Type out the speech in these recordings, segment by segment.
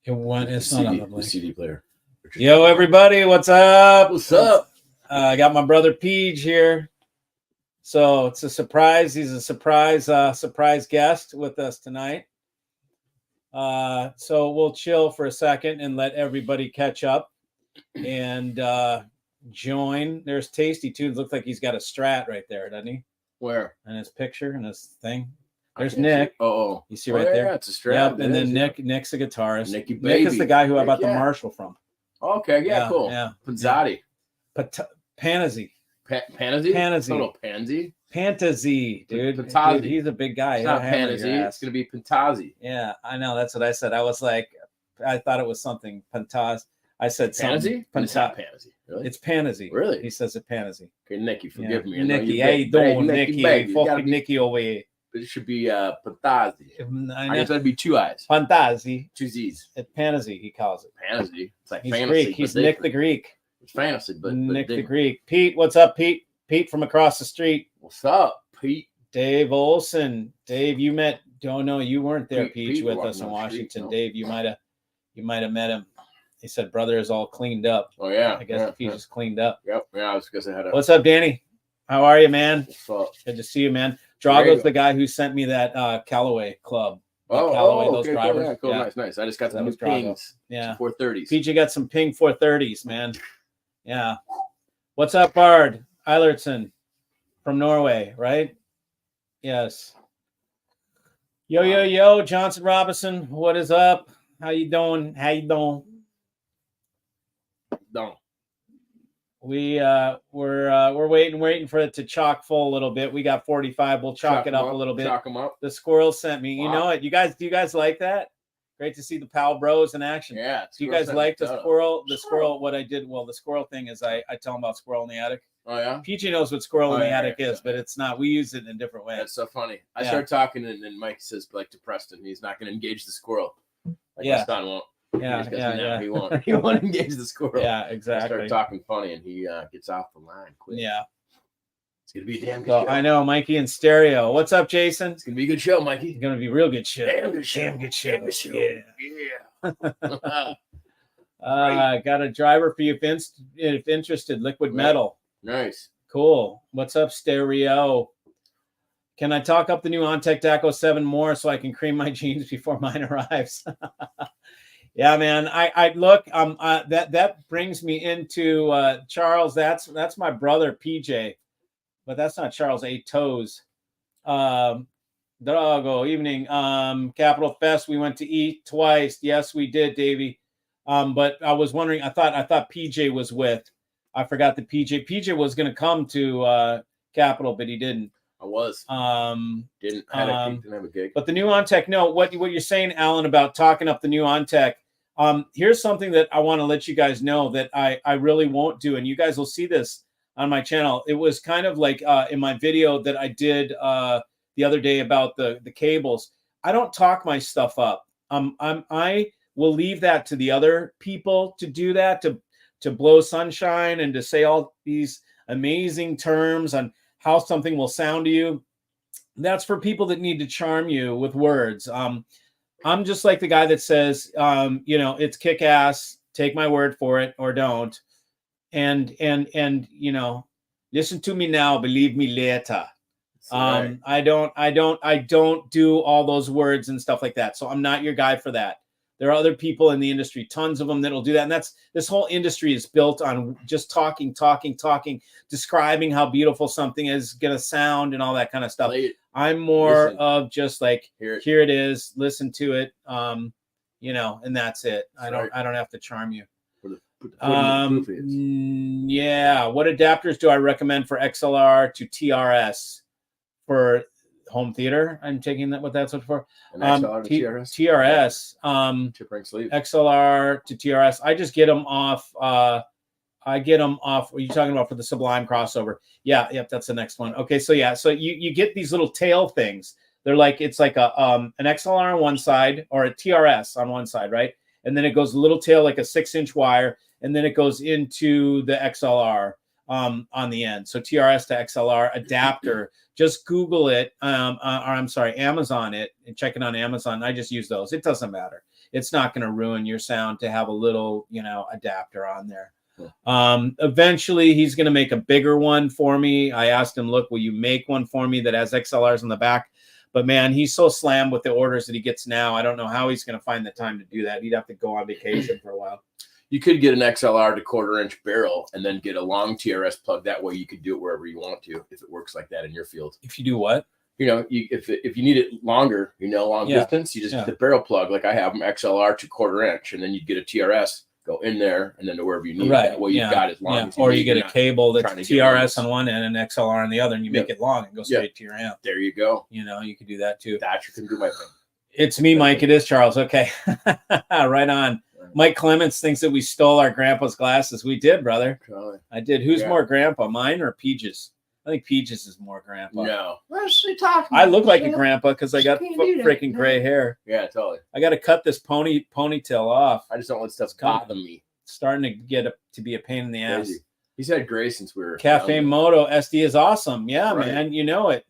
It went. It's not on the CD player. Yo, everybody, what's up? What's up? I got my brother Peach here. So it's a surprise. He's a surprise guest with us tonight. So we'll chill for a second and let everybody catch up and join. There's Tasty Tunes. Looks like he's got a Strat right there, doesn't he? Where? And his picture and his thing. There's Nick. Oh, you see right there? Yeah, it's a Strat. Yep. And then Nick's a guitarist. Nick is the guy who I bought the Marshall from. Okay, yeah, cool. Yeah. Panzotti. Pansy. Pansy? Pansy. No, Pansy. Pantazi, dude. Dude, he's a big guy. It's not Pansy. It's going to be Pantazi. Yeah, I know. That's what I said. I was like, I thought it was something. Pantaz. I said Pansy? It's not Pansy. Really? It's Pansy. Really? He says it Pansy. Okay, Nicky, forgive me. Nicky, how you doing, Nicky? Fucking Nicky over here. It should be Pantazi. I guess that'd be two eyes. Pantazi. Two Z's. It's Pansy, he calls it. Pansy. It's like he's fantasy. Greek. He's Nick the Greek. It's fantasy, but Nick the Greek. Pete, what's up, Pete? Pete from across the street. What's up, Pete? Dave Olson. Dave, you met. Don't know. You weren't there, Pete with us in Washington. Street, no. Dave, you might have met him. He said, "Brother is all cleaned up." Oh yeah. I guess Pete just cleaned up. Yep. Yeah, I was because I had a. What's up, Danny? How are you, man? What's up? Good to see you, man. Drago's the guy who sent me that Callaway club. Callaway, those drivers. Yeah, cool. Yeah. Nice. I just got some new pings. Yeah. 430s. PJ got some ping 430s, man. Yeah. What's up, Bard Eilertson from Norway, right? Yes. Yo, Johnson Robinson. What is up? How you doing? Don't. We're waiting for it to chock full a little bit. We got 45. We'll chalk it up a little bit. Chalk them up. The squirrel sent me. Wow. You know it. Do you guys like that? Great to see the Pal Bros in action. Yeah. Do you guys like the squirrel? The squirrel. What I did. Well, the squirrel thing is I tell them about squirrel in the attic. Oh yeah. PJ knows what squirrel in the attic is, but it's not. We use it in a different way. That's so funny. I start talking and then Mike says like to Preston, he's not going to engage the squirrel. Like my son won't. Yeah. He won't engage the squirrel. Yeah, exactly. I start talking funny and he gets off the line quick. Yeah. It's going to be a damn good show. I know, Mikey in stereo. What's up, Jason? It's going to be a good show, Mikey. It's going to be a real good show. Damn good show. Yeah. Got a driver for you if interested. Liquid metal. Nice. Cool. What's up, stereo? Can I talk up the new Ontech DAC 07 more so I can cream my jeans before mine arrives? Yeah, man. I look. That brings me into Charles. That's my brother PJ, but that's not Charles A. Toes. Drago, evening. Capital Fest. We went to eat twice. Yes, we did, Davey. But I was wondering. I thought PJ was with. I forgot that PJ was going to come to Capital, but he didn't. I was. Didn't have a gig. But the new Ontech, no, what you're saying, Alan, about talking up the new Ontech, here's something that I want to let you guys know that I really won't do, and you guys will see this on my channel. It was kind of like in my video that I did the other day about the cables. I don't talk my stuff up. I will leave that to the other people to do that, to blow sunshine and to say all these amazing terms on how something will sound to you. That's for people that need to charm you with words. I'm just like the guy that says, it's kick ass, take my word for it or don't. And listen to me now, believe me later. Right. I don't do all those words and stuff like that. So I'm not your guy for that. There are other people in the industry, tons of them that'll do that. And this whole industry is built on just talking, describing how beautiful something is going to sound and all that kind of stuff. I'm more of just like, here it is, listen to it, and that's it. I don't have to charm you. Yeah. What adapters do I recommend for XLR to TRS for home theater? I'm taking that. What that's for? XLR to TRS. TRS. Chip ring sleeve. XLR to TRS. I just get them off. What are you talking about for the Sublime crossover? Yeah. Yep. That's the next one. Okay. So yeah. So you get these little tail things. They're like, it's like an XLR on one side or a TRS on one side, right? And then it goes a little tail, like a 6-inch wire, and then it goes into the XLR on the end. So TRS to XLR adapter. Just Google it, Amazon it, and check it on Amazon. I just use those. It doesn't matter. it's not going to ruin your sound to have a little, you know, adapter on there. Eventually he's going to make a bigger one for me. I asked him, look, will you make one for me that has XLRs on the back? But man, he's so slammed with the orders that he gets now. I don't know how he's going to find the time to do that. He'd have to go on vacation for a while. You could get an XLR to 1/4 inch barrel and then get a long TRS plug. That way you could do it wherever you want to, if it works like that in your field. If you do what? You know, if you need it longer, you know, long distance, you just get the barrel plug. Like I have them XLR to 1/4 inch, and then you get a TRS, go in there, and then to wherever you need it. That way you've got it long as you or need. you get a cable that's TRS on one end and XLR on the other, and you make it long and go straight to your amp. There you go. You know, you could do that too. That you can do my thing. It's me, Mike. It is Charles. Okay. Right on. Mike Clements thinks that we stole our grandpa's glasses. We did, brother. I did. Who's more grandpa, mine or Peaches? I think Peaches is more grandpa. No. I look like a grandpa because I got freaking gray hair. Yeah, totally. I got to cut this ponytail off. I just don't let stuff bother me. Starting to get to be a pain in the ass. Crazy. He's had gray since we were Cafe Moto SD is awesome. Yeah, man. You know it.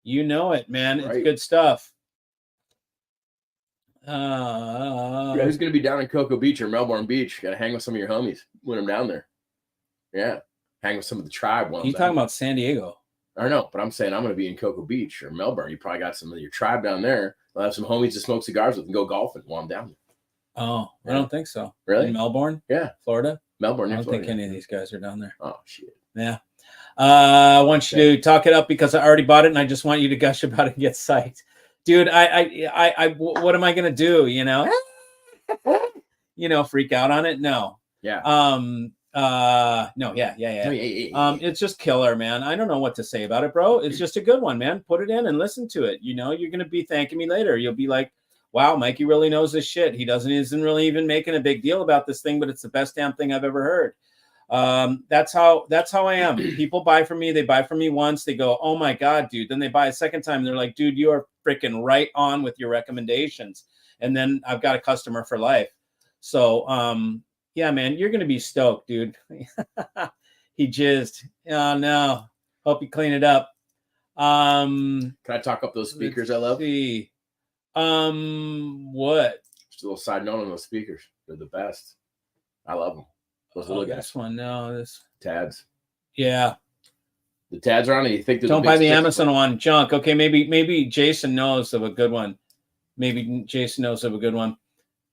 You know it, man. It's good stuff. Who's going to be down in Cocoa Beach or Melbourne Beach? Got to hang with some of your homies when I'm down there. Yeah. Hang with some of the tribe ones. You talking about San Diego? I don't know, but I'm saying I'm going to be in Cocoa Beach or Melbourne. You probably got some of your tribe down there. I'll have some homies to smoke cigars with and go golfing while I'm down there. Oh, I don't think so. Really? In Melbourne? Yeah. Florida? Melbourne. I don't think any of these guys are down there. Oh, shit. Yeah. I want you to talk it up because I already bought it and I just want you to gush about it and get psyched. Dude, I what am I going to do? You know, freak out on it? No. Yeah. No, yeah. It's just killer, man. I don't know what to say about it, bro. It's just a good one, man. Put it in and listen to it. You know, you're going to be thanking me later. You'll be like, wow, Mikey really knows his shit. He isn't really even making a big deal about this thing, but it's the best damn thing I've ever heard. That's how I am. People buy from me. They buy from me once. They go, oh my God, dude. Then they buy a second time. And they're like, dude, you are freaking right on with your recommendations. And then I've got a customer for life. So, yeah, man, you're going to be stoked, dude. He jizzed. Oh, no. Hope you clean it up. Can I talk up those speakers I love? See. What? Just a little side note on those speakers. They're the best. I love them. Those little guys. This one, no. This. Tads. Yeah. The Tads are on it. You think don't buy the Amazon one. Junk. Okay, maybe Jason knows of a good one. Maybe Jason knows of a good one.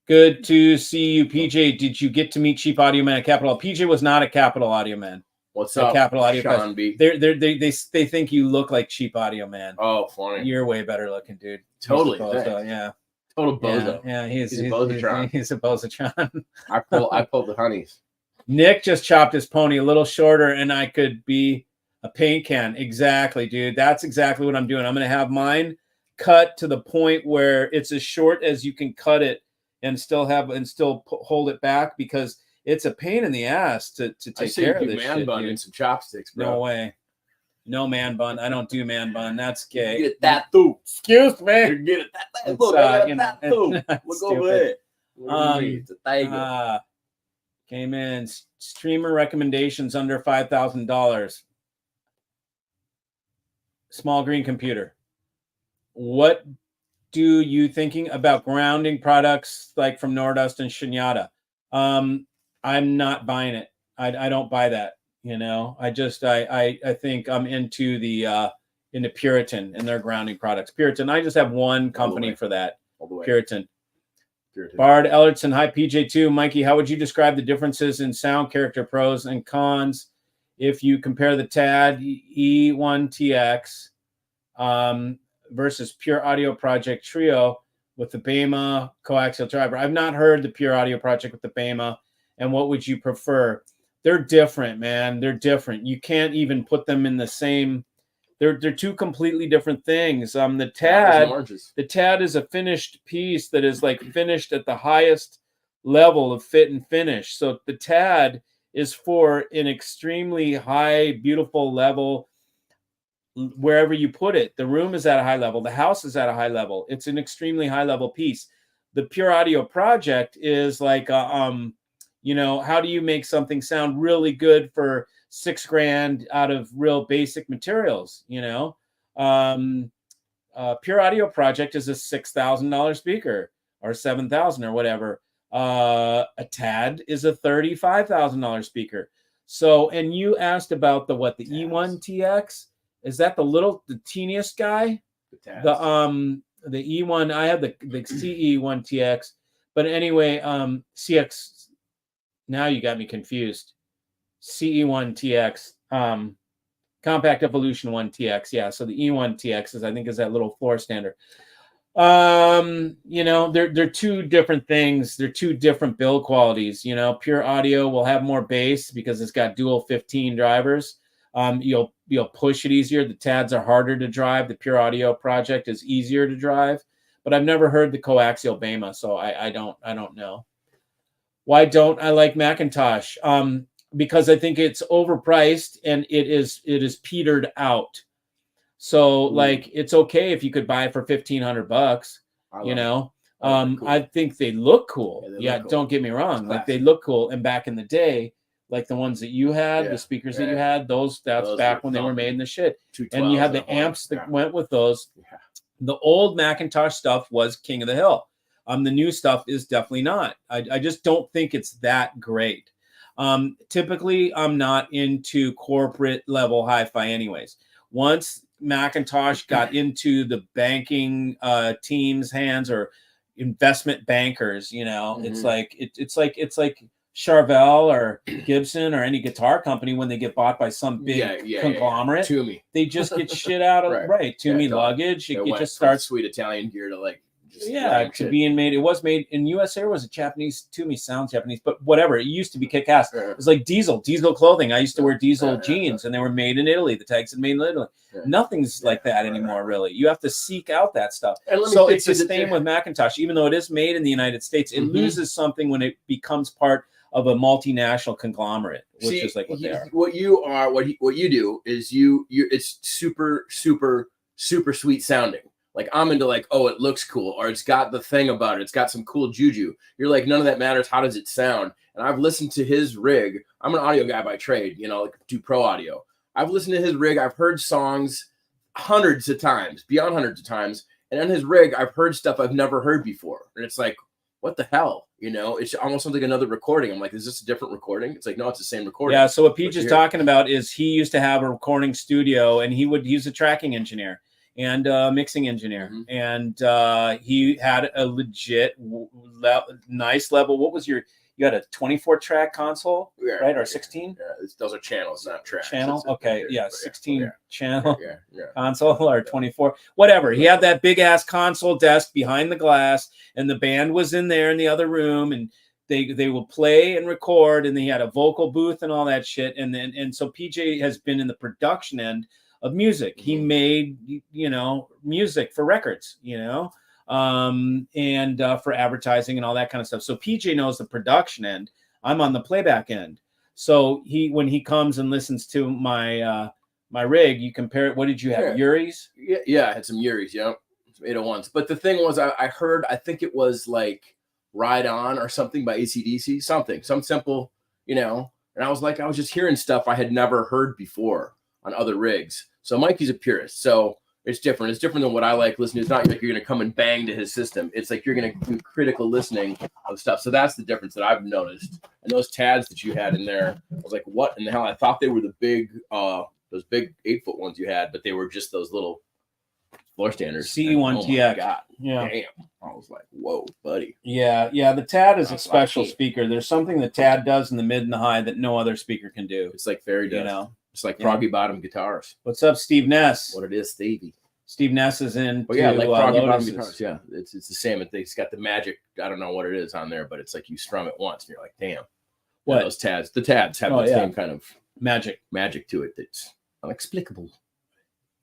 Good to see you, PJ. Did you get to meet Cheap Audio Man at Capital? PJ was not a Capital Audio Man. What's up, Capital Audio Sean B? They think you look like Cheap Audio Man. Oh, funny. You're way better looking, dude. Totally. Yeah. Total bozo. Yeah, he's a bozotron. He's a bozotron. I pulled the honeys. Nick just chopped his pony a little shorter, and I could be a paint can. Exactly, dude. That's exactly what I'm doing. I'm going to have mine cut to the point where it's as short as you can cut it and still hold it back, because it's a pain in the ass to take care of this man shit, bun dude. and some chopsticks, bro. No way. No man bun. I don't do man bun. That's gay. Get that too. Excuse me. Get it that. Look, I got that too. Look over it. It's a tiger. Came in. Streamer recommendations under $5,000. Small green computer. What do you thinking about grounding products like from Nordust and Shinyata? I'm not buying it. I don't buy that. You know, I think I'm into into Puritan and their grounding products. Puritan. I just have one company for that. Puritan. Bard Ellertson. Hi, PJ2. Mikey, how would you describe the differences in sound character pros and cons if you compare the TAD E1TX versus Pure Audio Project Trio with the Bema coaxial driver? I've not heard the Pure Audio Project with the Bema. And what would you prefer? They're different, man. They're different. You can't even put them in the same. They're two completely different things. The TAD is a finished piece that is like finished at the highest level of fit and finish. So the TAD is for an extremely high, beautiful level. Wherever you put it, the room is at a high level. The house is at a high level. It's an extremely high level piece. The Pure Audio Project is like, you know, how do you make something sound really good for $6,000 out of real basic materials? You know, Pure Audio Project is a $6,000 speaker, or $7,000 or whatever. A TAD is a $35,000 speaker. So, and you asked about the E1 TX? Is that the teeniest guy? The E1, I have the CE1 TX, but anyway, CX. Now you got me confused. CE1 TX, Compact Evolution 1 TX. Yeah, so the E1 TX is that little floor standard. You know, they're two different things. They're two different build qualities. You know, Pure Audio will have more bass because it's got dual 15 drivers. You'll push it easier. The TADs are harder to drive. The Pure Audio project is easier to drive, but I've never heard the coaxial Bema, so I don't know. Why don't I like Macintosh? Because I think it's overpriced and it is petered out. So like it's okay if you could buy it for $1,500, you know. Cool. I think they look cool. Yeah, cool. Don't get me wrong. Like they look cool. And back in the day, like the ones that you had, the speakers that you had, those back when they were made in the shit. And you had the amps that went with those. Yeah. The old Macintosh stuff was king of the hill. The new stuff is definitely not. I just don't think it's that great. Typically, I'm not into corporate level hi-fi anyways. Once Macintosh got into the banking team's hands or investment bankers, you know, it's like Charvel or Gibson or any guitar company when they get bought by some big conglomerate. Toomey. They just get shit out of Toomey luggage. It just starts sweet Italian gear to like to being made. It was made in US Air was a Japanese. Toomey sounds Japanese, but whatever. It used to be kick ass. It was like Diesel clothing. I used to wear Diesel jeans and they were made in Italy. The tags are made in Italy. Nothing's like that anymore, really. You have to seek out that stuff. So it's the same with Macintosh. Even though it is made in the United States, it loses something when it becomes part of a multinational conglomerate, which is like what they are. What you do is it's super sweet sounding. Like I'm into like, oh, it looks cool, or it's got the thing about it. It's got some cool juju. You're like, none of that matters. How does it sound? And I've listened to his rig. I'm an audio guy by trade, you know, like do pro audio. I've listened to his rig. I've heard songs hundreds of times, beyond hundreds of times. And on his rig, I've heard stuff I've never heard before. And it's like, what the hell? You know, it's almost like another recording. I'm like, is this a different recording? It's like, no, it's the same recording. Yeah. So what Peach is talking about is he used to have a recording studio and he's a tracking engineer and mixing engineer. And he had a legit nice level. What was you had a 24 track console, right? Or 16? Yeah, those are channels, not tracks. Channel? Okay. 16 channel console or 24, whatever. He had that big ass console desk behind the glass and the band was in there in the other room and they will play and record and they had a vocal booth and all that shit. And so PJ has been in the production end of music. He made, you know, music for records, you know, and for advertising and all that kind of stuff. So PJ knows the production end. I'm on the playback end. So when he comes and listens to my my rig, you compare it. What did you have? Yuri's? Yeah, I had some Yuri's, some 801s. But the thing was, I heard, I think it was like Ride On or something by AC/DC, some simple, you know. And I was just hearing stuff I had never heard before on other rigs. So Mikey's a purist. So it's different. It's different than what I like listening. It's not like you're going to come and bang to his system. It's like you're going to do critical listening of stuff. So that's the difference that I've noticed. And those TADs that you had in there, I was like, what in the hell? I thought they were the big, those big 8-foot ones you had, but they were just those little floor standards. CE1 TX. God, damn. I was like, whoa, buddy. Yeah. The TAD is a special speaker. There's something the TAD does in the mid and the high that no other speaker can do. It's like fairy dust. You know? It's like Froggy Bottom guitars. What's up, Steve Ness? What it is, Stevie. Steve Ness is in. Well, yeah, like Froggy Bottom guitars. Yeah, it's the same. It's got the magic. I don't know what it is on there, but it's like you strum it once and you're like, damn. What? Those TADs. The TADs have the same kind of magic to it that's inexplicable.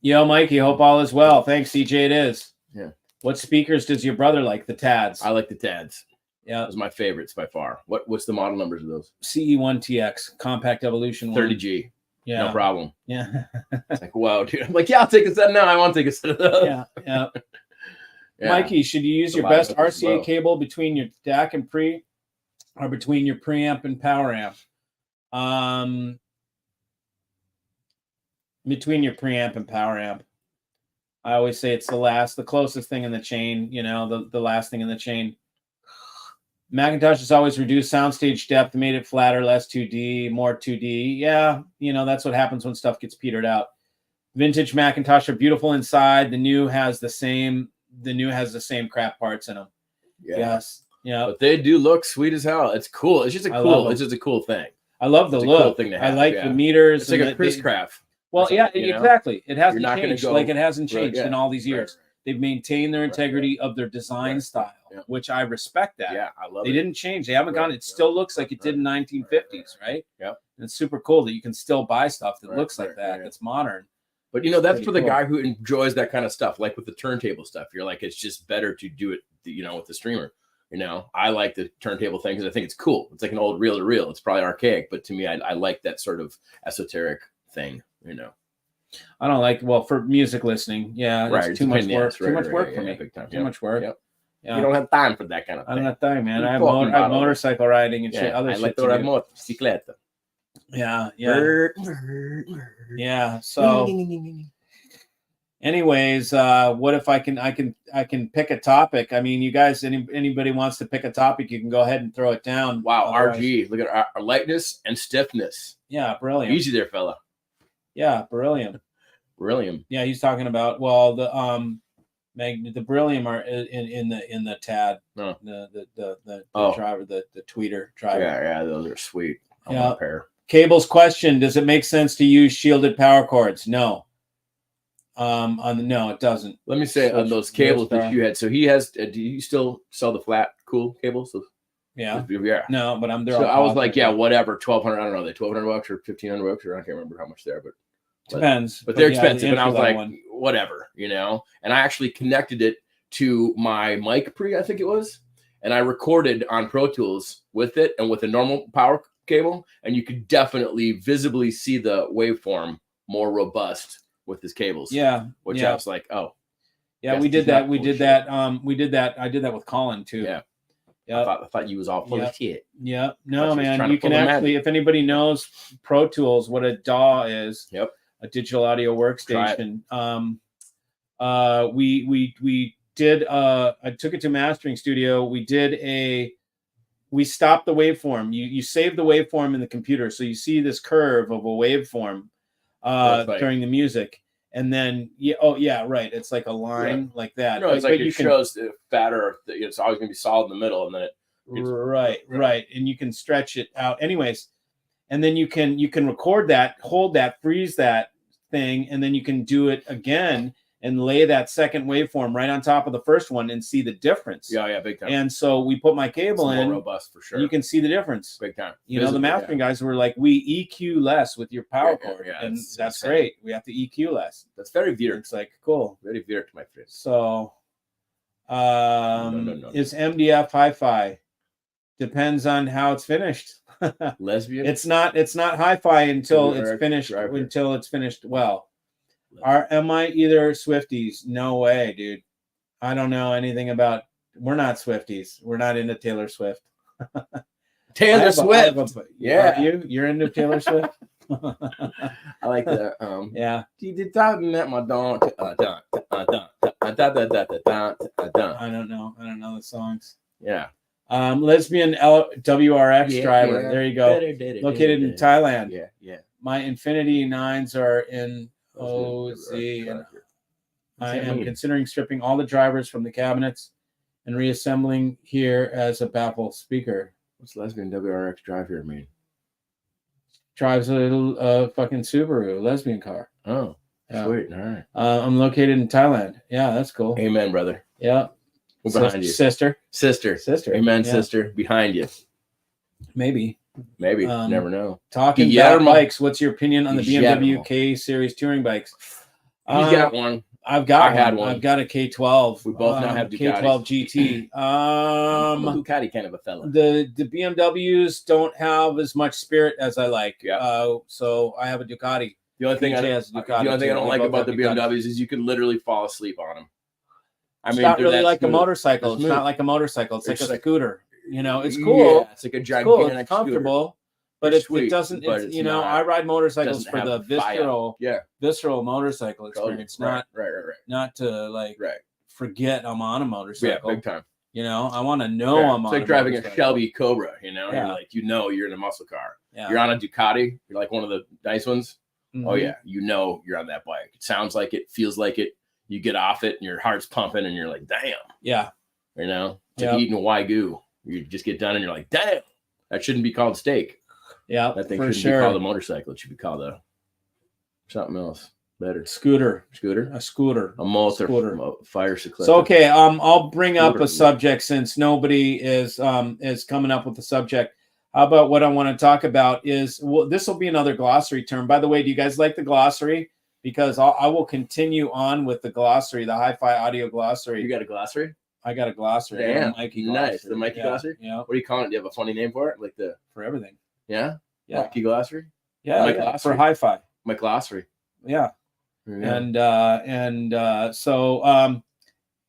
Yo, Mikey, hope all is well. Thanks, CJ. It is. Yeah. What speakers does your brother like? The TADs. I like the TADs. Yeah, those are my favorites by far. What's the model numbers of those? CE1 TX, Compact Evolution 30G. Yeah, no problem. Yeah, it's like, wow, dude. I'm like, yeah, I'll take a set. No, I want to take a set of those. Yeah. Mikey, should you use your best RCA cable between your DAC and pre, or between your preamp and power amp? Between your preamp and power amp. I always say it's the closest thing in the chain. You know, the last thing in the chain. Macintosh has always reduced soundstage depth, made it flatter, less 2D, more 2D. Yeah, you know, that's what happens when stuff gets petered out. Vintage Macintosh are beautiful inside. The new has the same crap parts in them. Yeah. Yes. Yeah. But they do look sweet as hell. It's cool. It's just a cool thing. I love the look. Cool thing to have. I like the meters. It's like a Chris Craft. Well, yeah, exactly. It hasn't changed. Go, like it hasn't changed in all these years. Right. They've maintained their integrity of their design style, which I respect that. Yeah, I love it. They didn't change. They haven't gone. It still looks like it did in 1950s, right? Yeah. And it's super cool that you can still buy stuff that looks like that. That's modern. But, you know, that's for the guy who enjoys that kind of stuff. Like with the turntable stuff, you're like, it's just better to do it, you know, with the streamer. You know, I like the turntable thing because I think it's cool. It's like an old reel-to-reel. It's probably archaic, but to me, I like that sort of esoteric thing, you know. I don't like, well, for music listening, it's too much work. Too much work for me. Too much work. Yep. Yeah. You don't have time for that kind of thing. I don't have time, man. I have motorcycle riding and shit. Other shit. I like bicicleta. Yeah. Yeah. So, anyways, what if I can pick a topic? I mean, you guys, anybody wants to pick a topic, you can go ahead and throw it down. Wow, RG, look at our lightness and stiffness. Yeah, brilliant. Easy there, fella. Yeah, beryllium. Yeah, he's talking about the beryllium are in the TAD, the driver, the tweeter driver. Yeah, those are sweet. I want a pair. Cable's question: does it make sense to use shielded power cords? No. No, it doesn't. Let me say on those cables that you had. So he has. Do you still sell the flat cool cables? Yeah. No, but I'm there. So I was like, whatever, $1,200. I don't know, they $1,200 or $1,500, or I can't remember how much they are, but depends. But they're expensive, and I was like, whatever, you know. And I actually connected it to my mic pre, I think it was, and I recorded on Pro Tools with it and with a normal power cable, and you could definitely visibly see the waveform more robust with his cables. Yeah, which I was like, oh, yeah, we did that. We did that. I did that with Colin too. Yeah. I thought you was all full of shit. Yeah. No, man. You can actually, if anybody knows Pro Tools, what a DAW is. Yep. A digital audio workstation. We did. I took it to mastering studio. We stopped the waveform. You save the waveform in the computer, so you see this curve of a waveform during the music. And then, right. It's like a line like that. No, it's like it shows the fatter. It's always going to be solid in the middle, and then it. Right. And you can stretch it out, anyways. And then you can record that, hold that, freeze that thing, and then you can do it again and lay that second waveform right on top of the first one and see the difference. Yeah, big time. And so we put my cable in. More robust for sure. You can see the difference. Big time. You know, the mastering guys were like, we EQ less with your power cord. And that's great. We have to EQ less. That's very weird. It's like, cool. Very weird, my friend. So, is MDF hi-fi? Depends on how it's finished. Lesbian? It's not hi-fi until it's finished. Until it's finished well. Am I either Swifties? No way, dude. I don't know anything about. We're not Swifties. We're not into Taylor Swift. Taylor Swift. Yeah, you're into Taylor Swift. I like that. Yeah. I don't know the songs. Yeah. Lesbian WRX driver. There you go. Located in Thailand. Yeah. My Infinity 9s are in OZ, and I am considering stripping all the drivers from the cabinets and reassembling here as a baffle speaker. What's lesbian WRX drive here mean? Drives a little fucking Subaru lesbian car. Oh, sweet. All right. I'm located in Thailand. Yeah, that's cool. Amen, brother. Yeah. We're behind you. Sister. Amen, sister. Behind you. Maybe. Never know. Talking about bikes, what's your opinion on the BMW K Series touring bikes? You got one. I've got one. I've got a K12. We both now have Ducatis. K12 GT. I'm a Ducati kind of a fella. The BMWs don't have as much spirit as I like. Yeah. So I have a Ducati. The only thing I don't like about the BMWs is you can literally fall asleep on them. It's not really like a motorcycle. It's not like a motorcycle. It's like a scooter. You know, it's cool. Yeah, it's like a gigantic it's comfortable, but it doesn't. It's, you know, I ride motorcycles for the visceral motorcycle experience. Not to like forget I'm on a motorcycle. Yeah, big time. You know, I want to know Yeah. I'm It's on like driving a motorcycle. Shelby Cobra, you know, Yeah. you're like, you're in a muscle car. Yeah. You're on a Ducati, you're like one of the nice ones. Mhm. Oh yeah, you know you're on that bike. It sounds like it, feels like it. You get off it and your heart's pumping and you're like, damn. Yeah. You know, it's like eating a Wagyu. You just get done and you're like, damn. That shouldn't be called steak. Yeah, that thing for shouldn't be called a motorcycle. It should be called a something else better. Scooter. A scooter. A motor. Fire cyclist. So okay, I'll bring up a subject since nobody is coming up with a subject. How about what I want to talk about is, well, this will be another glossary term. By the way, do you guys like the glossary? Because I will continue on with the glossary, the hi-fi audio glossary. You got a glossary? I got a glossary. Damn, Mikey nice. glossary. The Mikey glossary? Yeah. What do you call it? Do you have a funny name for it? Like for everything. Yeah? Yeah. Mikey glossary? Yeah, for hi-fi. My glossary. Yeah. Yeah. So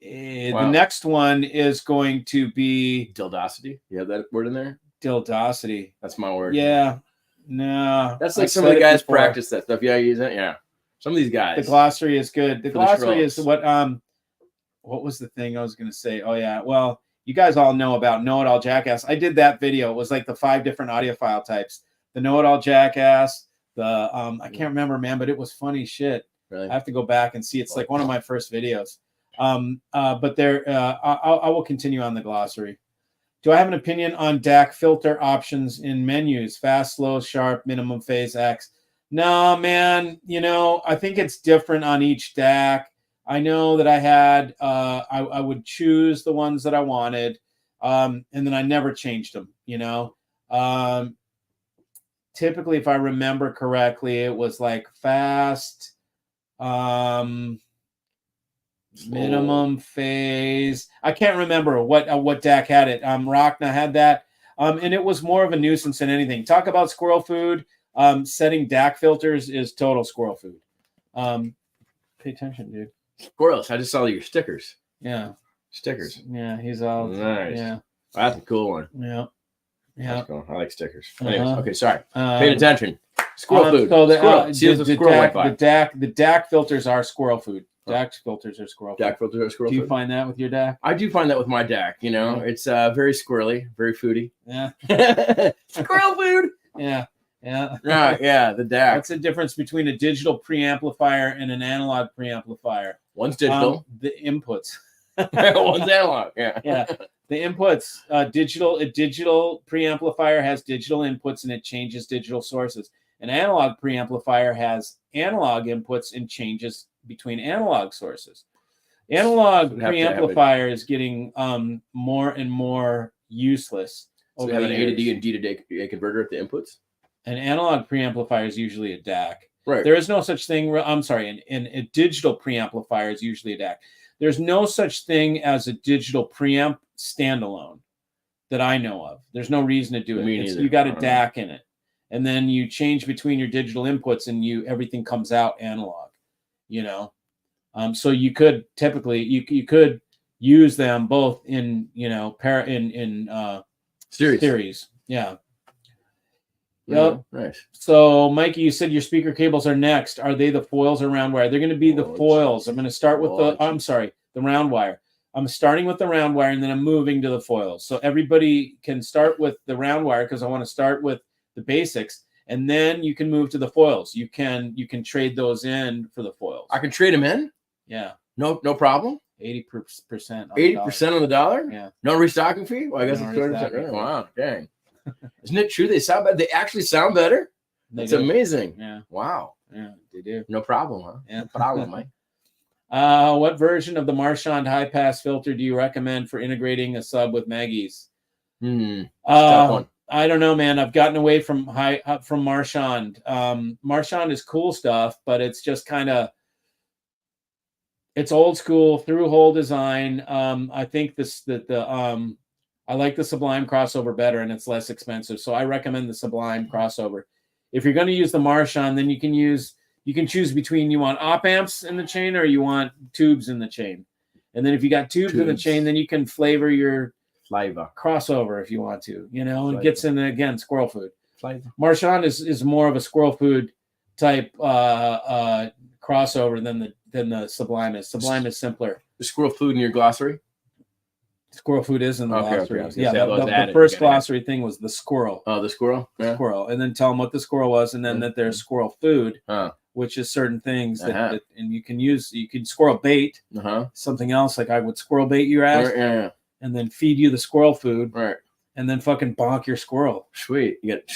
the next one is going to be Dildosity. You have that word in there? Dildosity. That's my word. Yeah. No. That's like some of the guys practice that stuff. Yeah, use it. Yeah. Some of these guys. The glossary is good. The glossary is what was the thing I was going to say? Oh yeah. Well, you guys all know about Know-It-All Jackass. I did that video. It was like the 5 different audiophile types. The Know-It-All Jackass, the I can't remember, man, but it was funny shit. Really? I have to go back and see. It's like one of my first videos. But there I will continue on the glossary. Do I have an opinion on DAC filter options in menus? Fast, slow, sharp, minimum phase, X. No, man, you know, I think it's different on each DAC. I know that I had, I would choose the ones that I wanted, and then I never changed them, you know. Typically, if I remember correctly, it was like fast, minimum phase. I can't remember what DAC had it. Rockna had that, and it was more of a nuisance than anything. Talk about squirrel food. Setting DAC filters is total squirrel food. Pay attention, dude. Squirrels. I just saw your stickers. Yeah. Stickers. Yeah, he's all nice. Yeah. That's a cool one. Yeah. Yeah. That's cool. I like stickers. Anyways, okay, sorry. Paying attention. Squirrel food. So the DAC filters are squirrel food. DAC filters are squirrel food. DAC filters are squirrel food. Do you find that with your DAC? I do find that with my DAC. You know, it's very squirrely, very foody. Yeah. Squirrel food. Yeah. Yeah. Right. Yeah. The DAC. What's the difference between a digital preamplifier and an analog preamplifier? One's digital. The inputs. One's analog. Yeah. Yeah. The inputs. A digital preamplifier has digital inputs and it changes digital sources. An analog preamplifier has analog inputs and changes between analog sources. Analog preamplifier is getting more and more useless. So we have an A to D and D to A converter at the inputs. An analog preamplifier is usually a DAC. Right. There is no such thing. I'm sorry. A digital preamplifier is usually a DAC. There's no such thing as a digital preamp standalone that I know of. There's no reason to do it. You got a DAC in it, and then you change between your digital inputs, and everything comes out analog. You know, so you could typically you could use them both in series. Yeah. Yep. Nice. So, Mikey, you said your speaker cables are next. Are they the foils or round wire? They're going to be the foils. I'm going to start with the round wire. I'm starting with the round wire, and then I'm moving to the foils. So everybody can start with the round wire because I want to start with the basics, and then you can move to the foils. You can trade those in for the foils. I can trade them in? Yeah. No problem. 80%. 80% on the dollar? Yeah. No restocking fee? Well, I guess it's 20%. Wow, dang. Isn't it true? They sound better. They actually sound better. That's amazing. Yeah. Wow. Yeah, they do. No problem, huh? Yeah. No problem, Mike. What version of the Marchand high pass filter do you recommend for integrating a sub with Maggie's? Tough one. I don't know, man. I've gotten away from Marchand. Marchand is cool stuff, but it's just kind of it's old school through hole design. I think I like the Sublime crossover better, and it's less expensive. So I recommend the Sublime crossover. If you're going to use the Marchand, then you can choose between you want op amps in the chain or you want tubes in the chain. And then if you got tubes in the chain, then you can flavor your crossover if you want to. You know, it gets in again squirrel food. Marchand is more of a squirrel food type crossover than the Sublime is. Sublime is simpler. The squirrel food in your glossary? Squirrel food is in the glossary. Okay. Yeah, the first glossary thing was the squirrel. Oh, the squirrel? Yeah. Squirrel. And then tell them what the squirrel was, and then that there's squirrel food, which is certain things that and you can squirrel bait, something else, like I would squirrel bait your ass, and then feed you the squirrel food, and then fucking bonk your squirrel. Sweet. You got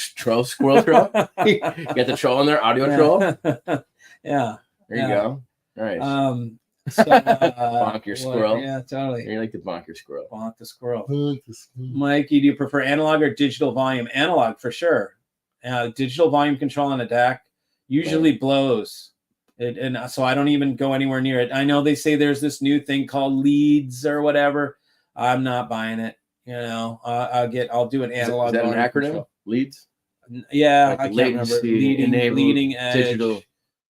squirrel troll? You got the troll in there, audio troll? Yeah. There you go. All right. So, bonk your squirrel. Yeah, totally. You like to bonk your squirrel. Bonk the squirrel. Mikey, do you prefer analog or digital volume? Analog for sure. Digital volume control on a DAC usually blows. And so I don't even go anywhere near it. I know they say there's this new thing called leads or whatever. I'm not buying it. You know, I'll do an analog. Is that an acronym? Control. Leads? Yeah, like I can't remember. Leading edge. Digital.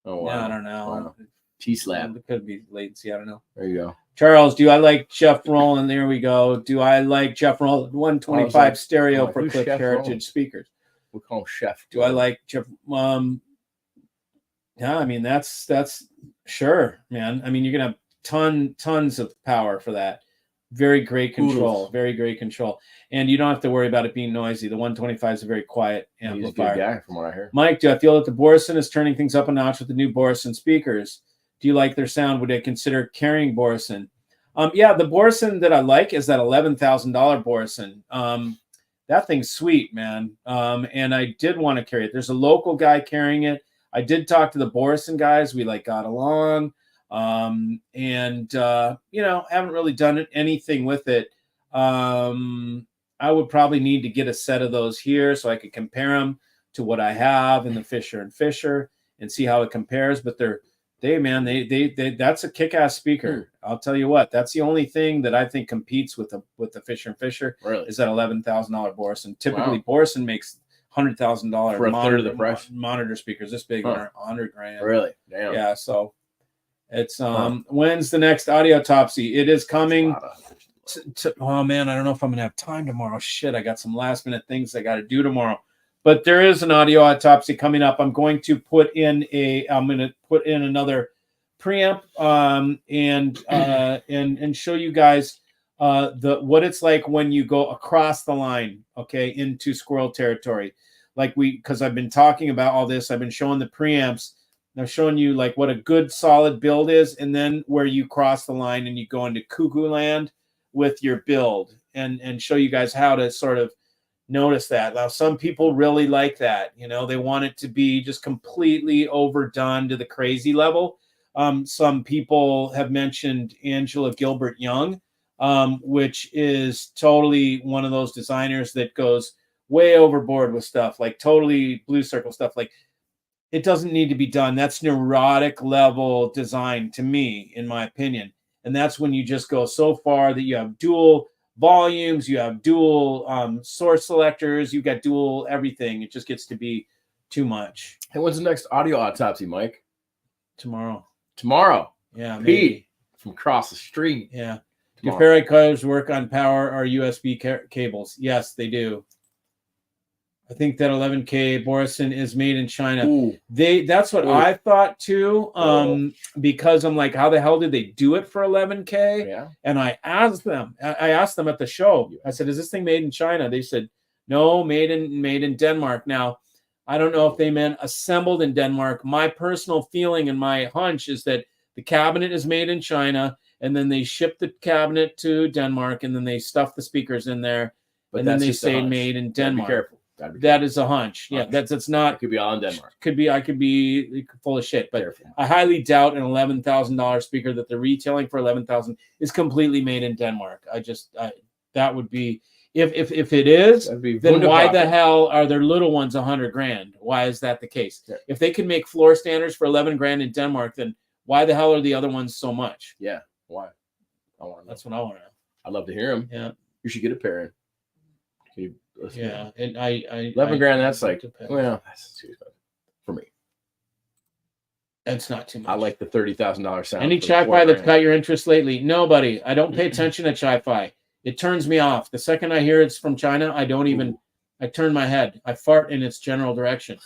Oh, wow. Yeah, I don't know. Wow. T-slab. It could be latency. I don't know. There you go. Charles, do I like Jeff Roland? There we go. Do I like Jeff Roland 125 stereo for Clip Heritage speakers? We call him Chef. Do I like Jeff? Yeah, I mean that's sure, man. I mean you're gonna have tons of power for that. Very great control. Very great control. And you don't have to worry about it being noisy. The 125 is a very quiet amplifier. He's a good guy from what I heard. Mike, do I feel that the Borson is turning things up a notch with the new Borson speakers? Do you like their sound? Would I consider carrying Borson? Yeah, the Borson that I like is that $11,000 Borson. That thing's sweet, man. And I did want to carry it. There's a local guy carrying it. I did talk to the Borson guys. We got along. You know, haven't really done anything with it. I would probably need to get a set of those here so I could compare them to what I have in the Fisher & Fisher and see how it compares. But they that's a kick-ass speaker. I'll tell you what, that's the only thing that I think competes with the Fisher & Fisher. Really? Is that $11,000 Borson. Typically Borson makes $100,000 for a third of the price. Monitor speakers this big, $100,000. Really? Damn. Yeah, so it's when's the next autopsy? It is coming. Oh man, I don't know if I'm gonna have time tomorrow. Shit, I got some last minute things I got to do tomorrow. But there is an audio autopsy coming up. I'm going to put in another preamp and show you guys what it's like when you go across the line, okay, into squirrel territory. Because I've been talking about all this. I've been showing the preamps. I'm showing you like what a good solid build is, and then where you cross the line and you go into cuckoo land with your build, and show you guys how to sort of notice that. Now, some people really like that. You know, they want it to be just completely overdone to the crazy level. Some people have mentioned Angela Gilbert Young, which is totally one of those designers that goes way overboard with stuff, like totally blue circle stuff. Like, it doesn't need to be done. That's neurotic level design to me, in my opinion. And that's when you just go so far that you have dual volumes, you have dual source selectors, you've got dual everything. It just gets to be too much. Hey, when's the next audio autopsy, Mike? Tomorrow. Yeah, maybe. Pete from across the street. Yeah. Do ferrite cars work on power or USB cables? Yes, they do. I think that 11K Borson is made in China. Ooh. That's what I thought too. Because I'm like, how the hell did they do it for 11K? Yeah. And I asked them at the show. I said, "Is this thing made in China?" They said, "No, made in Denmark." Now, I don't know if they meant assembled in Denmark. My personal feeling and my hunch is that the cabinet is made in China, and then they ship the cabinet to Denmark, and then they stuff the speakers in there, and then they say made in Denmark. Be careful. That is a hunch. Yeah, that's not. It could be all in Denmark. I could be full of shit, but I highly doubt an $11,000 speaker that they're retailing for $11,000 is completely made in Denmark. That would be if it is, then why the hell are their little ones $100,000? Why is that the case? Yeah. If they can make floor standards for $11,000 in Denmark, then why the hell are the other ones so much? Yeah, why? That's what I want to know. I'd love to hear them. Yeah, you should get a pair in. Yeah, and I $11,000. That's like, well, that's too expensive for me. It's not too much. I like the $30,000 sound. Any Chifi that's got your interest lately? Nobody. I don't pay attention to Chifi. It turns me off. The second I hear it's from China, I don't even. I turn my head. I fart in its general direction.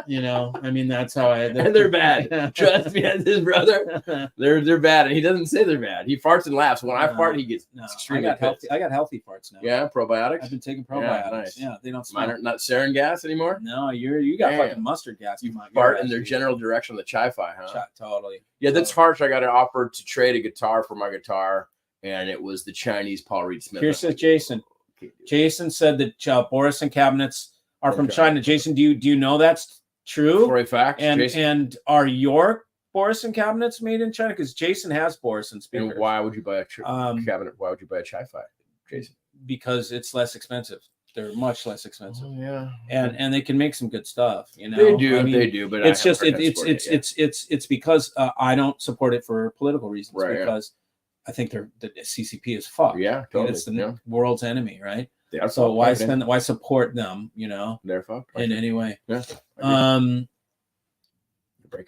You know, I mean, that's how And they're bad. Trust me, as his brother, they're bad, and he doesn't say they're bad. He farts and laughs. When I fart, he gets extremely pissed. I got healthy farts now. Yeah, probiotics. I've been taking probiotics. Yeah, nice. Yeah, they don't smell. Mine are not sarin gas anymore. No, you got fucking mustard gas. You fart in their general direction of the Chifi, huh? Totally. Yeah, that's harsh. I got offered to trade a guitar for my guitar, and it was the Chinese Paul Reed Smith. Here's Jason. Jason said that Borison cabinets are from China. Jason, do you know that's true? For a fact. And are your Borison cabinets made in China? Because Jason has Borison speakers. And why would you buy a cabinet? Why would you buy a Chifi, Jason? Because it's less expensive. They're much less expensive. Oh, yeah. And they can make some good stuff. You know, they do. I mean, they do. But it's just it's because I don't support it for political reasons. Right, because I think the CCP is fucked. Yeah, totally. It's the world's enemy, right? So why support them? You know, they're fucked in any way. Yeah.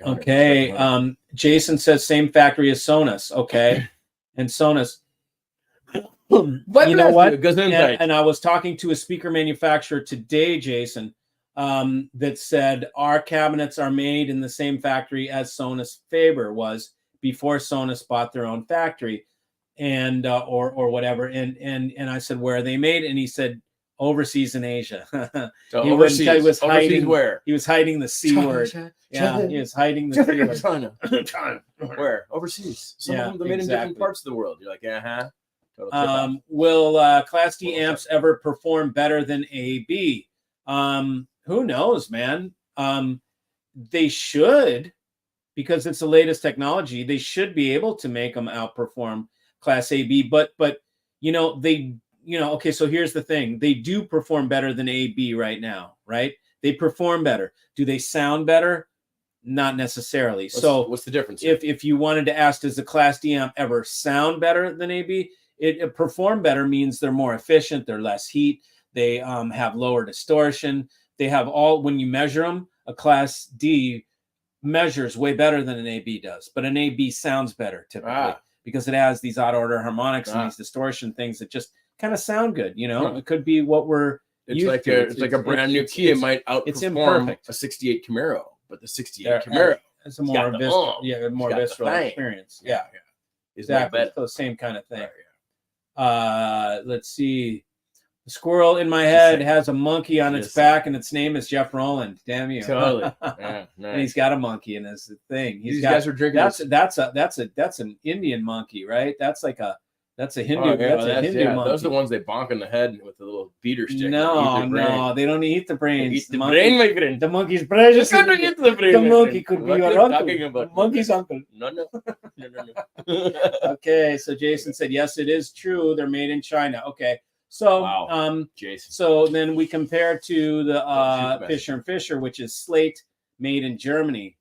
Okay. Jason says same factory as Sonos. Okay, and Sonos. You know what? And I was talking to a speaker manufacturer today, Jason, that said our cabinets are made in the same factory as Sonos Faber was before Sonos bought their own factory, and or whatever. And I said, where are they made? And he said, overseas in Asia. So he was hiding where? He was hiding the C word. Yeah, he was hiding the C word. China. Where? Overseas. Some of them made in different parts of the world. You're like, will Class D amps ever perform better than AB? Who knows, man? They should, because it's the latest technology. They should be able to make them outperform Class AB, but okay, so here's the thing. They do perform better than AB right now, right? They perform better. Do they sound better? Not necessarily. What's the difference? If you wanted to ask, does the Class D amp ever sound better than AB? It perform better means they're more efficient, they're less heat, they have lower distortion. They have when you measure them, a Class D measures way better than an AB does, but an AB sounds better typically because it has these odd order harmonics and these distortion things that just kind of sound good. You know, it could be what we're it's like a brand new key. It might outperform a 68 Camaro, but the 68 Camaro is a more visceral experience. Yeah. Exactly. So same kind of thing. Let's see. The squirrel in my head has a monkey on its back, and its name is Jeff Rowland. Damn you! Totally. Yeah, nice. And he's got a monkey in his thing. These guys are drinking. That's an Indian monkey, right? That's a Hindu. Hindu monkey. Those are the ones they bonk in the head with the little beater stick. No, they don't eat the brains. They eat the brain, my friend. The monkey's precious. You can't eat the brain. The monkey could be your uncle. The monkey's uncle. No. Okay, so Jason said yes, it is true. They're made in China. Okay. So, Jason. So then we compare to the Fisher & Fisher, which is slate made in Germany.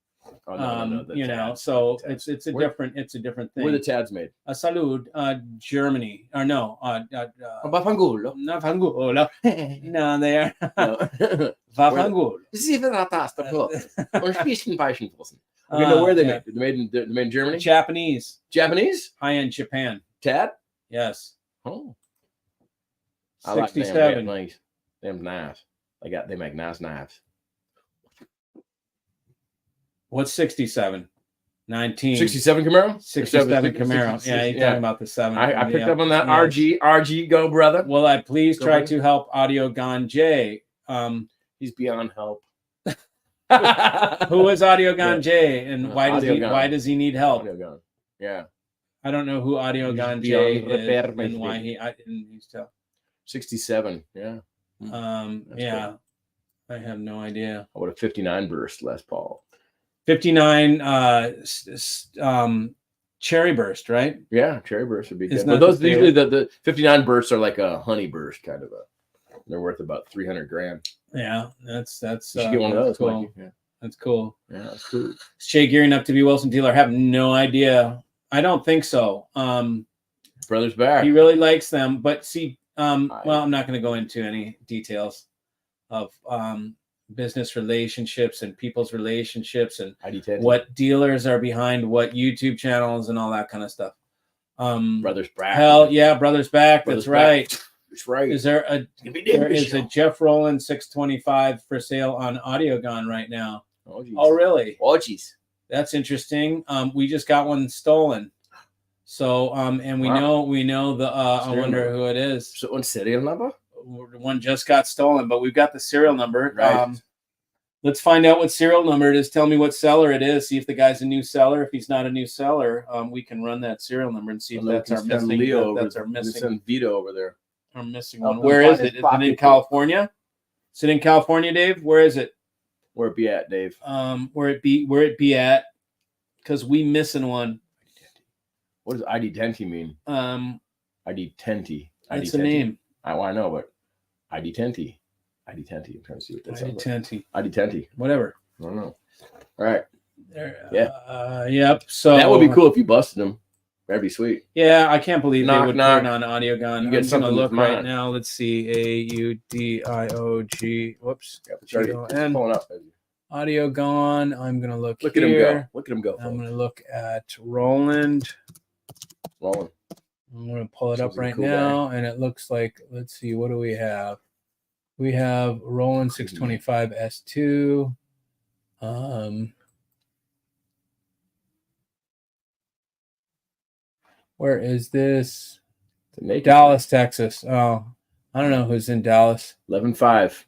No, so it's a different thing. Where the Tads made? Salud, Germany. Or no, Vaffangulo. Vaffangulo. No, they are. Vaffangulo. Okay, where are they made? They're made in Germany? Japanese. High-end Japan. Tad? Yes. Oh. 67. I like them knives. They make nice knives. What's 67? 19. 67 Camaro? 67 Camaro. Yeah, you're talking about the 7. I picked up on that. Yes. RG, go, brother. Will I please try to help Audio Gone J? He's beyond help. Who is Audio Gone J, and why does he need help? Audio Gone. Yeah. I don't know who Audio Gone J is and why he's tough. 67. Yeah. Yeah. Cool. I have no idea. What a 59 burst Les Paul. 59 cherry burst, right? Yeah, cherry burst would be good. But those usually the 59 bursts are like a honey burst kind of they're worth about 300 grand. Yeah, that's you should get one of those. Cool. Yeah. That's cool. Yeah, that's cool. Is Shay gearing up to be Wilson dealer? I have no idea. I don't think so. Brother's back. He really likes them, but see, well, I'm not going to go into any details of business relationships and people's relationships and what dealers are behind what YouTube channels and all that kind of stuff. Brother's back. Hell yeah, Brother's back. That's right. That's right. Is there a Jeff Rowland 625 for sale on AudioGone right now? Oh, really? Oh, geez. That's interesting. We just got one stolen. So, and we know the, I wonder who it is. So one serial number? One just got stolen, but we've got the serial number. Right. Let's find out what serial number it is. Tell me what seller it is. See if the guy's a new seller. If he's not a new seller, we can run that serial number and see if that's our missing. That's our missing. Send Vito over there. Our missing one. Where is it? Is it in California? Is it in California, Dave? Where is it? Where it be at, Dave? Where it be at? Because we missing one. What does ID10 mean? ID10. That's the name. I want to know, but ID10. ID10. I'm trying to see what that's ID10. ID10. Whatever. I don't know. All right. There, yeah. Yep. So that would be cool if you busted them. That'd be sweet. Yeah, I can't believe they would knock. turn on AudioGone. You get something to look right now. Let's see. AUDIOG. Whoops. Pulling up. AudioGone. I'm gonna look. Look at him go. Look at him go. I'm gonna look at Roland. I'm gonna pull it up right now, and it looks like. Let's see. What do we have? We have Roland 625 S2. Where is this? Dallas, Texas. Oh, I don't know who's in Dallas. 11.5.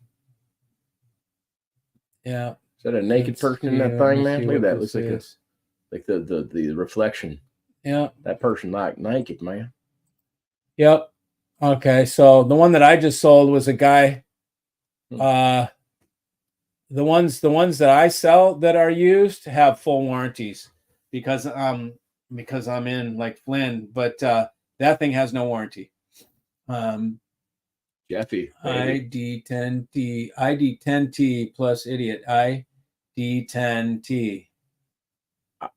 Yeah. Is that a naked person in that thing, man? Look at that. Looks like the reflection. Yeah. That person like naked, man. Yep. Okay. So the one that I just sold was a guy. The ones that I sell that are used have full warranties because I'm in like Flynn, but that thing has no warranty. Jeffy. ID10T plus idiot. ID10T.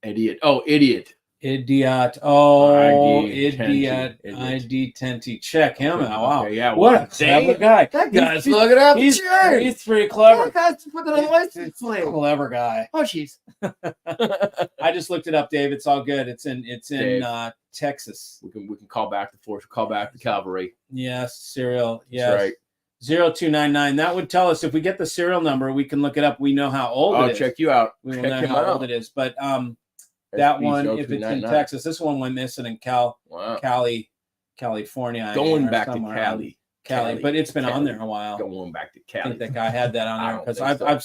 Idiot. Oh, idiot. Idiot. Oh, idiot. ID10T. Check him out. Wow. Okay, yeah. What a clever guy. That guy's looking up. He's pretty clever. That guy's putting a license plate. Clever guy. Oh, jeez. I just looked it up, Dave. It's all good. It's in Texas. We can call back the force. Call back the cavalry. Yes, serial. Yes. That's right. 0299. That would tell us if we get the serial number, we can look it up. We know how old it is. I'll check you out. We will know how old it is. But that one, if it's in Texas, this one went missing in California. Going back to Cali. But it's been on there a while. Going back to Cali. I think that guy had that on there because I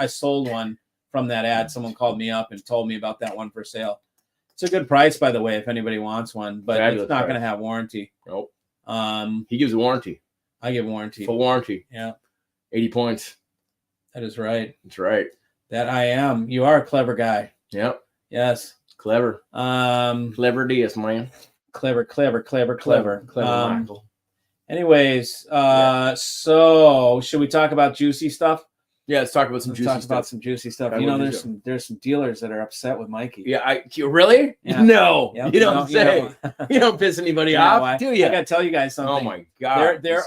sold one from that ad. Someone called me up and told me about that one for sale. It's a good price, by the way, if anybody wants one, but it's not going to have warranty. Nope. He gives a warranty. I give warranty. Full warranty. Yeah. 80 points. That is right. That's right. That I am. You are a clever guy. Yep. Yes. Clever. Clever DS, man. Clever. Michael. Anyways, so should we talk about juicy stuff? Yeah, let's talk about some juicy stuff. You know, there's some dealers that are upset with Mikey. Yeah, really? Yeah. No, yep. you don't say. You don't piss anybody off, do you? I gotta tell you guys something. Oh my god! There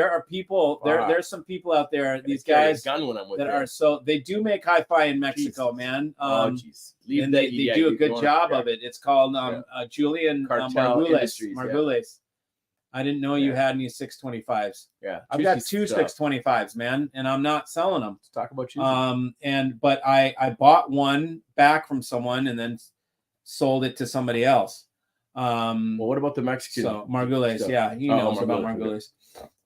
are people. There's some people out there. These guys gun when I'm with that are so they do make hi-fi in Mexico, man. Jeez. And they do a good job of it. It's called Julian Margules. I didn't know you had any 625s. Yeah, I've got two 625s, man, and I'm not selling them. Let's talk about you. But I bought one back from someone and then sold it to somebody else. Well, what about the Mexican? So Margules, yeah, he knows about Margules.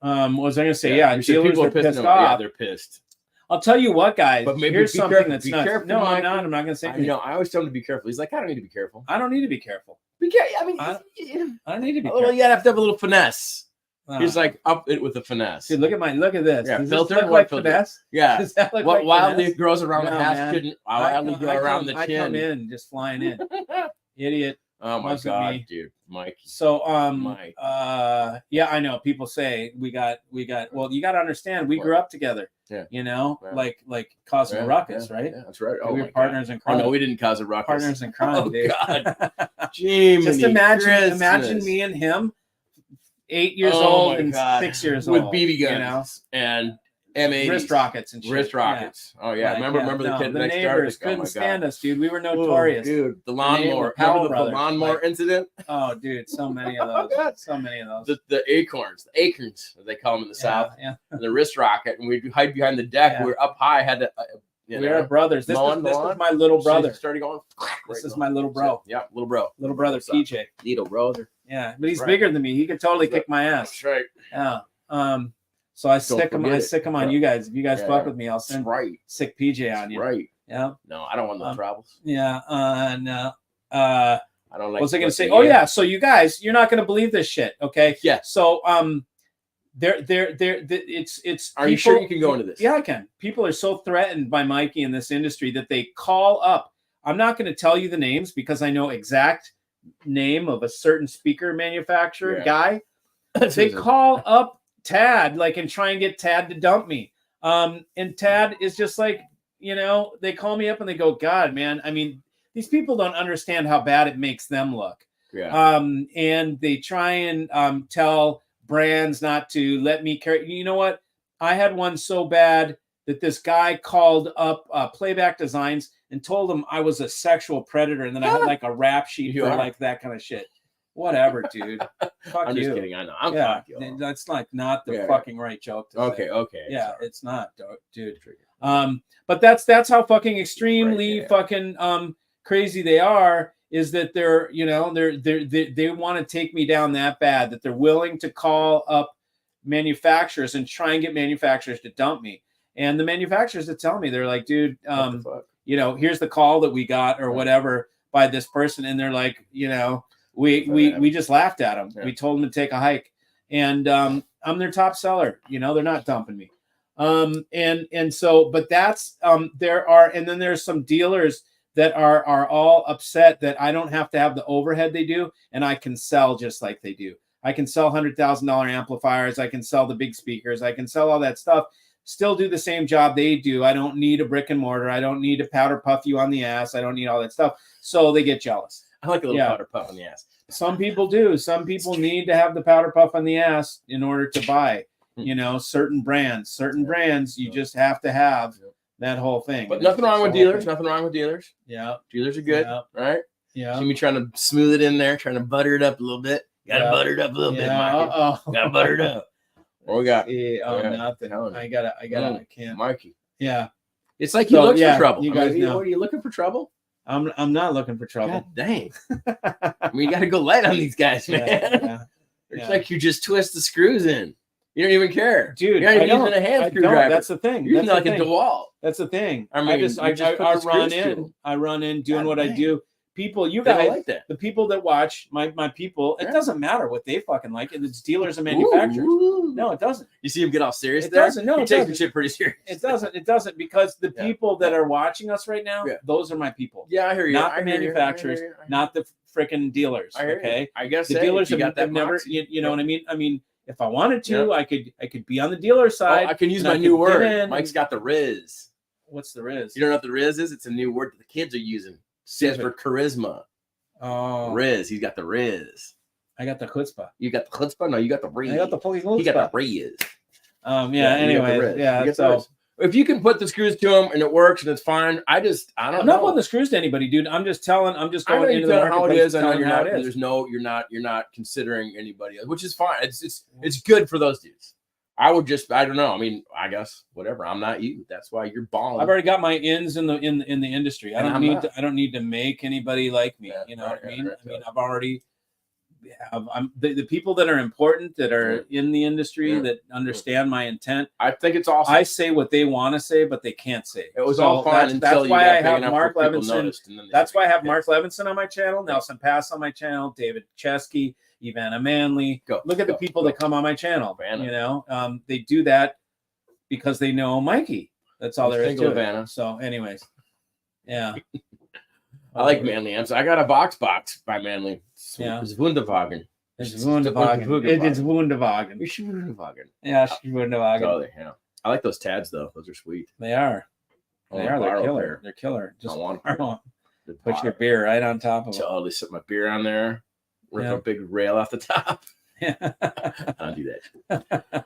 What was I going to say? Yeah, dealers are pissed off. Yeah, they're pissed. I'll tell you what, guys. But maybe here's something that's nuts. Careful, no, I'm not. I'm not going to say anything. I always tell him to be careful. He's like, I don't need to be careful. I don't need to be careful. I mean, I don't need to be. You have to have a little finesse. He's like up it with a finesse. Dude, look at this. Yeah, does filter. this look like finesse? Yeah. Does that look what like wildly finesse? grows around the half couldn't wildly grow around the chin. I come in just flying in. Idiot. Oh my god, dude, Mike. So Mike. Yeah, I know. People say we got. Well, you got to understand. We grew up together. Yeah. You know, like causing a ruckus, right? Yeah, that's right. We were partners in crime. Oh no, we didn't cause a ruckus. Partners in crime, dude. God. Just imagine me and him, 8 years old and 6 years with old, BB guns, you know? and M80s. wrist rockets and shit. Wrist rockets. Oh yeah, remember the kid the next neighbors door? couldn't stand us, dude. We were notorious. Dude, the lawnmower. Remember the lawnmower incident? Oh, dude, so many of those. So many of those. The acorns, as they call them in the South. Yeah. And the wrist rocket, and we'd hide behind the deck. We were up high, had to. We are brothers. This is my little brother. Started going. This is my little bro. Yeah, little bro. Little brother, PJ. Little brother. Yeah, but he's bigger than me. He could totally kick my ass. That's right. Yeah. So I stick him on you guys. If you guys fuck with me, I'll send sick PJ on you. Right. Yeah. No, I don't want no troubles. Yeah. No. I don't like. What was I gonna say? Oh yeah. So you guys, you're not gonna believe this shit. Okay. Yeah. So it's. Are you sure you can go into this? Yeah, I can. People are so threatened by Mikey in this industry that they call up. I'm not going to tell you the names because I know exact name of a certain speaker manufacturer guy. They call up Tad and try and get Tad to dump me. And Tad is just like, they call me up and they go, God, man, I mean, these people don't understand how bad it makes them look. Yeah. And they try and tell brands not to let me carry. You know what? I had one so bad that this guy called up Playback Designs and told him I was a sexual predator, and then I had a rap sheet for that kind of shit. Whatever, dude. Fuck I'm you. just kidding. I know. I'm fucking. That's not the fucking right joke to say. Okay. Yeah, it's not, dude. But that's how fucking extremely fucking crazy they are. Is that they want to take me down that bad that they're willing to call up manufacturers and try and get manufacturers to dump me. And the manufacturers that tell me, they're like, dude, here's the call that we got or whatever by this person. And they're like, we just laughed at them. Yeah. We told them to take a hike. And I'm their top seller. They're not dumping me. And so, but that's and then there's some dealers that are all upset that I don't have to have the overhead they do, and I can sell just like they do. I can sell $100,000 amplifiers. I can sell the big speakers. I can sell all that stuff. Still do the same job they do. I don't need a brick and mortar. I don't need to powder puff you on the ass. I don't need all that stuff. So they get jealous. I like a little powder puff on the ass. Some people do. Some people need to have the powder puff on the ass in order to buy, certain brands. Certain brands you just have to have. That whole thing. But nothing wrong with dealers. Nothing wrong with dealers. Yeah. Dealers are good, right? Yeah. See me trying to smooth it in there, trying to butter it up a little bit. Gotta butter it up a little bit, Mikey. Gotta butter it up. What we got? Nothing. I can't. Mikey. Yeah. It's like he looks for trouble. You guys know. Are you looking for trouble? I'm not looking for trouble. God dang. I mean, you gotta go light on these guys, man. It's like you just twist the screws in. You don't even care, dude. You're not even using a hand screwdriver. That's the thing. You're using like a DeWalt. That's the thing. I mean, I run in doing what I do. People, you guys, like that. The people that watch my people, it doesn't matter what they fucking like. It's dealers and manufacturers. No, it doesn't. You see him get all serious. It doesn't. No, he takes the shit pretty serious. It doesn't because the people that are watching us right now, those are my people. Yeah, I hear you. Not the manufacturers, not the freaking dealers. Okay, I guess the dealers have never. You know what I mean? I mean. If I wanted to, I could be on the dealer side. I can use my new word. Mike's got the Riz. What's the Riz? You don't know what the Riz is? It's a new word that the kids are using. Stands for charisma. Oh, Riz. He's got the Riz. I got the chutzpah. You got the chutzpah? No, you got the Riz. I got the fucking chutzpah. He got the Riz. Anyway, so if you can put the screws to them and it works and it's fine, I'm not putting the screws to anybody, dude. I'm just going into the how it is. I know you're not. You're not considering anybody else, which is fine. It's good for those dudes. I don't know. I mean, I guess whatever. I'm not you. That's why you're balling. I've already got my ins in the industry. I don't need to make anybody like me. You know what I mean? I mean, I've already. I'm the people that are important that are in the industry that understand my intent. I think it's awesome. I say what they want to say, but they can't say. It was all fine that's why I have Mark Levinson. That's why I have Mark Levinson on my channel, Nelson Pass on my channel, David Chesky, Ivana Manley. Look at the people that come on my channel. They do that because they know Mikey. That's all there is to it. So, anyways, yeah. I like Manly amps. I got a box by Manly. It's Wunderwagen. It's Wunderwagen. It's Wunderwagen. Yeah, Wunderwagen. Totally, yeah. I like those Tads though. Those are sweet. They are. They're killer. They're killer. Just put your beer right on top of it. Totally set my beer on there. Rip a big rail off the top. I don't do that.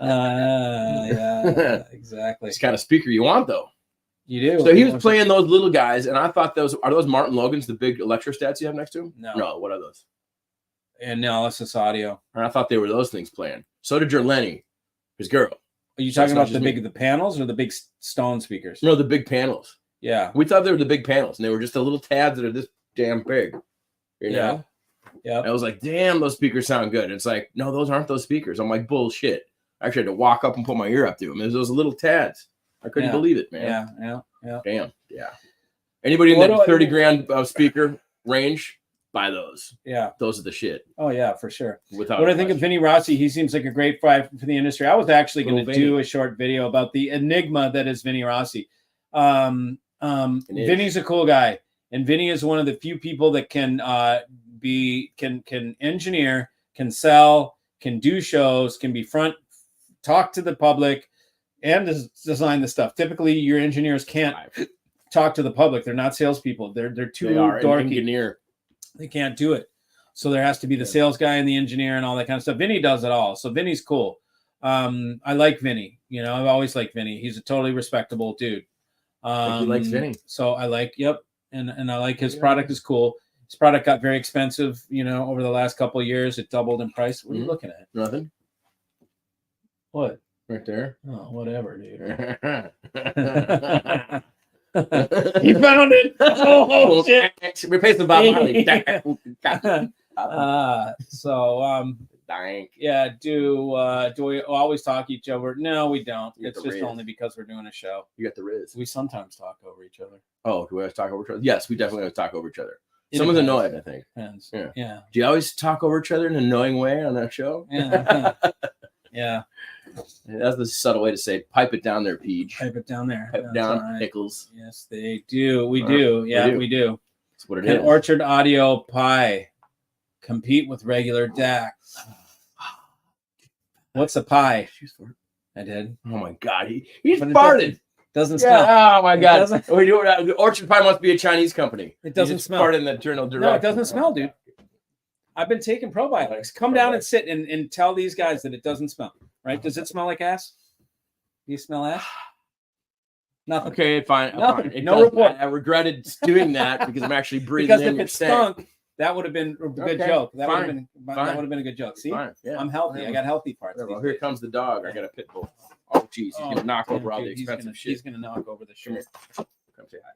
Yeah. Exactly. It's kind of speaker you want, though. You do. So he was playing those little guys, and I thought are those Martin Logans, the big electrostats you have next to him? No. What are those? Analysis audio. And I thought they were those things playing. So did your Lenny, his girl. Are you talking about the panels or the big stone speakers? No, the big panels. Yeah. We thought they were the big panels, and they were just the little tabs that are this damn big. You know? Yeah. I was like, damn, those speakers sound good. And it's like, no, those aren't those speakers. I'm like, bullshit. I actually had to walk up and put my ear up to them. There's those little tabs. I couldn't believe it, man. Yeah. Damn. Yeah. Anybody in that 30 grand speaker range, buy those. Yeah. Those are the shit. Oh, yeah, for sure. Without what I think of Vinnie Rossi, he seems like a great guy for the industry. I was actually going to do a short video about the enigma that is Vinnie Rossi. Vinny's a cool guy. And Vinny is one of the few people that can engineer, can sell, can do shows, can be front, talk to the public, and design the stuff. Typically, your engineers can't talk to the public. They're not salespeople. They're too dorky. Engineer. They can't do it. So there has to be the sales guy and the engineer and all that kind of stuff. Vinny does it all. So Vinny's cool. I like Vinny. You know, I've always liked Vinny. He's a totally respectable dude. He likes Vinny. So I like, and I like his product is cool. His product got very expensive, you know, over the last couple of years. It doubled in price. What are you looking at? Nothing. What? Right there. Oh, whatever, dude. He found it. Oh shit! Replace the Bob Marley. Yeah. Do we always talk each other? No, we don't. It's just only because we're doing a show. You got the Riz. We sometimes talk over each other. Oh, do we always talk over each other? Yes, we definitely always talk over each other. Someone's annoyed, I think. Depends. Yeah. Do you always talk over each other in an annoying way on that show? Yeah. Yeah. That's the subtle way to say pipe it down there, Peach. Pipe it down there. Pipe down, Pickles. Yes, they do. We do. Yeah, we do. That's what it is. Can Orchard Audio Pi compete with regular DACs? What's a Pi? I did. Oh my God. He's farted. Doesn't smell. Oh my God. Orchard Pie must be a Chinese company. It doesn't smell. Farted in the journal direct. No, it doesn't smell, dude. I've been taking probiotics. Come down and sit and tell these guys that it doesn't smell. Right? Does it smell like ass? Do you smell ass? Nothing. Okay, fine. Nothing. Fine. No report. I regretted doing that because I'm actually breathing because in if your it stunk, that would have been a good joke. That would have been a good joke. See? Fine. Yeah. I'm healthy. I got healthy parts. Well, here comes the dog. I got a pit bull. Oh, geez. He's going to knock over all the expensive shit. He's going to knock over the shirt. Come say hi.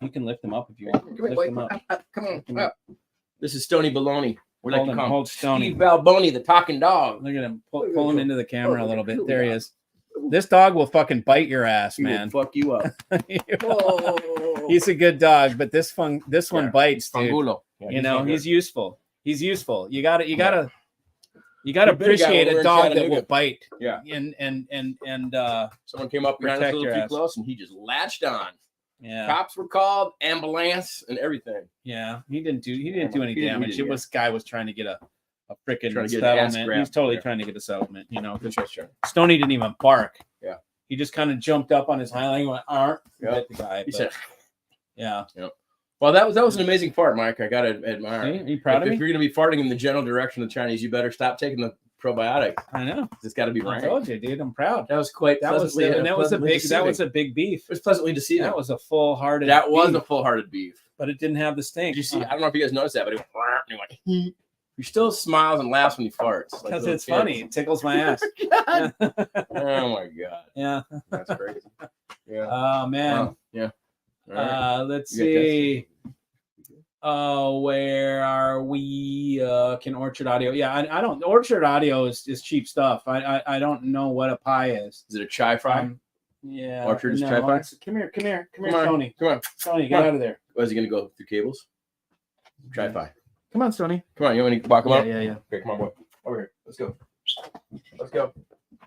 You can lift him up if you want. Lift him up. Come on. This is Stony Baloney. We like to call hold Stony. Steve Balboni, the talking dog. Look at him. Pull him into the camera a little bit. There he is. This dog will fucking bite your ass, man. Fuck you up. He's a good dog, but this one bites, dude. Yeah, you know, he's useful. He's useful. You gotta appreciate a dog that will bite. Yeah. And someone came up behind us a little too close and he just latched on. Yeah. Cops were called, ambulance, and everything. Yeah. He didn't do any damage. Guy was trying to get a freaking settlement. He's totally trying to get a settlement, you know, because Stoney didn't even bark. Yeah. He just kind of jumped up on his hind leg and went, bit the guy. He said, yeah. Well, that was an amazing fart, Mike. I got to admire. Are you proud of me? If you're going to be farting in the general direction of the Chinese, you better stop taking the probiotic. I know. It's got to be right. I told you, dude. I'm proud. That was quite. That was a big beef. It was pleasantly deceiving. That was a full-hearted. That was a full-hearted beef. But it didn't have the stink. Did you see? I don't know if you guys noticed that, but it went. He still smiles and laughs when he farts. Because it's funny. It tickles my ass. Oh my God. Yeah. That's crazy. Yeah. Oh man. Wow. Yeah. Right. Let's see. Where are we? Can Orchard Audio? Yeah, I don't. Orchard Audio is cheap stuff. I don't know what a Pi is. Is it a chai fry? Yeah. Orchard is chai fry. Come here, Tony. Come on, Tony, get out of there. Oh, is he gonna go through cables? Chai fry. Come on, Tony. Come on, you want me to walk him up? Yeah. Okay, come on, boy. Over here. Let's go.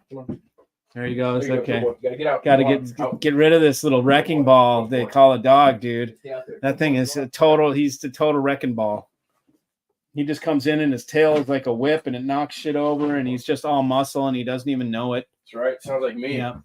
Come on. There you go. It's okay. You gotta get out. Gotta get rid of this little wrecking ball they call a dog, dude. That thing is he's the total wrecking ball. He just comes in and his tail is like a whip and it knocks shit over and he's just all muscle and he doesn't even know it. That's right. Sounds like me. Yeah.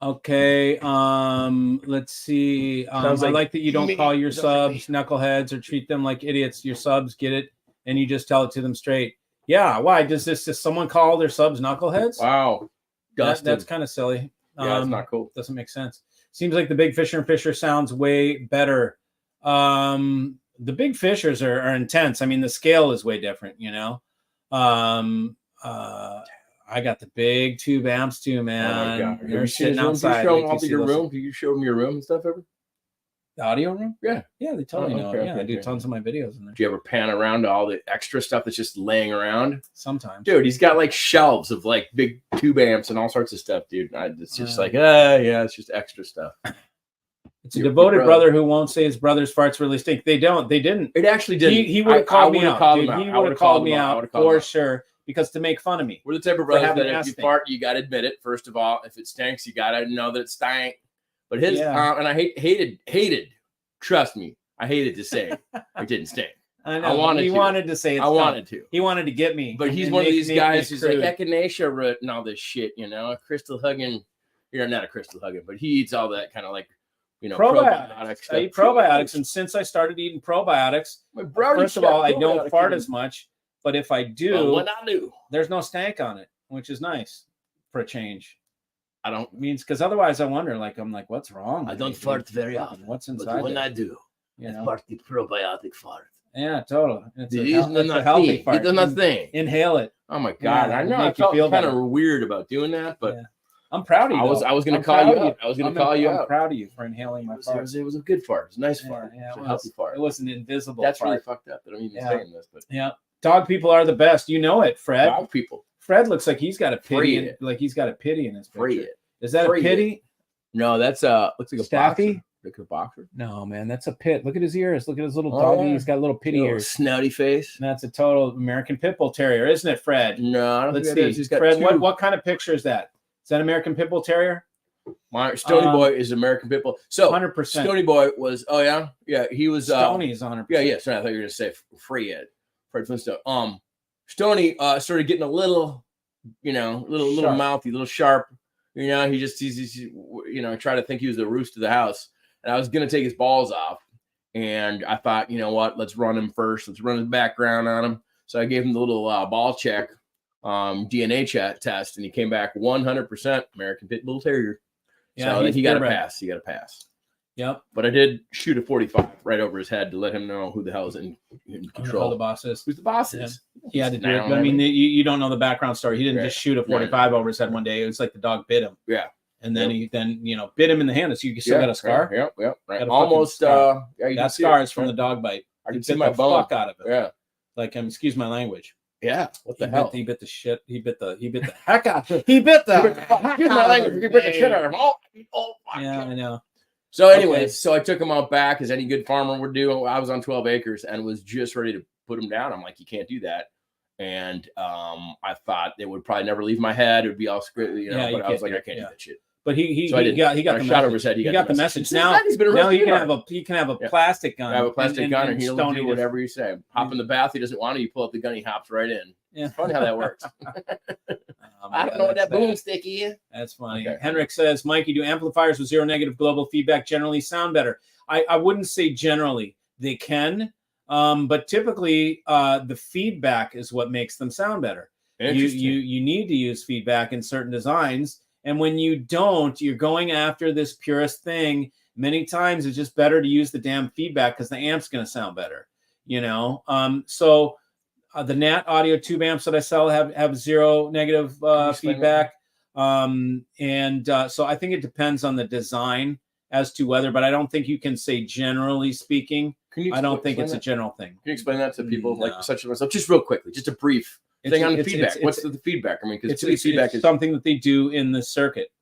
Okay. Let's see. I like that you don't call your subs knuckleheads or treat them like idiots. Your subs get it and you just tell it to them straight. Yeah. Why does someone call their subs knuckleheads? Wow. That's kind of silly. Yeah, it's not cool. Doesn't make sense. Seems like the Big Fisher and Fisher sounds way better. The Big Fishers are intense. I mean, the scale is way different, you know. I got the big tube amps too, man. Oh my God. They're sitting outside. Do you show them your room and stuff ever? The audio room? Yeah. Yeah, they totally know. Okay, Yeah, I do tons of my videos in there. Do you ever pan around to all the extra stuff that's just laying around? Sometimes. Dude, he's got like shelves of like big tube amps and all sorts of stuff, dude. It's just like, yeah, it's just extra stuff. It's a devoted brother who won't say his brother's farts really stink. They didn't. It actually didn't. He would have called me out, dude. He would have called me out for sure. Because to make fun of me. We're the type of brothers that if you fart, you got to admit it. First of all, if it stinks, you got to know that it stank. But his, and I hated, trust me, I hated to say it didn't stink. I know. He wanted to say it. I wanted to. He wanted to get me. But he's one of these guys who's like echinacea root and all this shit, you know, a crystal hugging. You're not a crystal hugging, but he eats all that kind of like, you know, probiotics. I eat probiotics. And since I started eating probiotics, first of all, I don't fart as much. But if I do, when I do, there's no stank on it, which is nice for a change. I don't means because otherwise I wonder, like, I'm like, what's wrong? I don't fart very often. What's inside? But when I do, you know, fart the probiotic fart. Yeah, totally. It's a healthy fart. It's nothing. Inhale it. Oh my God! I know. I felt kind of weird about doing that, but I'm proud of you. I was going to call you out. I was going to call you out. I'm proud of you for inhaling my fart. It was a good fart. It was a nice fart. Yeah, it was a healthy fart. It wasn't invisible. That's really fucked up that I'm even saying this, but yeah. Dog people are the best. You know it, Fred. Dog people. Fred looks like he's got a pity. Like he's got a pity in his picture. Is that a pity? No, that's looks like a Staffy. Like a boxer. No, man, that's a pit. Look at his ears. Look at his little doggy. He's got little pity ears. Snouty face. And that's a total American Pit Bull Terrier, isn't it, Fred? No, I don't Let's think see. Fred, what kind of picture is that? Is that American Pit Bull Terrier? My Stony Boy is American Pit Bull. So 100%. Stony Boy was. Oh yeah, he was. Stoney's 100%. Yeah. So I thought you were gonna say Fred Flintstone. Stony started getting a little, you know, little mouthy, little sharp. You know, he's you know, trying to think he was the roost of the house. And I was going to take his balls off. And I thought, you know what, let's run him first. Let's run his background on him. So I gave him the little ball check, DNA test. And he came back 100% American Pit Bull Terrier. Yeah, so he got a pass. He got a pass. Yep. But I did shoot a 45 right over his head to let him know who the hell is in control. Who the boss is. Who's the boss is. Yeah. He had to do it. But I mean, you don't know the background story. He didn't just shoot a 45 over his head one day. It was like the dog bit him. Yeah. And then he bit him in the hand. So you still got a scar. Yep. Right. Almost. That scar is from the dog bite. I can see my bone. Fuck out of it. Yeah. Like, excuse my language. Yeah. What the hell? He bit the shit. He bit the heck out. He bit the. Excuse my language. He bit the shit out of him. Oh. Yeah, I know. So anyways, so I took him out back as any good farmer would do. I was on 12 acres and was just ready to put him down. I'm like, you can't do that. And I thought it would probably never leave my head. It would be all scripted, you know. But I was like, I can't do that shit. But he got the shot over his head. He got the message. Now he can have a plastic gun. Have a plastic gun, and he'll do whatever you say. Hop in the bath. He doesn't want to. You pull out the gun. He hops right in. Yeah. It's funny how that works. I don't know what that boomstick is. That's funny. Okay. Henrik says, Mikey, do amplifiers with zero negative global feedback generally sound better? I wouldn't say generally. They can, but typically the feedback is what makes them sound better. You need to use feedback in certain designs. And when you don't, you're going after this purest thing. Many times it's just better to use the damn feedback because the amp's going to sound better, you know? So the Nat audio tube amps that I sell have zero negative feedback. So I think it depends on the design as to whether, but I don't think you can say generally speaking. I don't think it's a general thing. Can you explain that to people like such as myself? Just real quickly, just a brief thing on the feedback. What's the feedback? I mean, because feedback is something that they do in the circuit.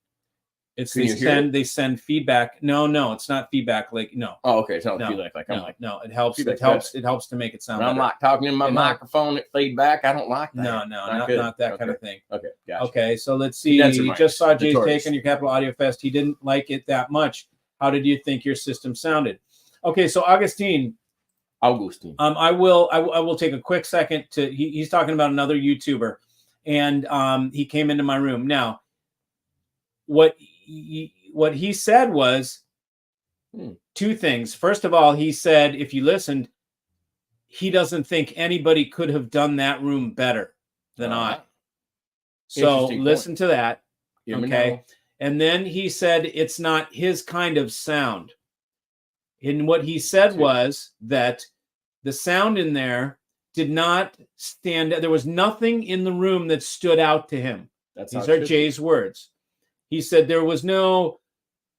They send feedback. No, it's not feedback. Like no. Oh, okay. It's not feedback. Like I'm like no. It helps. It helps to make it sound. I'm like talking in my microphone at feedback. I don't like that. No, not that kind of thing. Okay, gotcha. Okay, so let's see. You just saw Jay's take on your Capital Audio Fest. He didn't like it that much. How did you think your system sounded? Okay, so Augustine. I will take a quick second to. He's talking about another YouTuber, and he came into my room. Now, what he said was two things. First of all, he said, if you listened, he doesn't think anybody could have done that room better. than I. So listen to that. Okay. And then he said it's not his kind of sound. And what he said was that the sound in there did not stand. There was nothing in the room that stood out to him. These are Jay's words. He said there was no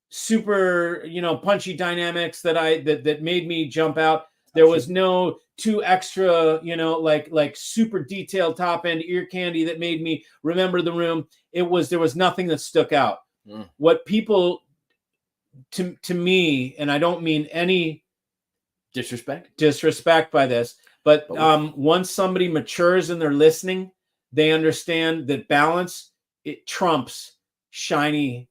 super, punchy dynamics that made me jump out. There was no too extra, like super detailed top end ear candy that made me remember the room. There was nothing that stuck out. What people, to me, and I don't mean any disrespect by this, but once somebody matures in their listening, they understand that balance, it trumps shiny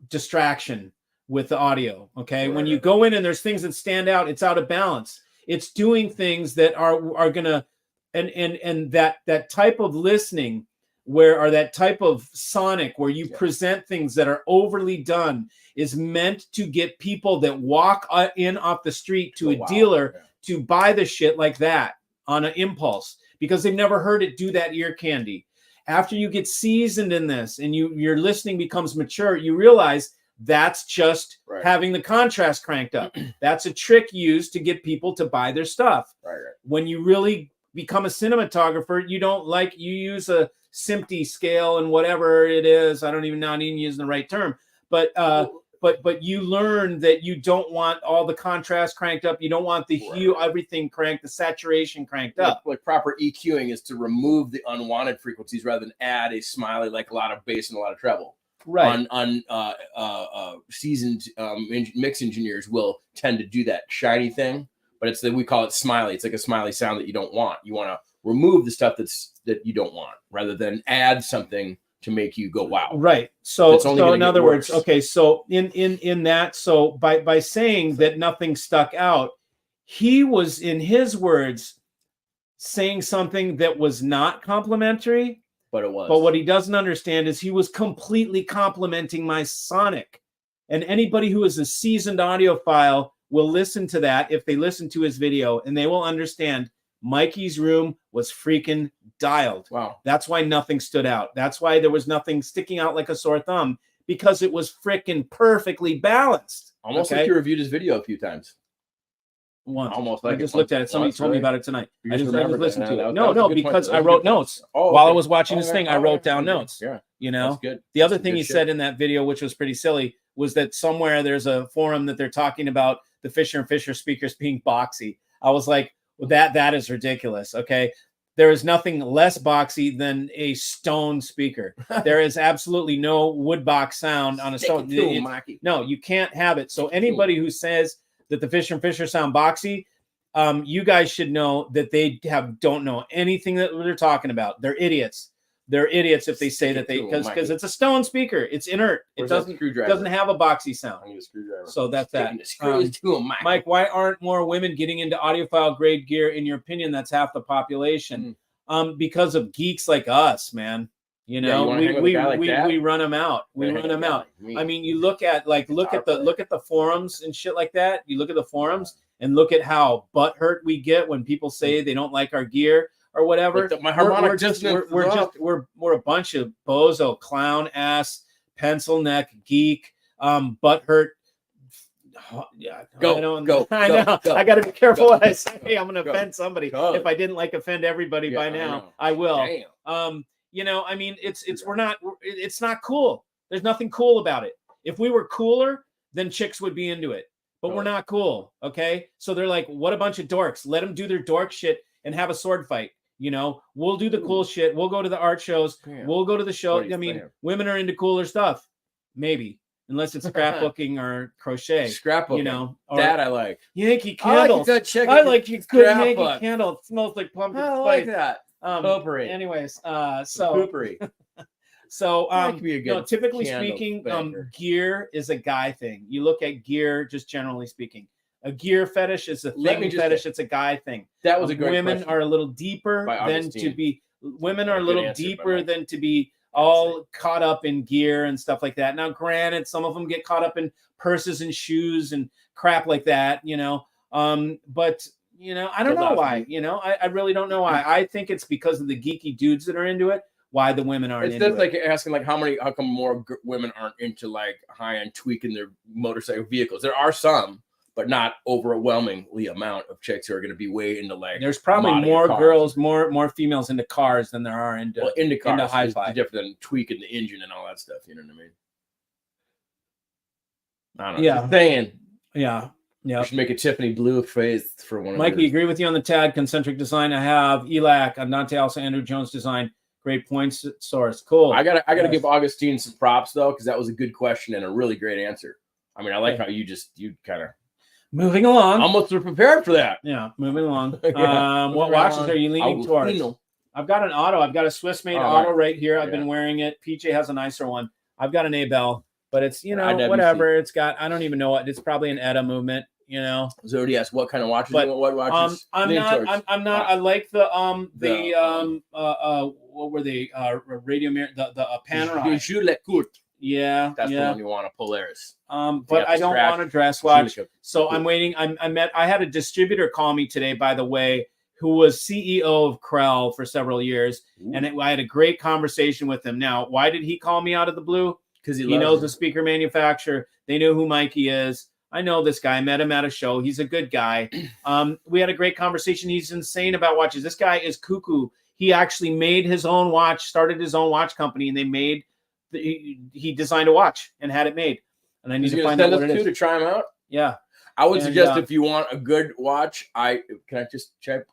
distraction with the audio. Okay. When you go in and there's things that stand out, it's out of balance. It's doing things that are gonna, and that type of listening or that type of sonic where you present things that are overly done is meant to get people that walk in off the street to a dealer to buy the shit like that on an impulse, because they've never heard it do that ear candy. After you get seasoned in this and your listening becomes mature, you realize that's just having the contrast cranked up. That's a trick used to get people to buy their stuff. When you really become a cinematographer, you use a SMPTE scale and whatever it is. I don't even know, I'm even using the right term, but you learn that you don't want all the contrast cranked up. You don't want the hue, everything cranked, the saturation cranked up. Like proper EQing is to remove the unwanted frequencies rather than add a smiley, like a lot of bass and a lot of treble. Seasoned mix engineers will tend to do that shiny thing, but we call it smiley. It's like a smiley sound that you don't want. You want to remove the stuff that you don't want rather than add something to make you go wow. Right. So in other words, okay, so in that, so by saying that nothing stuck out, he was, in his words, saying something that was not complimentary, but it was. But what he doesn't understand is he was completely complimenting my sonic. And anybody who is a seasoned audiophile will listen to that if they listen to his video, and they will understand Mikey's room was freaking dialed. Wow. That's why nothing stood out. That's why there was nothing sticking out like a sore thumb, because it was freaking perfectly balanced. Almost like you reviewed his video a few times. Once. Almost like I just looked at it. Somebody told me about it tonight. I just listened to it. No, because I wrote notes while I was watching this thing. I wrote down notes. Yeah, that's good. The other thing he said in that video, which was pretty silly, was that somewhere there's a forum that they're talking about the Fisher and Fisher speakers being boxy. I was like, well, that is ridiculous. Okay. There is nothing less boxy than a stone speaker. There is absolutely no wood box sound on a stone. No, you can't have it. So anybody who says that the Fisher and Fisher sound boxy, you guys should know that they don't know anything that they're talking about. They're idiots. They're idiots if they say that because it's a stone speaker. It's inert. It doesn't have a boxy sound. I need a screwdriver. So that's that. Mike, why aren't more women getting into audiophile grade gear? In your opinion, that's half the population. Because of geeks like us, man. We run them out. We run them out. I mean, you look at the forums and shit like that. You look at the forums and look at how butthurt we get when people say they don't like our gear or whatever. My harmonic we're a bunch of bozo, clown ass, pencil neck geek, butthurt. Go. I got to be careful what I say. I'm going to offend somebody. If I didn't offend everybody by now, I will. Damn. I mean, it's not cool. There's nothing cool about it. If we were cooler, then chicks would be into it. But we're not cool. Okay. So they're like, what a bunch of dorks. Let them do their dork shit and have a sword fight. We'll do the cool shit. We'll go to the art shows. Damn. We'll go to the show. I mean, women are into cooler stuff. Maybe. Unless it's scrapbooking or crochet. Scrapbooking. That I like. Yankee Candle. I like your good Yankee Candle. It smells like pumpkin spice. I like that. Potpourri. Anyways, potpourri. Typically speaking, gear is a guy thing. You look at gear, just generally speaking. A gear fetish is a thing fetish. It's a guy thing. That was a great Women question. are a little deeper than to be. Women are a little deeper than to be all caught up in gear and stuff like that. Now, granted, some of them get caught up in purses and shoes and crap like that, but You know, I don't know why. You know, I really don't know why. I think it's because of the geeky dudes that are into it. Why the women aren't into it. It's like asking like how come more women aren't into like high-end tweaking their motorcycle vehicles. There are some, but not overwhelmingly amount of chicks who are going to be way into like. There's probably more girls, more females into cars than there are into cars. Into hi-fi. It's different than tweaking the engine and all that stuff. You know what I mean? I don't know. Yeah. Just saying. Yeah. Yeah. We should make a Tiffany blue face for one of Mikey, agree with you on the tag concentric design. I have ELAC, Andante, also Andrew Jones design. Great points source. Cool. I gotta give Augustine some props though, because that was a good question and a really great answer. I mean, I like how you kind of moving along. Almost were prepared for that. Yeah, moving along. What watches are you leaning towards? I've got an auto. I've got a Swiss made auto right here. I've been wearing it. PJ has a nicer one. I've got an Abel, but it's whatever. It's got, I don't even know what, it's probably an ETA movement. You know, so already asked what kind of watches. What watches? I'm not. I like the what were they? Radio mirror, the Panerai. Yeah, that's the one you want, a Polaris. But I don't want a dress watch. So I'm waiting. I had a distributor call me today, by the way, who was CEO of Krell for several years, and I had a great conversation with him. Now, why did he call me out of the blue? Because he knows the speaker manufacturer. They know who Mikey is. I know this guy. I met him at a show. He's a good guy. We had a great conversation. He's insane about watches. This guy is cuckoo. He actually made his own watch, started his own watch company, and he designed a watch and had it made. And I need to find out what it is to try them out. Yeah, I would suggest if you want a good watch, can I just chirp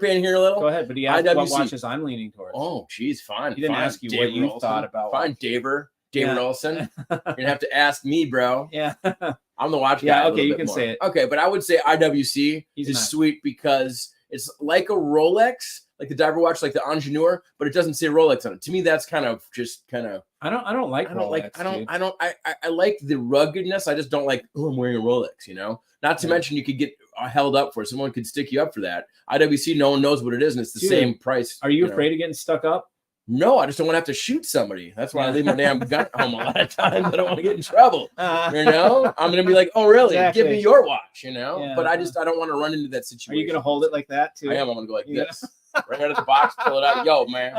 in here a little? Go ahead. But he asked what watches I'm leaning towards. Oh, geez, fine. He didn't ask you what you thought about. Fine, David Olson. You're gonna have to ask me, bro. Yeah. I'm the watch guy. Yeah, okay, you can say it. Okay, but I would say IWC is sweet because it's like a Rolex, like the diver watch, like the Ingenieur, but it doesn't say Rolex on it. To me, that's kind of. I don't like Rolex. I like the ruggedness. I just don't like. Oh, I'm wearing a Rolex. You know. Not to mention you could get held up for it. Someone could stick you up for that. IWC, no one knows what it is, and it's the same price. Are you afraid of getting stuck up? No, I just don't want to have to shoot somebody. That's why I leave my damn gun at home a lot of times. I don't want to get in trouble. You know, I'm going to be like, oh, really? Exactly. Give me your watch, you know? Yeah. But I don't want to run into that situation. Are you going to hold it like that, too? I am. I'm going to go like this. Right out of the box, pull it out. Yo, man.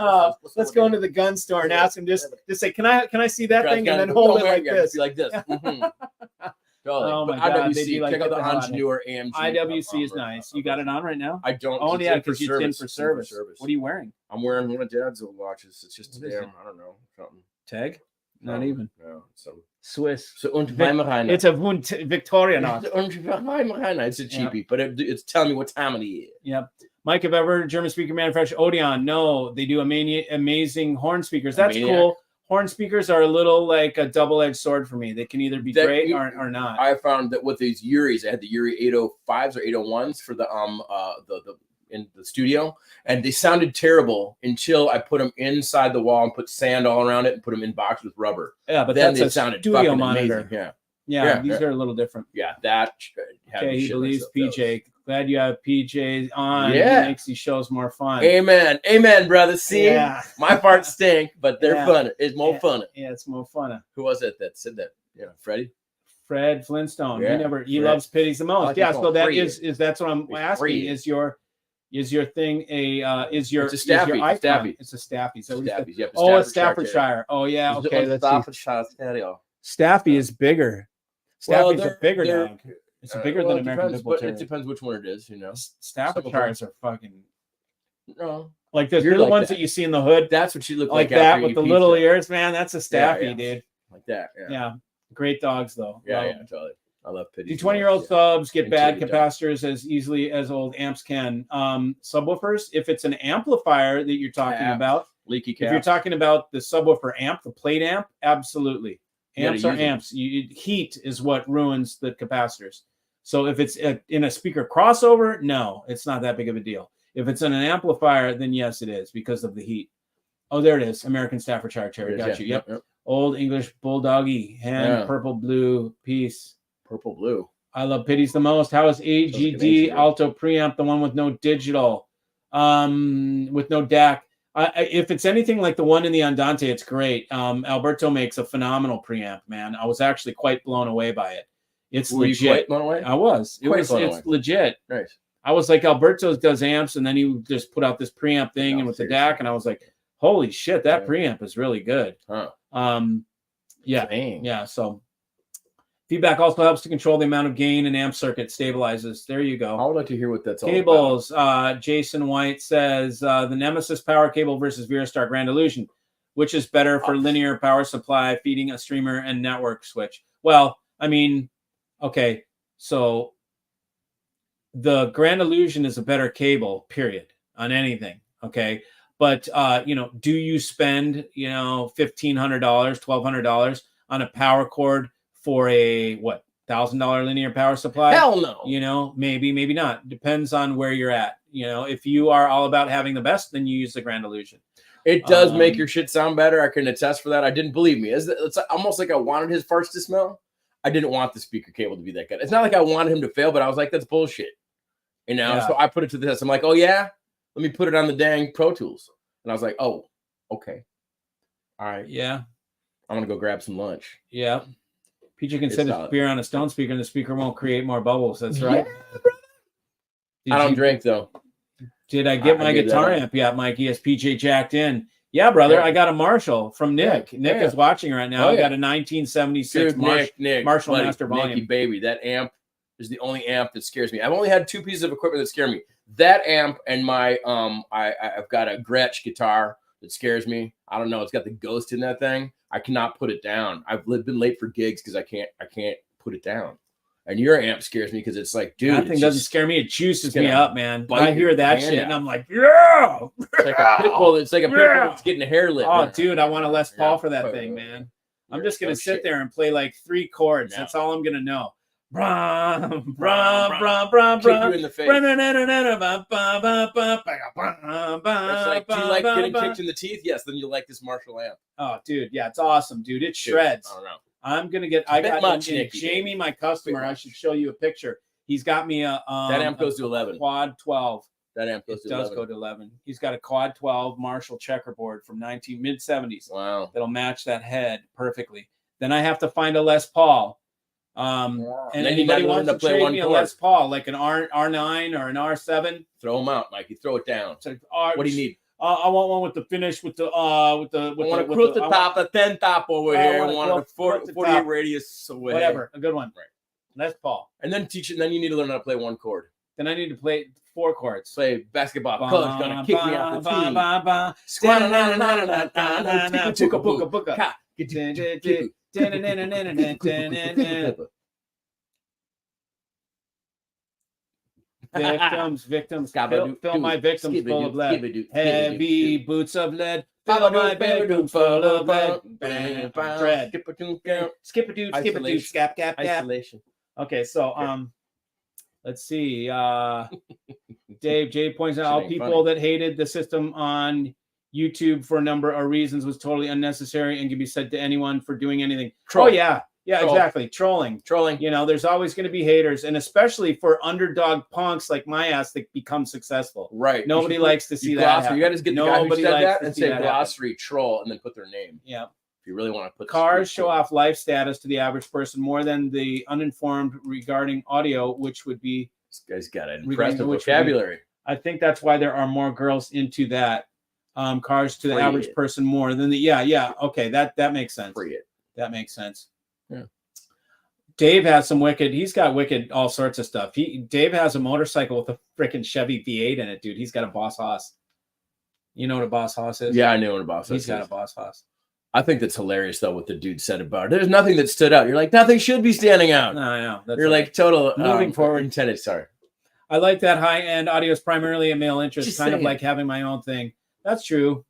Let's go into the gun store and ask him, just say, can I see that thing? And then hold it like this. Like this. Oh my God! IWC, check out the Ingenieur AMG. IWC is nice. You got it on right now? I don't. Oh yeah, because it's in for service. What are you wearing? I'm wearing one of Dad's old watches. It's just I don't know, something. Tag? Not even. No, some Swiss. So it's a Victoria now. It's a cheapie, but it's telling me what time of the year. Yep. Mike, have ever German speaker manufacturer Odeon? No, they do amazing horn speakers. That's cool. Horn speakers are a little like a double-edged sword for me. They can either be great or not. I found that with these Uris, I had the Uri 805s or 801s for the in the studio, and they sounded terrible until I put them inside the wall and put sand all around it and put them in box with rubber. Yeah, but then that's a studio monitor. Amazing. Yeah, these are a little different. Yeah, that. Okay, he believes PJ. Glad you have PJ on. Yeah, it makes these shows more fun. Amen, brother. See, my parts stink, but they're fun. It's more fun. Yeah, it's more fun. Who was it that said that? Yeah, Freddie. Fred Flintstone. He loves pitties the most. Yeah, so that is that's what I'm asking. Is your thing is your Staffy? Icon? It's a Staffy. So a Staffordshire. Oh yeah. Okay, let's see. Staffy is bigger. Staffy's a bigger dog. It's bigger than American Pit Terrier. It depends which one it is, you know. Staffordshires are fucking. No. Like the little ones that you see in the hood. That's what you look like that with the little ears, man. That's a Staffy, dude. Like that. Yeah. Great dogs, though. Yeah, totally. I love pitties. Do 20-year-old subs get bad capacitors as easily as old amps can? Subwoofers, if it's an amplifier that you're talking about, leaky caps. If you're talking about the subwoofer amp, the plate amp, absolutely. Amps are amps. Heat is what ruins the capacitors. So if it's in a speaker crossover, no, it's not that big of a deal. If it's in an amplifier, then yes, it is because of the heat. Oh, there it is. American Staffordshire Terrier. Got you. Yep. Old English Bulldoggy. Purple blue piece. Purple blue. I love pitties the most. How is AGD Alto Preamp, the one with no digital, with no DAC? If it's anything like the one in the Andante, it's great. Alberto makes a phenomenal preamp, man. I was actually quite blown away by it. It's legit. You quite blown away? I was. It's legit. Nice. I was like, Alberto does amps, and then he just put out this preamp thing and with the DAC, and I was like, holy shit, that preamp is really good. Huh. Yeah. Dang. Yeah. So feedback also helps to control the amount of gain and amp circuit stabilizes. There you go. I would like to hear what that's all Cables. about. Jason White says the Nemesis power cable versus Virastar Grand Illusion. Which is better for linear power supply, feeding a streamer and network switch? Well, I mean, okay, so the Grand Illusion is a better cable, period, on anything, okay? But, you know, do you spend, you know, $1,500, $1,200 on a power cord for a, what, $1,000 linear power supply? Hell no. You know, maybe, maybe not. Depends on where you're at. You know, if you are all about having the best, then you use the Grand Illusion. It does make your shit sound better. I can attest for that. I didn't believe me. It's almost like I wanted his farts to smell. I didn't want the speaker cable to be that good. It's not like I wanted him to fail, but I was like, that's bullshit. You know, so I put it to the test. I'm like, oh, yeah? Let me put it on the dang Pro Tools. And I was like, oh, okay. All right. Yeah. I'm going to go grab some lunch. Yeah. PJ can set his beer on a stone speaker and the speaker won't create more bubbles. That's right. I don't drink, though. Did I get my guitar amp yet, Mikey? As PJ jacked in. Yeah, brother. I got a Marshall from Nick. Nick is watching right now. I got a 1976 Marshall Master Volume. Nicky, baby, that amp is the only amp that scares me. I've only had two pieces of equipment that scare me. That amp and my I've got a Gretsch guitar that scares me. I don't know. It's got the ghost in that thing. I cannot put it down. I've been late for gigs because I can't put it down. And your amp scares me because it's like, dude, that thing doesn't scare me. It juices me up, man. I hear that shit and I'm like, yeah. It's like a pit bull. It's like a pit bull that's getting a hair lit. Oh, dude, I want a Les Paul for that thing, man. I'm just gonna sit there and play like 3 chords. That's all I'm gonna know. Brum, brum, brum, brum, kick you in the face. It's like, do you like getting kicked in the teeth? Yes, then you like this Marshall amp. Oh, dude, yeah, it's awesome, dude. It shreds. I don't know. I'm gonna get. I got Jamie, my customer. I should show you a picture. He's got me a that amp goes to 11. Quad 12. That amp goes to 11. It does go to 11. He's got a Quad 12 Marshall checkerboard from mid-70s. Wow. That'll match that head perfectly. Then I have to find a Les Paul. And anybody wants to trade me a Les Paul, like an R9 or an R7, throw them out, Mikey. Throw it down. What do you need? I want one with the finish with the I want to cruise the top, the 10 top over here. I want a 48 radius away. Whatever, a good one. Right. Les Paul. And then teach it. Then you need to learn how to play one chord. Then I need to play 4 chords. Play basketball. Coach gonna kick me off the team. Squat Victims, fill my victims full of lead. Heavy boots of lead, fill my bedroom full of lead. Dread. Skip-a-doo, scap, gap, gap. Isolation. Okay, so let's see. Dave points out all people that hated the system on YouTube for a number of reasons was totally unnecessary and can be said to anyone for doing anything. Oh yeah. Yeah, exactly. Trolling. You know, there's always going to be haters, and especially for underdog punks like my ass that become successful. Right. Nobody likes to see that. You got to get the guy who said that and say glossary troll and then put their name. Yeah. If you really want to put cars show off life status to the average person more than the uninformed regarding audio, which would be this guy's got an impressive vocabulary. I think that's why there are more girls into that. Cars to the average person more than the okay, that makes sense. That makes sense. Yeah. Dave has some he's got wicked all sorts of stuff. Dave has a motorcycle with a freaking Chevy V8 in it, dude. He's got a Boss Hoss. You know what a Boss Hoss is? Yeah, I know what a Boss Hoss is. He's got a Boss Hoss. I think that's hilarious though what the dude said about it. There's nothing that stood out. You're like, nothing should be standing out. No, I know. You're like total moving forward. Intended. Sorry. I like that high-end audio is primarily a male interest, kind of like having my own thing. That's true.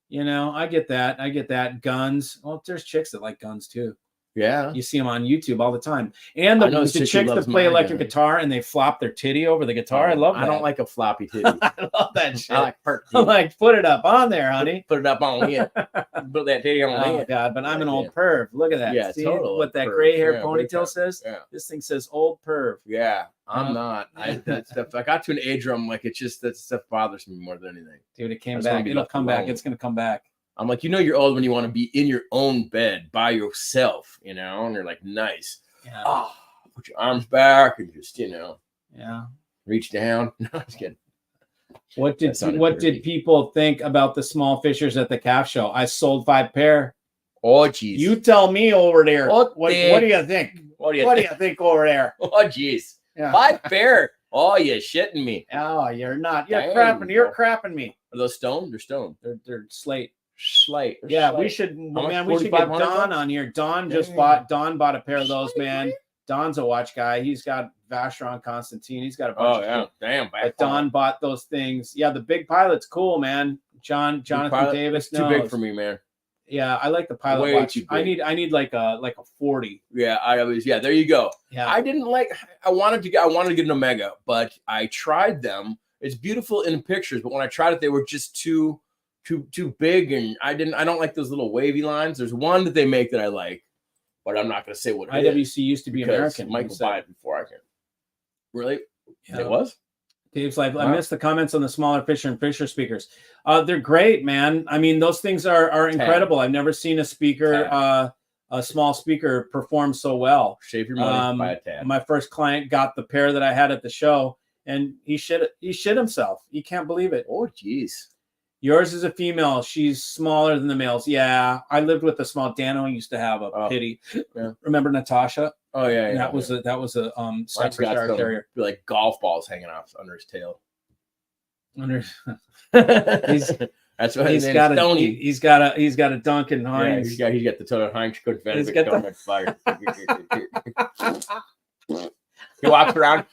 You know, I get that. Guns. Well, there's chicks that like guns too. Yeah. You see them on YouTube all the time. And the chicks that play electric guitar and they flop their titty over the guitar. I love that. I don't like a floppy titty. I love that shit. I like perk. I'm like, put it up on there, honey. Put it up on here. Put that titty on here. Oh, God, but I'm an old perv. Look at that. Yeah, see totally. what that gray hair ponytail says? Yeah. This thing says old perv. Yeah, I'm not. I got to an age where I'm like, it's just that stuff bothers me more than anything. Dude, it came back. It'll come back. It's going to come back. I'm like, you're old when you want to be in your own bed by yourself, and you're like, nice. Yeah. Oh, put your arms back and just, Yeah. reach down. No, I'm just kidding. What did people think about the small fishers at the calf show? I sold 5 pair. Oh, jeez. You tell me over there. What do you think? What do you think over there? Oh, jeez. Yeah. 5 pair. Oh, you're shitting me. Oh, you're not. You're crapping. You're crapping me. Are those stone? They're stone. They're slate. Slate. Yeah, slate. We should get Don on here. Don bought a pair of those, man. Don's a watch guy. He's got Vacheron Constantine. He's got a bunch of damn. But Don bought those things. Yeah, the big pilot's cool, man. Jonathan Davis. It's too big for me, man. Yeah, I like the pilot watch. I need like a 40. Yeah, there you go. Yeah. I wanted to get an Omega, but I tried them. It's beautiful in pictures, but when I tried it, they were just too big, and I don't like those little wavy lines. There's one that they make that I like, but I'm not going to say what it is. IWC used to be American. Michael bought it before I can. Really? Yeah. It was? Dave's like, I missed the comments on the smaller Fisher speakers. They're great, man. I mean, those things are incredible. I've never seen a speaker, a small speaker, perform so well. Shave your money, buy a tab. My first client got the pair that I had at the show, and he shit himself. You can't believe it. Oh, geez. Yours is a female. She's smaller than the males. Yeah, I lived with a small. Dano used to have a pity. Yeah. Remember Natasha? Oh yeah. That was a Staffordshire Terrier. Like golf balls hanging off under his tail. That's what he's got. He's got a Duncan Hines. Yeah, he's got the Total Heinz. Couldn't fit fire. He walks around.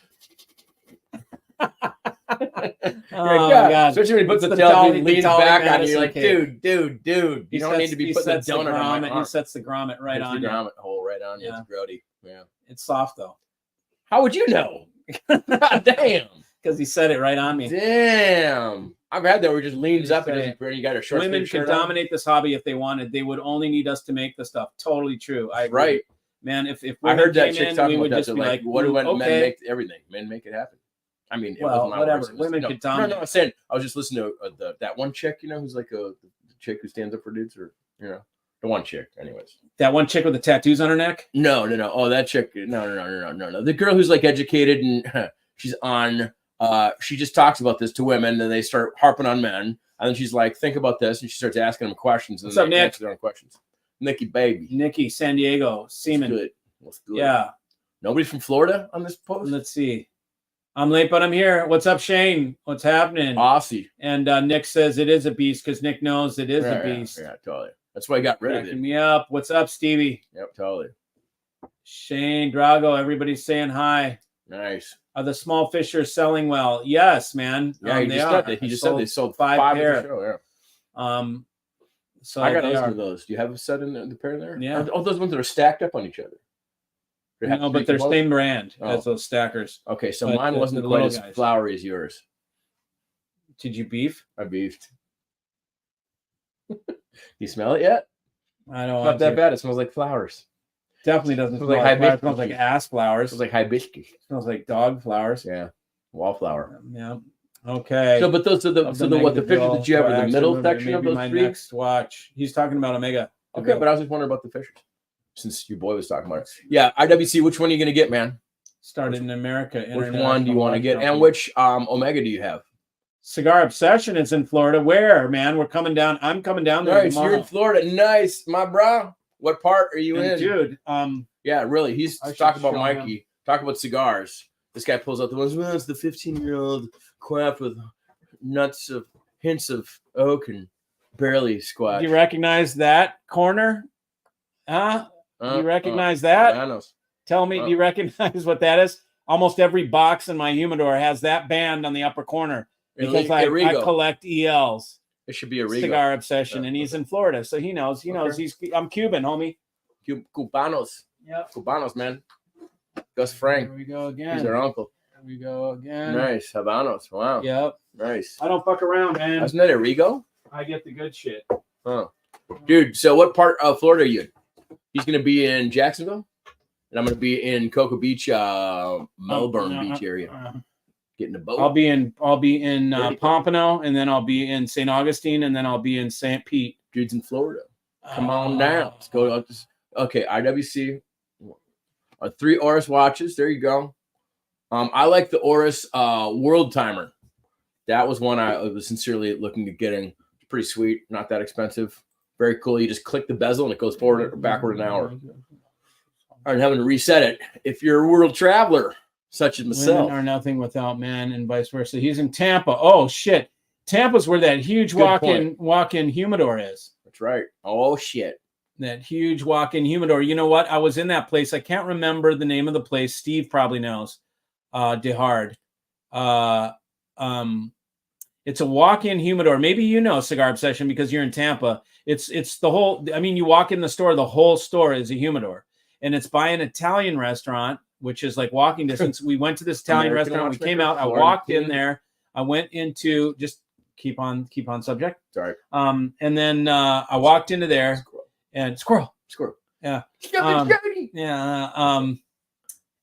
God. Especially when he puts the tail, he leans back on you. You're like, dude, you don't need to be putting the donut on my arm. He sets the grommet right on you. Grommet hole right on you. It's grody. Yeah. It's soft though. How would you know? God damn. Because he said it right on me. Damn. I've had that where it just leans up and you got a short. Women could dominate this hobby if they wanted. They would only need us to make the stuff. Totally true. I agree. Right. Man, if I heard that chick talking about that, like, what do men make everything? Men make it happen. I mean, whatever. Women could dominate. No, I'm saying I was just listening to that one chick, who's like a chick who stands up for dudes, or the one chick, anyways. That one chick with the tattoos on her neck? No. Oh, that chick. No. The girl who's like educated and she's on. She just talks about this to women, and they start harping on men, and then she's like, "Think about this," and she starts asking them questions. And what's up, Nick? Answer their own questions. Nikki, baby. Nikki, San Diego, Seaman. What's good? Yeah. Nobody from Florida on this post? Let's see. I'm late, but I'm here. What's up, Shane? What's happening? Aussie. And Nick says it is a beast because Nick knows it is a beast. Yeah, totally. That's why I got rid of it. Me up. What's up, Stevie? Yep, totally. Shane, Drago, everybody's saying hi. Nice. Are the small fishers selling well? Yes, man. Yeah, he just said they sold 5 pair. At the show, yeah. So I got to listen to those. Do you have a set in the pair there? Yeah. All those ones that are stacked up on each other. No, but they're same brand as those stackers. Okay, so mine wasn't quite as flowery as yours. Did you beef? I beefed. You smell it yet? I don't. Not that bad. It smells like flowers. Definitely doesn't smell like flowers. It smells like ass flowers. It smells like hibiscus. It smells like dog flowers. Yeah, wallflower. Yeah. Okay. So, but those are the fishers that you have in the middle section of those my three? Next watch. He's talking about Omega. Okay, but I was just wondering about the fishers, since your boy was talking about it. Yeah, IWC. Which one are you going to get, man? Started in America. Which one do you want to get, and which Omega do you have? Cigar Obsession is in Florida. Where, man? We're coming down. I'm coming down there tomorrow. You're in Florida. Nice, my bro. What part are you in, dude? Yeah, really. He's talking about Mikey. Talking about cigars. This guy pulls out the ones. Well, it's the 15-year-old craft with hints of oak and barely squash. Do you recognize that corner? Huh? Do you recognize that? Bananas. Tell me, do you recognize what that is? Almost every box in my humidor has that band on the upper corner because I collect ELs. It should be a Cigar Obsession, and he's in Florida, so he knows. He knows. I'm Cuban, homie. Cubanos. Yeah. Cubanos, man. Gus Frank. Here we go again. He's our uncle. Here we go again. Nice. Habanos. Wow. Yep. Nice. I don't fuck around, man. Isn't that a Rigo? I get the good shit. Huh. Dude, so what part of Florida are you in? He's going to be in Jacksonville, and I'm going to be in Cocoa Beach, Melbourne Beach area. Getting a boat. I'll be in Pompano, and then I'll be in St. Augustine, and then I'll be in St. Pete. Dude's in Florida. Come on down. Let's go. Okay, IWC. 3 Oris watches. There you go. I like the Oris World Timer. That was one I was sincerely looking at getting. Pretty sweet, not that expensive. Very cool. You just click the bezel and it goes forward or backward an hour. And having to reset it if you're a world traveler, such as myself. Women are nothing without men, and vice versa. He's in Tampa. Oh shit, Tampa's where that huge walk-in humidor is. That's right. Oh shit, that huge walk-in humidor. You know what? I was in that place. I can't remember the name of the place. Steve probably knows. DeHard. It's a walk-in humidor. Maybe you know, Cigar Obsession, because you're in Tampa. It's the whole. I mean, you walk in the store. The whole store is a humidor, and it's by an Italian restaurant, which is like walking distance. We went to this Italian restaurant. We came out. I walked in there. I went into just keep on subject. Sorry. And then I walked into there and squirrel. Yeah. Yeah.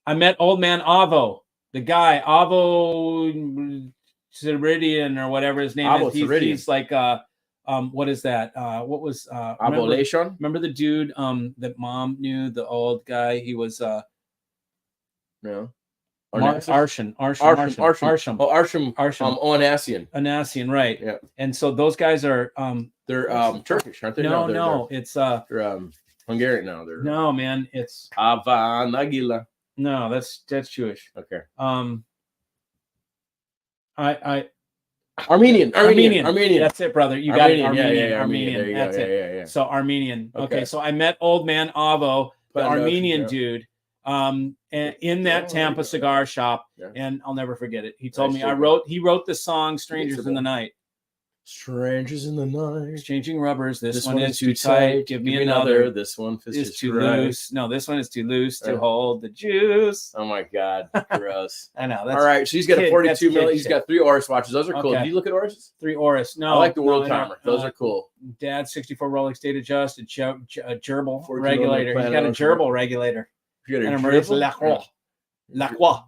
I met old man Avo, the guy Avo Ceridian or whatever his name is. He's like what is that? What was remember the dude that mom knew, the old guy? He was no. Arsham. Onasian, right. Yeah. And so those guys are they're Turkish, aren't they? No, it's they're Hungarian now. They're no, man, it's Avan Nagila. No, that's Jewish. Okay. Armenian. That's it, brother. You got it. Armenian. That's it. Yeah. So Armenian. Okay. So I met old man Avo, the Armenian dude, in that Tampa cigar shop, and I'll never forget it. He told me he wrote the song "Strangers in the Night." Strangers in the night, exchanging rubbers. This one is too tight. Give me another. This one is too loose. No, this one is too loose to hold the juice. Oh my god, gross. I know. All right, so he's got a 42 mil. He's got 3 Oris watches. Those are cool. Okay. Did you look at Oris? 3 Oris. No, I like the World Timer. Those are cool. Dad's 64 Rolex date adjust, a gerbil regulator. He's got a gerbil regulator. You got a gerbil? Lacroix.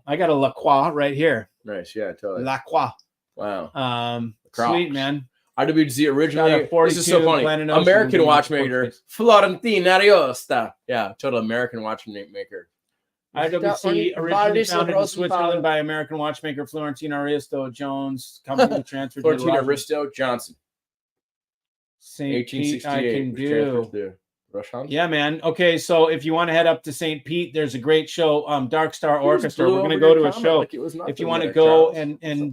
I got a Lacroix right here. Nice, yeah, totally. Lacroix. Wow. Sweet, man. IWC originally. This is so funny. American watchmaker, Florentina Ariosta. Yeah, total American watchmaker. IWC originally founded in Switzerland by American watchmaker Florentina Aristo Jones. Company transferred to Florentina Aristo Johnson. St. Pete, I can do. Yeah, man. Okay, so if you want to head up to St. Pete, there's a great show, Dark Star Orchestra. We're going to go to a show. If you want to go and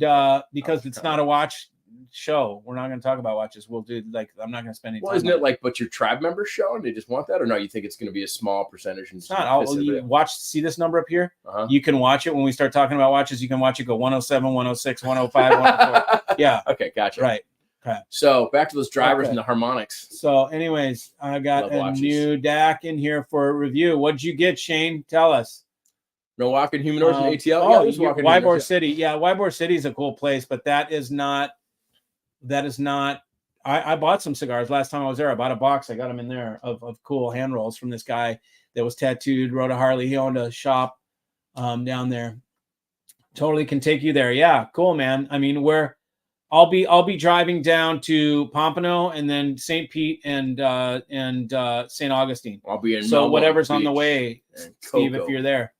because it's not a watch show, we're not going to talk about watches. We'll do I'm not going to spend any time. Well, isn't it like, but your tribe members show and they just want that, or no? You think it's going to be a small percentage? It's not. I'll watch. See this number up here? You can watch it when we start talking about watches. You can watch it go 107, 106, 105, 104. Yeah. Okay, gotcha. Right. Okay. So back to those drivers and the harmonics. So, anyways, I got a new DAC in here for review. What did you get, Shane? Tell us. No walk-in humidors and ATL. Ybor City. Yeah, Ybor City is a cool place, but that is not. I bought some cigars last time I was there. I bought a box. I got them in there of cool hand rolls from this guy that was tattooed, rode a Harley. He owned a shop down there. Totally can take you there. Yeah, cool, man. I mean, I'll be driving down to Pompano and then St. Pete and St. Augustine. I'll be in whatever's on the way, Steve, if you're there.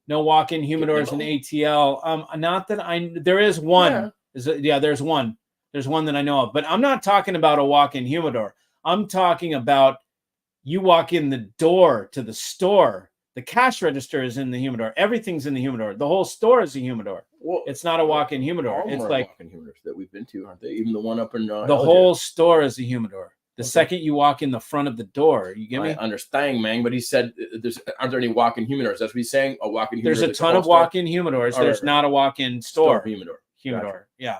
No walk-in humidors and ATL. Not that there is one. Yeah. There's one. There's one that I know of, but I'm not talking about a walk-in humidor. I'm talking about you walk in the door to the store. The cash register is in the humidor. Everything's in the humidor. The whole store is a humidor. Well, it's not a walk-in humidor. It's like walk-in humidors that we've been to, aren't they? Even the one up in the whole store is a humidor. The second you walk in the front of the door, you get me? I understand, man. But he said, aren't there any walk-in humidors? That's what he's saying. A walk-in humidor. There's a ton of walk-in humidors. There's not a walk-in store humidor. Gotcha. Yeah.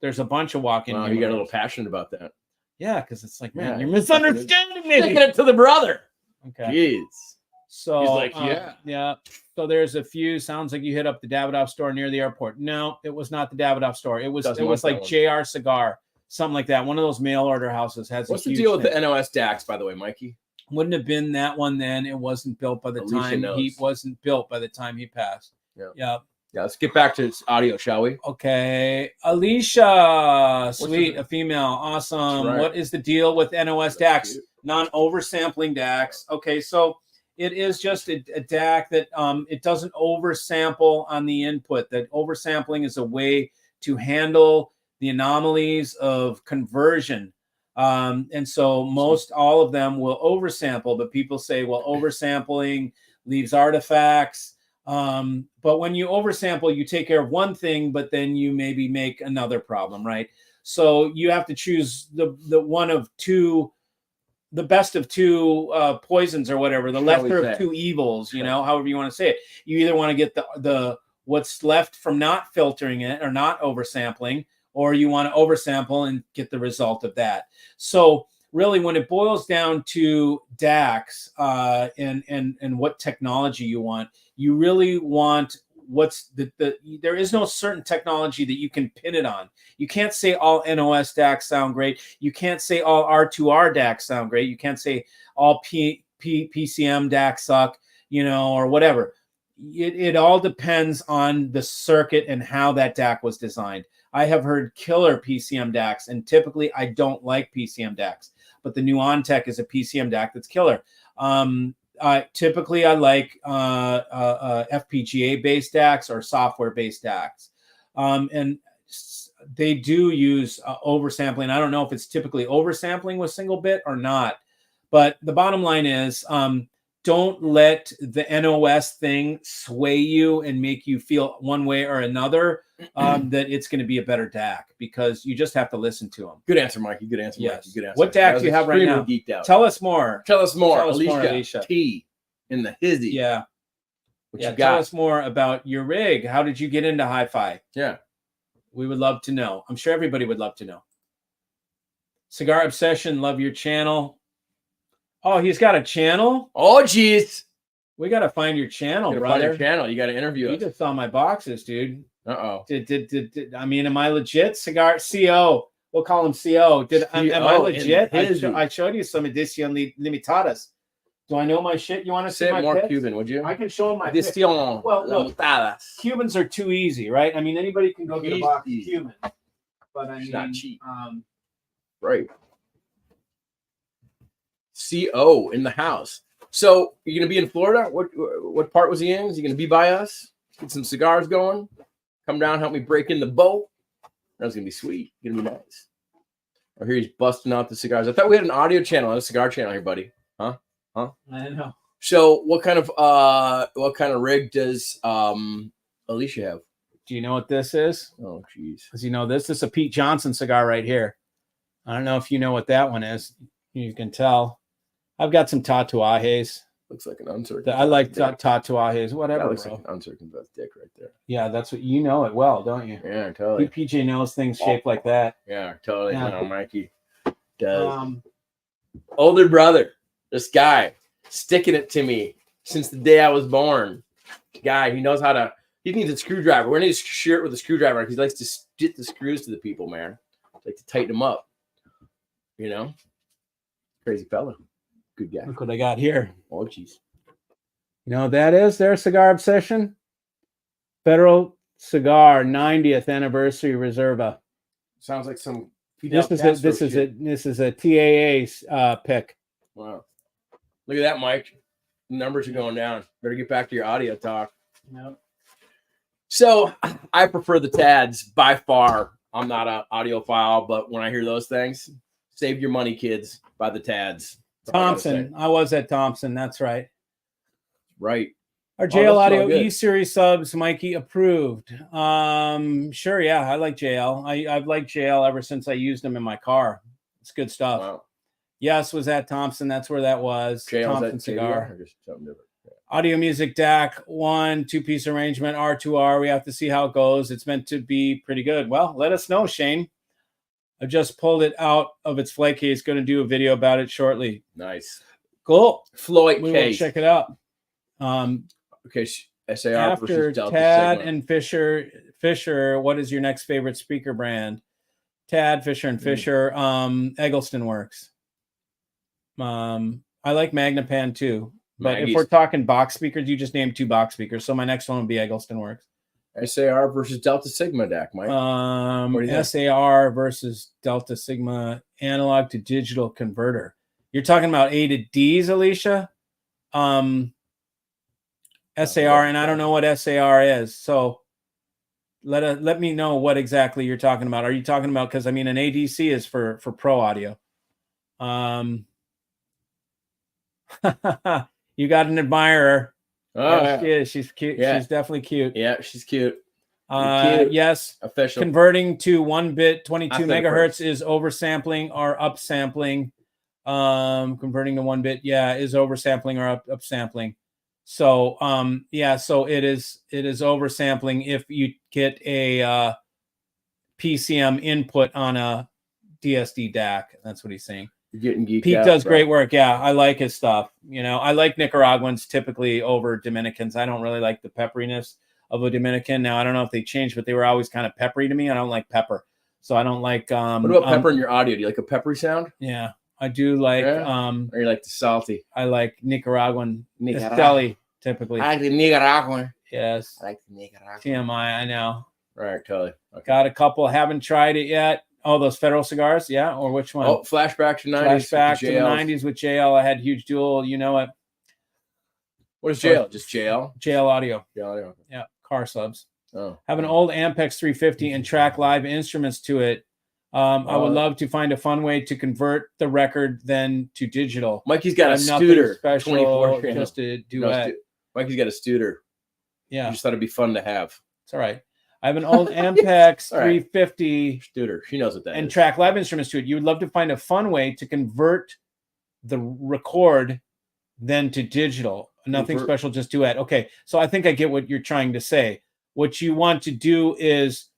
There's a bunch of walk-in. Wow, you got a little passionate about that. Yeah, because it's like, man, you're misunderstanding me. Taking it to the brother. Okay. Jeez. So he's like, yeah. So there's a few. Sounds like you hit up the Davidoff store near the airport. No, it was not the Davidoff store. It was like JR Cigar, something like that. One of those mail order houses has. What's the deal with the NOS DACs, by the way, Mikey? Wouldn't have been that one then. It wasn't built by the time he wasn't built by the time he passed. Yeah. Yeah, let's get back to audio, shall we? Okay. Alicia, sweet, a female. Awesome. Right. What is the deal with NOS DACs? Non-oversampling DACs. Okay, so It is just a DAC that it doesn't oversample on the input. That oversampling is a way to handle the anomalies of conversion. And so most all of them will oversample, but people say, well, oversampling leaves artifacts. But when you oversample, you take care of one thing, but then you maybe make another problem, right? So you have to choose the one of two, the best of two poisons or whatever, the lesser of two evils, you know, however you want to say it. You either want to get the what's left from not filtering it or not oversampling, or you want to oversample and get the result of that. So really, when it boils down to DACs and what technology you want, you really want what's there is no certain technology that you can pin it on. You can't say all NOS DACs sound great. You can't say all R2R DACs sound great. You can't say all PCM DACs suck, you know, or whatever. It all depends on the circuit and how that DAC was designed. I have heard killer PCM DACs, and typically I don't like PCM DACs, but the Nuantec is a PCM DAC that's killer. Typically, I like FPGA-based DACs or software-based DACs. And they do use oversampling. I don't know if it's typically oversampling with single bit or not. But the bottom line is don't let the NOS thing sway you and make you feel one way or another that it's going to be a better DAC, because you just have to listen to them. Good answer, Mikey. Good answer, yes. Mikey. Good answer. What DAC do you have right now? Geeked out. Tell us more. Tell us more. Tell us more, Alicia. T in the hizzy. Yeah. What you got? Tell us more about your rig. How did you get into hi-fi? Yeah. We would love to know. I'm sure everybody would love to know. Cigar Obsession, love your channel. Oh, he's got a channel? Oh, jeez. We got to find your channel, brother. Find your channel. You got to interview us. You just saw my boxes, dude. Uh-oh. I mean, am I legit? Cigar CO. We'll call him CO. Am I legit? I showed you some edition limitadas. Do I know my shit? You want to see my more pits? Cuban, would you? I can show them my Edición. Well, look, Cubans are too easy, right? I mean, anybody can go get a box of Cuban. But I mean, not cheap. Right. CO in the house. So you're gonna be in Florida? What part was he in? Is he gonna be by us? Get some cigars going. Come down, help me break in the boat. That's gonna be sweet. Gonna be nice. Or here he's busting out the cigars. I thought we had an audio channel and a cigar channel here, buddy. Huh? I know. So what kind of rig does Alicia have? Do you know what this is? Oh, jeez. Because you know this is a Pete Johnson cigar right here. I don't know if you know what that one is. You can tell. I've got some tatuajes. Looks like an uncircumcised. I like tatuajes. Whatever. That looks like an uncircumcised dick right there. Yeah, that's what you know it well, don't you? Yeah, totally. PJ knows things shaped like that. Yeah, totally. Yeah. No, Mikey does. Older brother, this guy sticking it to me since the day I was born. Guy, he knows how to. He needs a screwdriver. We're gonna need a shirt with a screwdriver because he likes to get the screws to the people, man. Like to tighten them up. You know, crazy fella. Good guy. Look what I got here. Oh, jeez. You know what that is? Their Cigar Obsession. Federal Cigar 90th Anniversary Reserva. Sounds like some. This is a TAA pick. Wow. Look at that, Mike. The numbers are going down. Better get back to your audio talk. Yep. So I prefer the TADs by far. I'm not an audiophile, but when I hear those things, save your money, kids. Buy the TADs. Thompson. I was at Thompson. That's right. Right. Our JL Audio E Series subs, Mikey approved. Sure, yeah, I like JL. I've liked JL ever since I used them in my car. It's good stuff. Wow. Yes, was at Thompson. That's where that was. JL's Thompson cigar. Or just something different? Yeah. Audio Music DAC 1, 2-piece arrangement, R2R. We have to see how it goes. It's meant to be pretty good. Well, let us know, Shane. I just pulled it out of its flight case. Going to do a video about it shortly. Nice. Cool. Floyd we case. Will check it out. Okay, SAR after versus Delta Tad Sigma. and Fisher, what is your next favorite speaker brand? Tad, Fisher, and Fisher. Eggleston Works. I like Magnapan too. But if we're talking box speakers, you just named 2 box speakers. So my next one would be Eggleston Works. SAR versus Delta Sigma DAC, Mike. SAR versus Delta Sigma analog to digital converter. You're talking about A to Ds, Alicia? SAR, and I don't know what SAR is. So let me know what exactly you're talking about. Are you talking about, because I mean an ADC is for pro audio. You got an admirer. Oh, yes, she is. She's cute. Yeah. She's definitely cute. Yeah, she's cute. Cute. Yes. Official. Converting to 1-bit 22 After the megahertz is oversampling or upsampling. Converting to 1-bit, yeah, is oversampling or upsampling. So yeah, so it is oversampling if you get a PCM input on a DSD DAC. That's what he's saying. You're getting geeked Pete out, does bro. great work. Yeah, I like his stuff. You know, I like Nicaraguans typically over Dominicans. I don't really like the pepperiness of a Dominican. Now, I don't know if they changed, but they were always kind of peppery to me. I don't like pepper. So I don't like what about pepper in your audio? Do you like a peppery sound? Yeah, I do like or you like the salty? I like Nicaraguan Esteli typically. I like the Nicaraguan. Yes. I like the Nicaraguan. TMI, I know. Right, totally. Okay. Got a couple, haven't tried it yet. Oh, those Federal cigars, yeah, or which one? Oh, flashback to 90s. Flashback to the 90s with JL. I had huge dual, you know it. What is JL? Just JL? JL audio. JL audio. Yeah, car subs. Oh. Have an old Ampex 350 and track live instruments to it. I would love to find a fun way to convert the record then to digital. Mikey's got a Studer. Special 24 just to do it. Mikey's got a Studer. Yeah. You just thought it'd be fun to have. It's all right. I have an old Ampex 350 Studer. She knows what that is. And track live instruments to it. You would love to find a fun way to convert the record then to digital. Nothing special, just duet. Okay, so I think I get what you're trying to say. What you want to do is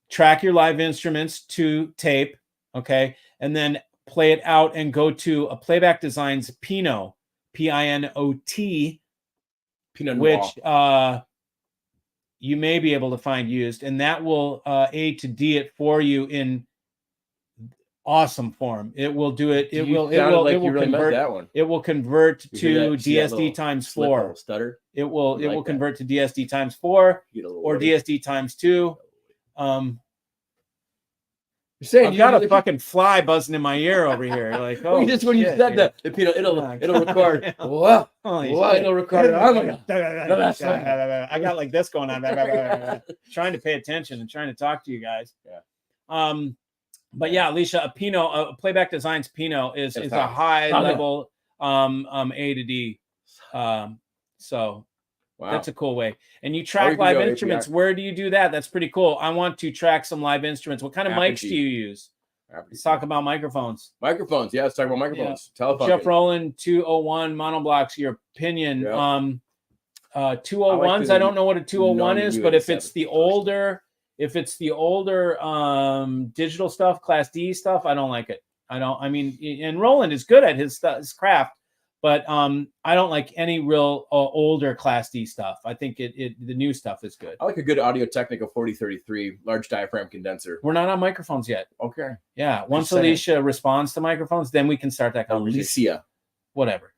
track your live instruments to tape, okay, and then play it out and go to a Playback Designs Pinot, P-I-N-O-T, Pinot Noir. which you may be able to find used, and that will A to D it for you in awesome form. It will do it. It will convert that one. It will convert to DSD times 4. Stutter. It will convert to DSD times 4 or DSD times 2. You're saying I've got a fucking fly buzzing in my ear over here. Like, oh, just when you said that, it'll record. Whoa, it'll record. Oh my god, I got like this going on. Trying to pay attention and trying to talk to you guys. Yeah. But yeah, Alicia, a Pinot, a Playback Designs Pinot is a high level A to D. So that's a cool way. And you track live instruments. Where do you do that? That's pretty cool. I want to track some live instruments. What kind of mics do you use? Let's talk about microphones. Microphones, yeah. Let's talk about microphones. Yeah. Jeff Rowland, 201 monoblocks. Your opinion? 201s. I don't know what a 201 is, but if it's the older, digital stuff, Class D stuff, I don't like it. I mean, and Roland is good at his craft, but I don't like any real older Class D stuff. I think the new stuff is good. I like a good Audio-Technica 4033 large diaphragm condenser. We're not on microphones yet. Okay. Yeah. Once Alicia responds to microphones, then we can start that conversation. Alicia. Whatever.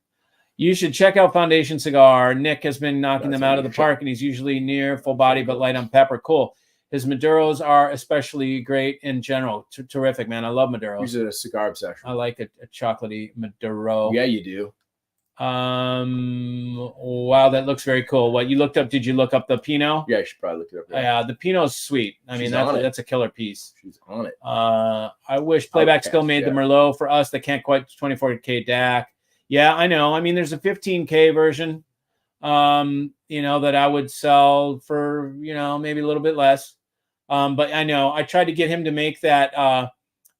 You should check out Foundation Cigar. Nick has been knocking them out of the park, and he's usually near full body but light on pepper. Cool. His Maduros are especially great in general. Terrific, man. I love Maduros. He's a cigar obsession. I like a chocolatey Maduro. Yeah, you do. Wow, that looks very cool. What you looked up? Did you look up the Pinot? Yeah, I should probably look it up. Yeah, the Pinot's sweet. I mean, that's a killer piece. She's on it. I wish Playback still made the Merlot for us that can't quite 24K DAC. Yeah, I know. I mean, there's a 15K version, that I would sell for, maybe a little bit less. But I know I tried to get him to make that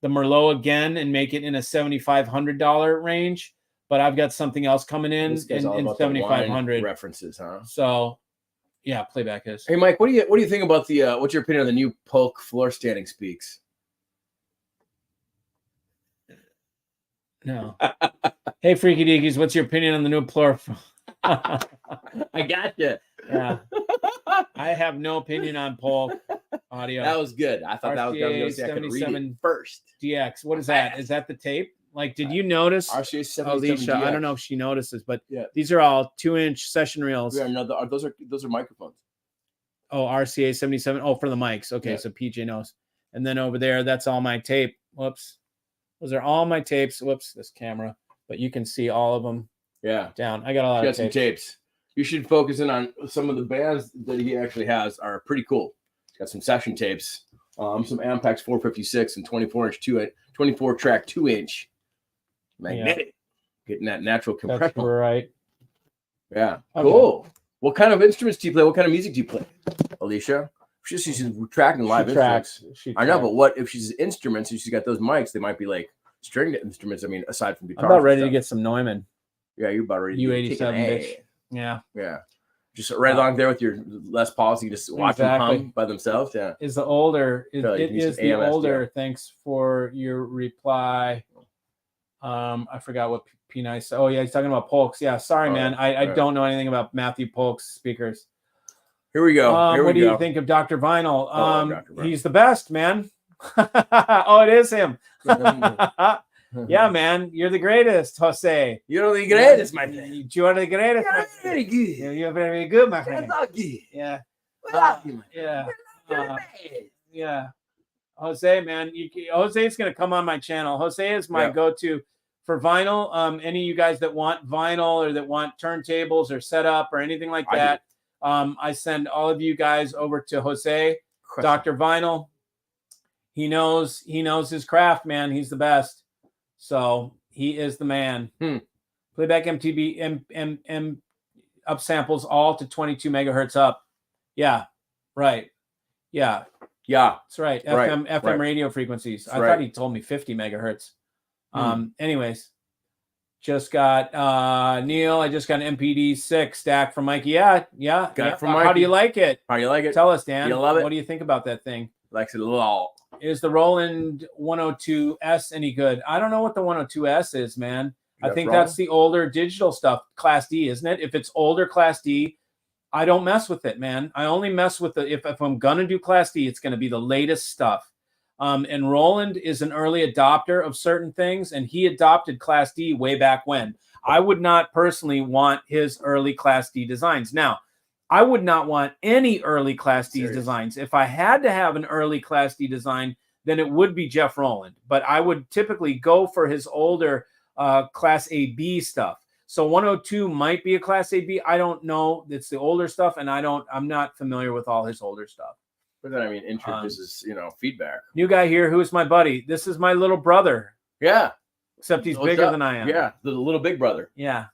the Merlot again and make it in a $7,500 range. But I've got something else coming in $7,500 references, huh? So, yeah, Playback is. Hey, Mike, what do you think about the? What's your opinion on the new Polk floor standing speaks? No. Hey, Freaky Deakies, what's your opinion on the new floor? I got you. Yeah. I have no opinion on Polk audio. That was good. I thought that was going to say I could read it first. DX. What is that? Is that the tape? Like, did you notice? RCA 77 Alicia, DX. I don't know if she notices, but these are all 2-inch session reels. Yeah, no, those are microphones. Oh, RCA 77. Oh, for the mics. Okay, so PJ knows. And then over there, that's all my tape. Whoops. Those are all my tapes. Whoops, this camera. But you can see all of them. Yeah. Down. I got a lot of some tapes. You should focus in on some of the bands that he actually has are pretty cool. Got some session tapes, some Ampex 456 and 24 track 2-inch magnetic, getting that natural compression. That's right. Yeah, cool. What kind of instruments do you play? What kind of music do you play, Alicia? She's tracking live instruments. I know, but what if she's instruments and she's got those mics? They might be like stringed instruments. I mean, aside from guitars. I'm about ready to get some Neumann. Yeah, you're about ready to U87 bitch. Yeah. Just right along there with your Les Pauls, you just watch them hum by themselves. Yeah. Is the older thanks for your reply. I forgot what P Nice said. Oh yeah, he's talking about Polk's. Yeah, sorry, man. I don't know anything about Matthew Polk's speakers. Here we go. What do you think of Dr. Vinyl? Dr. Vinyl. He's the best, man. Oh, it is him. Yeah, man, you're the greatest, Jose. You're the greatest, my friend. You are the greatest. You're very good. You're very good, my friend. Yeah. Yeah. Jose, man, Jose's gonna come on my channel. Jose is my go-to for vinyl. Any of you guys that want vinyl or that want turntables or setup or anything like that, I send all of you guys over to Jose, Dr. Vinyl. He knows his craft, man. He's the best. So he is the man. Playback MTB upsamples all to 22 megahertz up. Yeah, right. Yeah, that's right. FM radio frequencies. I thought he told me 50 megahertz. Anyways, just got Neil. I just got an MPD 6 stack from Mikey. Yeah. Got it from Mikey. How do you like it? How do you like it? Tell us, Dan. You love it? What do you think about that thing? Likes it a lot. Is the Roland 102S any good? I don't know what the 102S is, man. I think that's the older digital stuff, Class D, isn't it? If it's older Class D, I don't mess with it, man. I only mess with if I'm gonna do Class D, it's gonna be the latest stuff. And Roland is an early adopter of certain things, and he adopted Class D way back when. I would not personally want his early Class D designs. Now, I would not want any early Class D designs. If I had to have an early Class D design, then it would be Jeff Roland. But I would typically go for his older Class AB stuff. So 102 might be a Class AB. I don't know. It's the older stuff, and I'm not familiar with all his older stuff. But then, I mean, this is, feedback. New guy here. Who's my buddy? This is my little brother. Yeah. Except he's bigger than I am. Yeah. The little big brother. Yeah.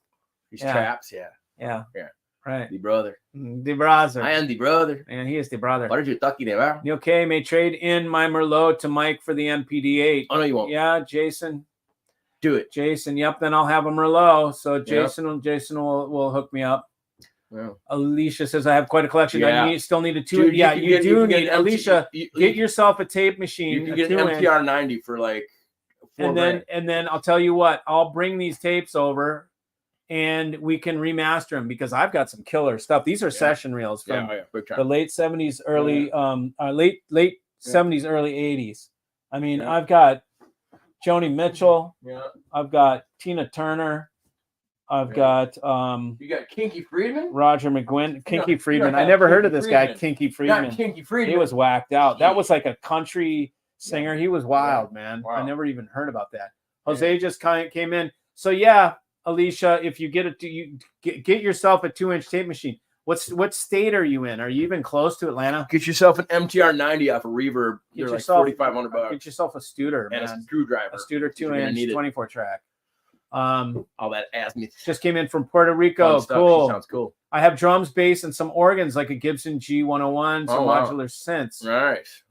He's traps. Yeah. Yeah. Yeah. Right. The brother. The brother. I am the brother. And he is the brother. What are you talking about? Neil K may trade in my Merlot to Mike for the MPD8. Oh, no, you won't. Yeah, Jason. Do it. Jason, yep, then I'll have a Merlot. So Jason will hook me up. Yeah. Alicia says, I have quite a collection. Yeah. I still need a two. Yeah, you do need, Alicia, get yourself a tape machine. You can get an MTR 90 for like $4,000. And then I'll tell you what, I'll bring these tapes over and we can remaster them because I've got some killer stuff. These are session reels from the late 70s, early late 70s, early 80s. I mean, I've got Joni Mitchell. Yeah. I've got Tina Turner. I've got you got Kinky Friedman, Roger McGuinn, Kinky Friedman. I never heard of this guy, Kinky Friedman. Kinky Friedman. He was whacked out. That was like a country singer. He was wild, man. Wow. I never even heard about that. Jose just came in. So yeah, Alicia, if you get get yourself a 2-inch tape machine. What state are you in? Are you even close to Atlanta? Get yourself an MTR 90 off a Reverb. They're like $4,500. Get yourself a Studer, and a screwdriver. A Studer 2-inch 24 track. All that ass me just came in from Puerto Rico. Cool. Sounds cool. I have drums, bass, and some organs like a Gibson G101, some modular synths. Nice.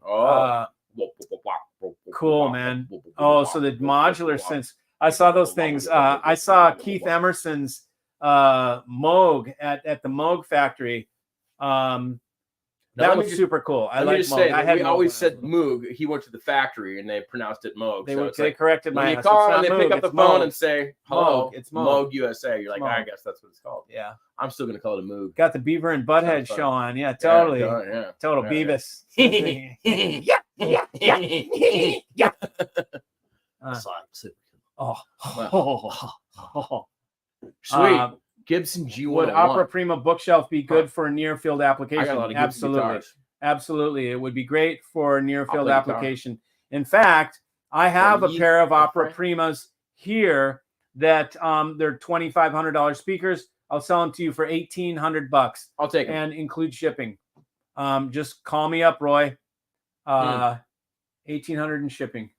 Cool, man. Oh, so the modular synths. I saw those things. I saw Keith Emerson's Moog at the Moog factory. That was super cool. I like Moog. We always said Moog. He went to the factory and they pronounced it Moog. They corrected my. When you call and they pick up the phone and say, "Hello, it's Moog USA." You're like, I guess that's what it's called. Yeah, I'm still gonna call it a Moog. Got the Beaver and Butthead show on. Yeah, totally. Total Beavis. Yeah. Sweet. Gibson G101. Would Opera Prima bookshelf be good for a near field application? I got a lot of Gibson guitars. Absolutely. It would be great for a near field application. In fact, I have a pair of Opera Primas here that they're $2,500 speakers. I'll sell them to you for $1,800. I'll take them and include shipping. Just call me up, Roy. 1,800 in shipping.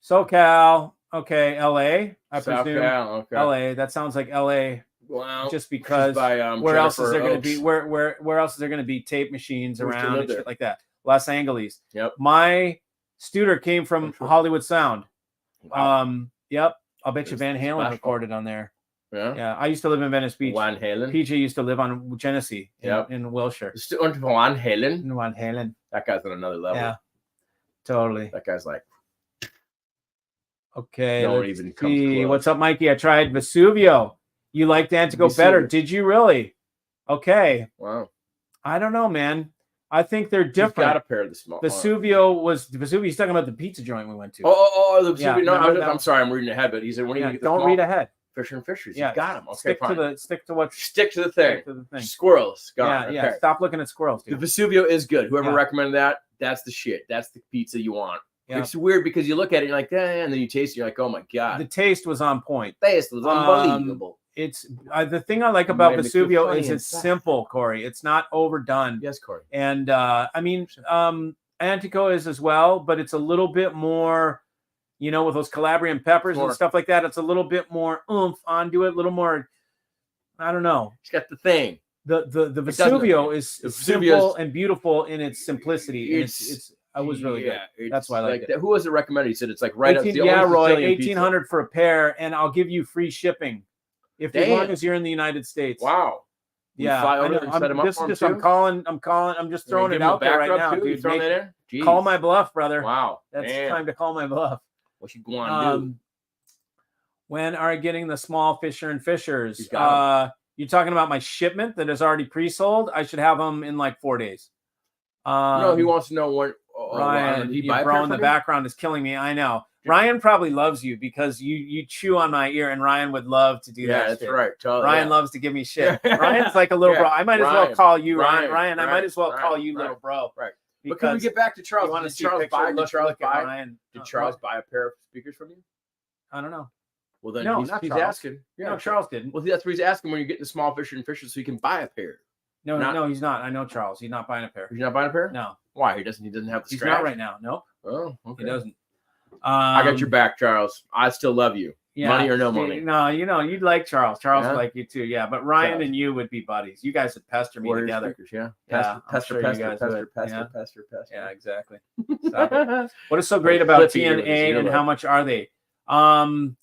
SoCal, okay. LA, I presume. Okay. LA. That sounds like LA. Wow. Just because by, where else is there going to Oaks. be where else is there going to be tape machines Who used to around live and there? shit like that? Los Angeles. Yep. My Studer came from Sure. Hollywood Sound. Wow. Yep. I'll bet you It's Van Halen special. recorded on there. Yeah. Yeah. I used to live in Venice Beach. Van Halen. PJ used to live on Genesee in Wilshire. Und Van Halen. Van Halen. That guy's on another level. Yeah. Totally. That guy's like. Okay. No one let's even comes see. close. What's up, Mikey? I tried Vesuvio. You like Antico better? Did you really? Okay. Wow. I don't know, man. I think they're different. You've got a pair of the small. Vesuvio. He's talking about the pizza joint we went to. The Vesuvio. Yeah, no, remember I'm sorry, I'm reading ahead, but he said when you get the don't small read ahead. Fisher and Fishers. Yeah, You got them. Okay, stick fine. to the stick to what's Stick to the thing. stick to the thing. Squirrels. Got Yeah. it. Stop looking at squirrels, The dude. Vesuvio is good. Whoever Yeah. recommended that, that's the shit. That's the pizza you want. Yeah. It's weird because you look at it, you're like, and then you taste it, you're like, oh my god, The taste was on point. taste was unbelievable. It's the thing I like about made me feel Vesuvio funny is it's inside. simple, Corey. It's not overdone. Yes, Corey. And I mean, Antico is as well, but it's a little bit more, with those Calabrian peppers and stuff like that. It's a little bit more oomph onto it, a little more. I don't know. It's got the thing. The Vesuvio is simple and beautiful in its simplicity. And it was really good. That's why I liked it. Who was it recommended? He said it's like right up. Roy, 1,800 for a pair, and I'll give you free shipping as long as you're in the United States. Wow. Yeah, fly over and set him up for him I'm calling. I'm just throwing it out there right now, dude. Call my bluff, brother. Wow. That's time to call my bluff. What you going to do? When are you getting the small Fisher and Fishers? You're talking about my shipment that is already pre-sold? I should have them in like 4 days. No, he wants to know what. Ryan, your bro in the background is killing me. I know. Ryan probably loves you because you chew on my ear, and Ryan would love to do that. Yeah, that's shit. right. Totally, Ryan loves to give me shit. Ryan's like a little bro. I might as well call you Ryan. I might as well call you little bro. Right. But can we get back to Charles? Did Charles buy a pair of speakers from you? I don't know. Well, then no, he's asking. Yeah, no, Charles didn't. Well, that's what he's asking when you're getting the small Fisher and Fishers so you can buy a pair. No, he's not. I know Charles. He's not buying a pair. He's not buying a pair? No. Why? He doesn't have the He's scratch? not right now. Nope. Oh, okay. He doesn't. I got your back, Charles. I still love you. Yeah, money or no money? No, you'd like Charles. Charles would like you too. Yeah, but Ryan and you would be buddies. You guys would pester me together. Yeah. Pester. Yeah, exactly. What is so great about TNA and how much are they? TNA.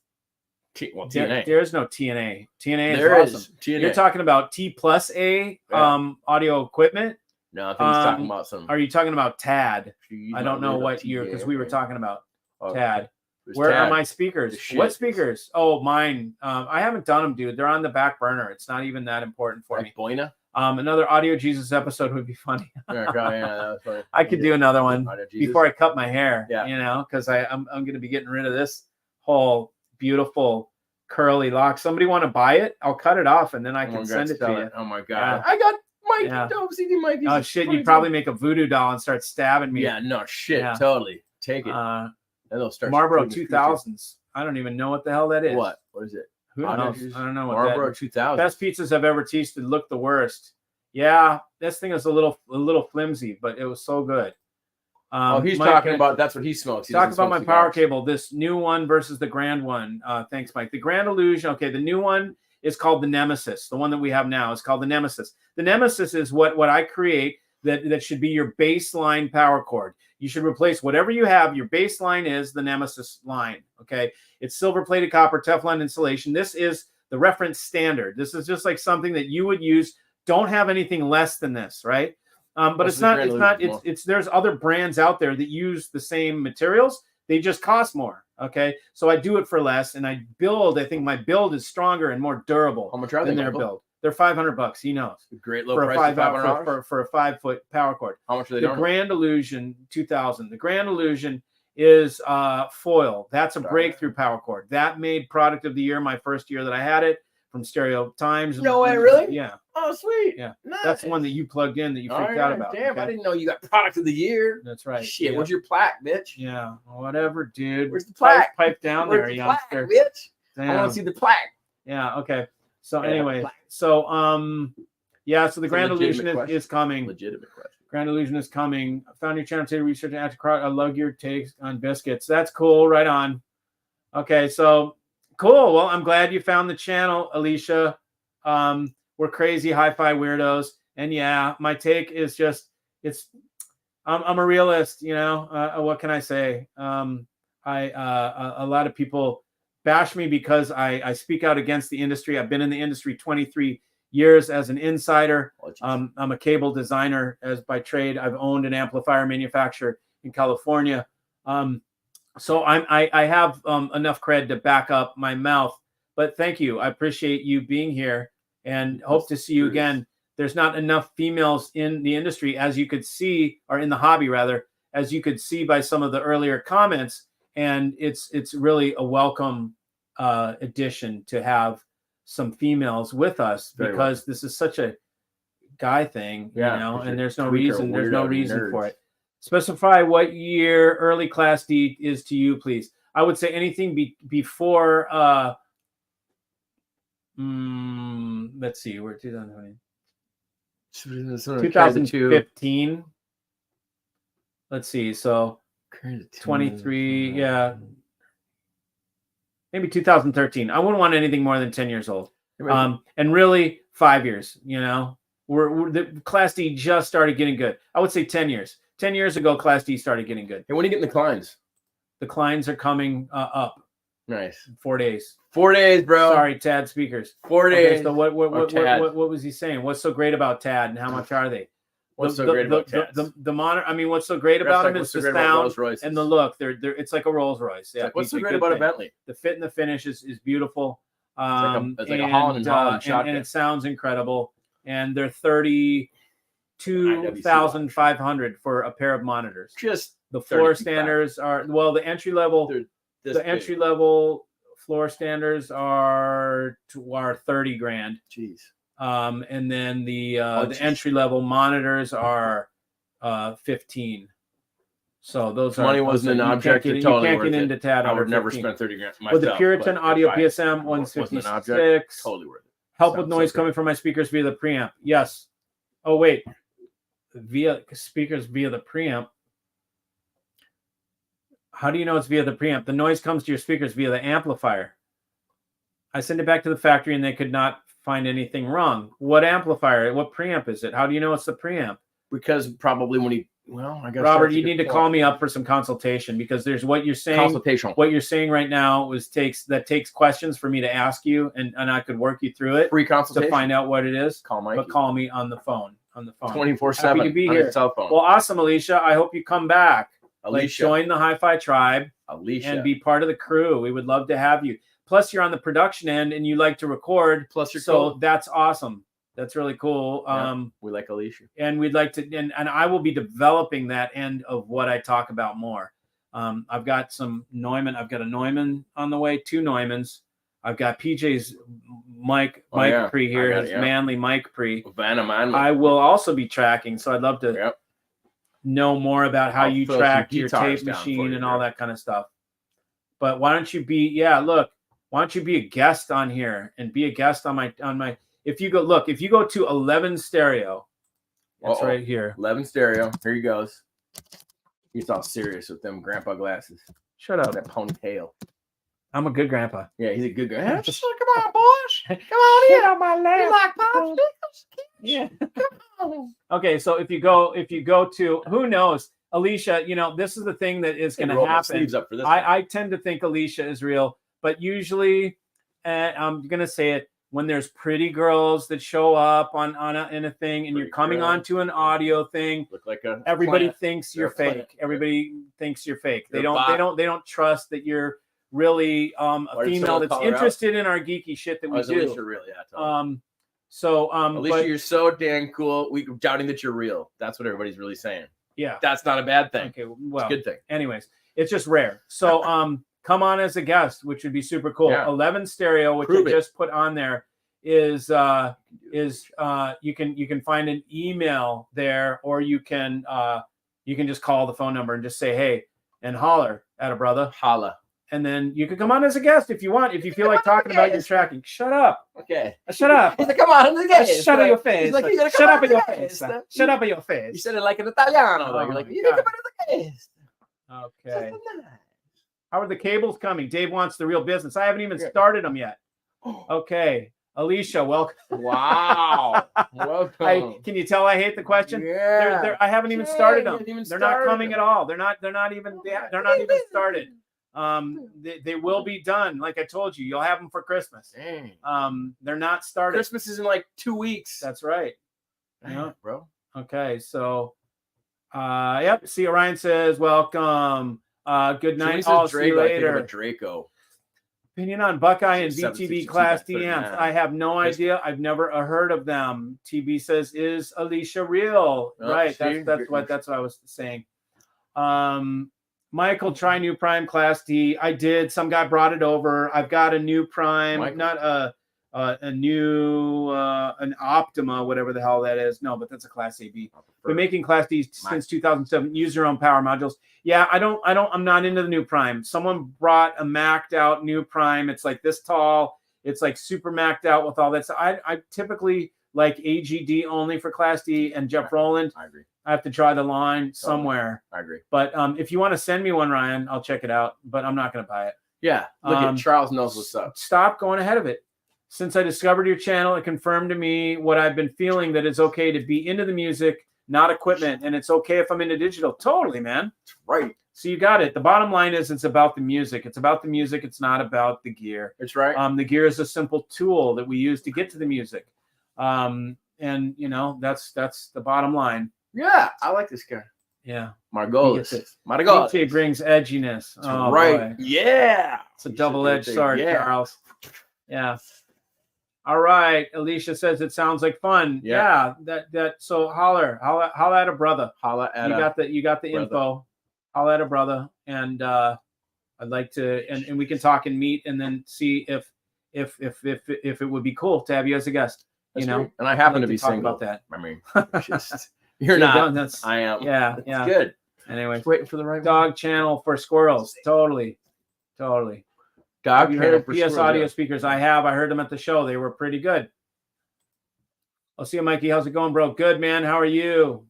There's no TNA. TNA is awesome. TNA. You're talking about T+A audio equipment. No, I think he's talking about some. Are you talking about TAD? I don't know what year because we were talking about TAD. Where are my speakers? What speakers? Oh, mine. I haven't done them, dude. They're on the back burner. It's not even that important for me. Boina? Another Audio Jesus episode would be funny. Yeah, that was funny. I could do another one before I cut my hair. Yeah, because I'm going to be getting rid of this whole beautiful curly lock. Somebody want to buy it? I'll cut it off and then I can send it to you. Oh my god! I got Mikey. Oh shit! You'd probably make a voodoo doll and start stabbing me. Yeah, no shit. Totally. Take it. And they'll start Marlboro 2000s. I don't even know what the hell that is. What is it? Who knows? I don't know what Marlboro 2000. Best pizzas I've ever tasted look the worst. Yeah, this thing is a little flimsy, but it was so good. He's talking about that's what he smokes. Talk about my power cable. This new one versus the Grand one. Thanks, Mike. The Grand Illusion. Okay, the new one is called the Nemesis. The one that we have now is called the Nemesis. The Nemesis is what I create that should be your baseline power cord. You should replace whatever you have. Your baseline is the Nemesis line. Okay, it's silver-plated copper Teflon insulation. This is the reference standard. This is just like something that you would use. Don't have anything less than this, right? But it's not. There's other brands out there that use the same materials. They just cost more. Okay, so I do it for less, and I think my build is stronger and more durable. How much are they? Their build. They're $500. He knows. Great low price. For a 5-foot power cord. How much are they? The Grand Illusion 2000. The Grand Illusion is foil. That's a breakthrough power cord. That made product of the year my first year that I had it from Stereo Times. No way, really? Yeah. Oh, sweet. Yeah. Nice. That's the one that you plugged in that you freaked out about. Damn, I didn't know you got product of the year. That's right. Shit, where's your plaque, bitch? Yeah, whatever, dude. Where's the plaque? Pipe down there, youngster. Bitch? I want to see the plaque. Yeah. Okay. So Yeah, anyway, plaque. so yeah. So the It's a Grand legitimate Illusion question. is coming. Legitimate question. Grand Illusion is coming. Found your channel today, research and anti-crowd. I love your takes on biscuits. That's cool. Right on. Okay, so cool. Well, I'm glad you found the channel, Alicia. We're crazy hi-fi weirdos, and yeah, my take is just I'm a realist. You know, what can I say? A lot of people bash me because I speak out against the industry. I've been in the industry 23 years as an insider. I'm a cable designer as by trade. I've owned an amplifier manufacturer in California. So I have enough cred to back up my mouth. But thank you. I appreciate you being here and hope to see you again. There's not enough females in the industry, as you could see, or in the hobby rather, as you could see by some of the earlier comments. And it's really a welcome addition to have some females with us because this is such a guy thing, you know, and there's no reason for it. Specify what year early Class D is to you, please. I would say anything before let's see, we're 2015. Let's see, so 23, yeah, maybe 2013. I wouldn't want anything more than 10 years old. And really 5 years, you know. We're the Class D just started getting good. I would say 10 years. 10 years ago, Class D started getting good. And when are you getting the Kleins? The Kleins are coming up. Nice. 4 days. 4 days, bro. Sorry, Tad speakers. 4 days. Okay, so what was he saying? What's so great about Tad, and how much are they? What's so great about Tad? The monitor. I mean, what's so great about them is the sound and the look. They're it's like a Rolls Royce. Yeah. What's so great about a Bentley? The fit and the finish is beautiful. It's like a Holland shotgun. And it sounds incredible. And they're 32,500 for a pair of monitors. Just the floor standards are the entry level. The entry level floor standards are 30 grand. Jeez. And then the entry level monitors are 15. So those money wasn't an object. You can't get into Tad. I would never spend 30 grand myself. With the Puritan Audio PSM 156. Totally worth it. Help with noise coming from my speakers via the preamp. Yes. Oh wait, via speakers via the preamp. How do you know it's via the preamp? The noise comes to your speakers via the amplifier. I sent it back to the factory and they could not find anything wrong. What amplifier? What preamp is it? How do you know it's the preamp? Because probably when he, I guess. Robert, you need to call me up for some consultation because there's what you're saying. Consultation. What you're saying right now takes questions for me to ask you, and I could work you through it. Free consultation to find out what it is. Call Mike. But call me on the phone. 24/7. Happy to be here. Cell phone. Well, awesome, Alicia. I hope you come back. Alicia. Join the Hi-Fi Tribe. Alicia. And be part of the crew. We would love to have you. Plus, you're on the production end and you like to record. Plus, you're cool. That's awesome. That's really cool. We like Alicia. And we'd like to, and I will be developing that end of what I talk about more. I've got some Neumann. I've got a Neumann on the way, 2 Neumanns. I've got PJ's mic pre here, his manly mic pre. I will also be tracking, so I'd love to know more about how you track your tape machine and all that kind of stuff. But why don't you be, why don't you be a guest on here and be a guest on my if you go to 11 stereo, it's right here. 11 stereo. Here he goes. He's all serious with them grandpa glasses. Shut up. That ponytail. I'm a good grandpa. Yeah, he's a good grandpa. Just come on, boys. Come on in on my lap. You like popsicles? Yeah. Okay, so if you go to, who knows, Alicia, this is the thing that is going to happen. I tend to think Alicia is real, but usually, I'm going to say it, when there's pretty girls that show up in a thing, and you're coming onto an audio thing, everybody thinks you're fake. Everybody thinks you're fake. They don't trust that you're really a female that's interested in our geeky shit that we do. Alicia really? Alicia, you're so damn cool. We're doubting that you're real. That's what everybody's really saying. Yeah, that's not a bad thing. Okay, well, it's a good thing. Anyways, it's just rare. So come on as a guest, which would be super cool. Yeah. 11 stereo, which I just put on there, is you can find an email there, or you can just call the phone number and just say hey and holler at a brother. Holla. and then you can come on as a guest if you want. If you feel like talking about your tracking, shut up. Okay. Shut up. He's like, come on, Shut up your face. He's like, Shut up in your face. Shut up in your You face. said it like an Italiano. Oh, You're like, my you God. come on as a guest. Okay. How are the cables coming? Dave wants the real business. I haven't even started them yet. Okay. Alicia, welcome. Wow. Welcome. Can you tell I hate the question? Yeah. I haven't even started them. They're not coming at all. They're not even started. They will be done. Like I told you, you'll have them for Christmas. Dang. They're not started. Christmas is in like 2 weeks. That's right. Yeah, bro. Okay, so yep. See, Orion says welcome. Good night. I'll see you later. Draco. Opinion on Buckeye and Some VTV 762 Class back D there, amps. man. I have no idea. I've never heard of them. TB says, "Is Alicia real?" Oh, right. see? That's what I was saying. Michael, try new Prime Class D. I did. Some guy brought it over. I've got a new Prime, Michael. not a new an Optima, whatever the hell that is. No, but that's a Class AB. Been making Class D since 2007. Use your own power modules. Yeah, I'm not into the new Prime. Someone brought a maxed out new Prime. It's like this tall. It's like super maxed out with all that. So I typically like AGD only for Class D and Jeff Rowland. I agree. I have to try the line somewhere. I agree. But if you want to send me one, Ryan, I'll check it out. But I'm not going to buy it. Yeah. Look at Charles knows what's up. Stop going ahead of it. Since I discovered your channel, it confirmed to me what I've been feeling, that it's okay to be into the music, not equipment. And it's okay if I'm into digital. Totally, man. That's right. So you got it. The bottom line is it's about the music. It's about the music. It's not about the gear. That's right. The gear is a simple tool that we use to get to the music. And you know, that's the bottom line. Yeah, I like this guy. Yeah. Margolis. It brings edginess. That's right. Boy. Yeah. It's a double-edged sword, Charles. Yeah. All right. Alicia says it sounds like fun. Yeah. So holla at a brother. You got the info. Holla at a brother. And I'd like to and we can talk and meet and then see if it would be cool to have you as a guest. That's you know, great. And I happen to be single about that. I mean, you're not. I am. Yeah. That's good. Anyway, just waiting for the right dog channel for squirrels. Totally. Dog have you heard of for PS audio speakers? I have. I heard them at the show. They were pretty good. I'll see you, Mikey. How's it going, bro? Good, man. How are you?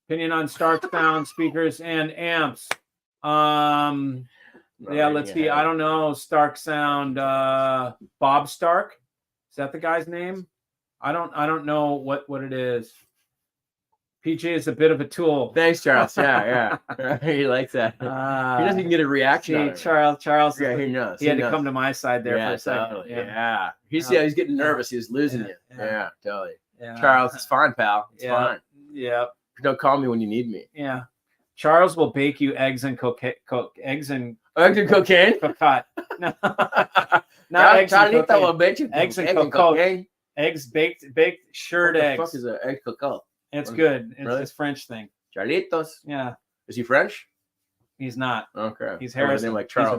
Opinion on Stark sound speakers and amps. Yeah, let's see. I don't know. Stark sound. Bob Stark. Is that the guy's name? I don't know what it is. PJ is a bit of a tool. Thanks, Charles. Yeah. He likes that. He doesn't even get a reaction. Charles. Yeah, he knows. He had to come to my side there for a second. Totally. Yeah. He's getting nervous. He was losing you. Yeah, totally. Yeah. Charles, it's fine, pal. It's fine. Yeah. Don't call me when you need me. Yeah. Charles will bake you eggs and cocaine. Eggs and cocaine? Cocotte. No. Not eggs and cocaine. Will bake you eggs and cocaine. Eggs baked shirred eggs. What the fuck is an egg cocotte? It's good. It's really? this French thing. Charlitos. Yeah. Is he French? He's not. Okay. He's Harrison. Like Charles. He's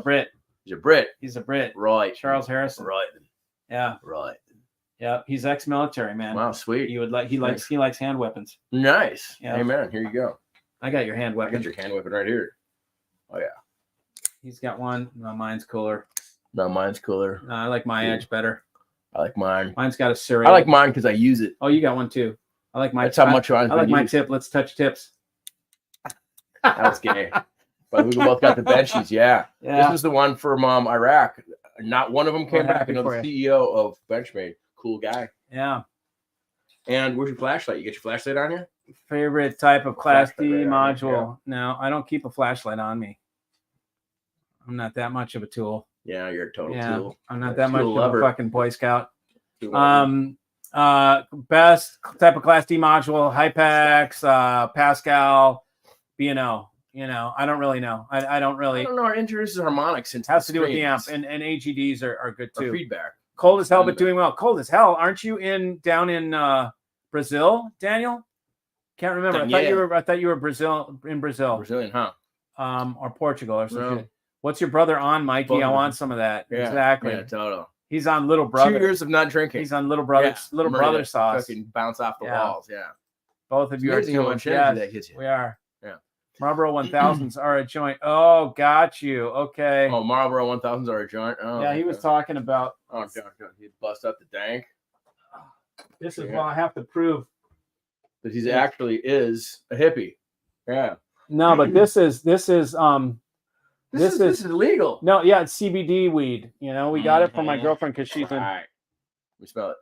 a Brit. He's a Brit. Right. Right. Charles Harrison. Right. Yeah. Right. Yeah. He's ex-military, man. Wow, sweet. He likes hand weapons. Nice. Yeah. Amen. Here you go. I got your hand weapon. I got your hand weapon right here. Oh yeah. He's got one. No, mine's cooler. No, mine's cooler. No, I like my Edge better. I like mine. Mine's got a serial. I like mine because I use it. Oh, you got one too. I like my. That's how much I like my tip. Let's touch tips. That's gay. But we both got the benchies. Yeah. This was the one from Iraq. Not one of them came back. Another CEO of Benchmade. Cool guy. Yeah. And where's your flashlight? You get your flashlight on you? Favorite type of Class D module? No, I don't keep a flashlight on me. I'm not that much of a tool. Yeah, you're a total tool. I'm not that much of a fucking Boy Scout. Best type of Class D module: Hypex, Pascal, B&O. You know, I don't really know. I don't know. Our introduces harmonics. It has to do with the amp, and AGDs are good too. Feedback. Cold as hell, but doing well. Cold as hell. Aren't you down in Brazil, Daniel? Can't remember. I thought you were in Brazil. Brazilian, huh? Or Portugal or something. No. What's your brother on, Mikey? I want some of that. Yeah, exactly. Yeah, total. He's on Little Brother. 2 years of not drinking. He's on Little Brother. Little Brother sauce. Fucking bounce off the walls. Yeah. Both of you are how much energy that gives you. We are. Yeah. Marlboro 1000s are a joint. Oh, got you. Okay. Oh, Marlboro 1000s are a joint. Oh, yeah, he was talking about. Oh, God, he bust up the dank. This is what I have to prove that he actually is a hippie. Yeah. No, but this is this is illegal. No, yeah, it's CBD weed. You know, we got it from my girlfriend because she's in. All right. We smell it.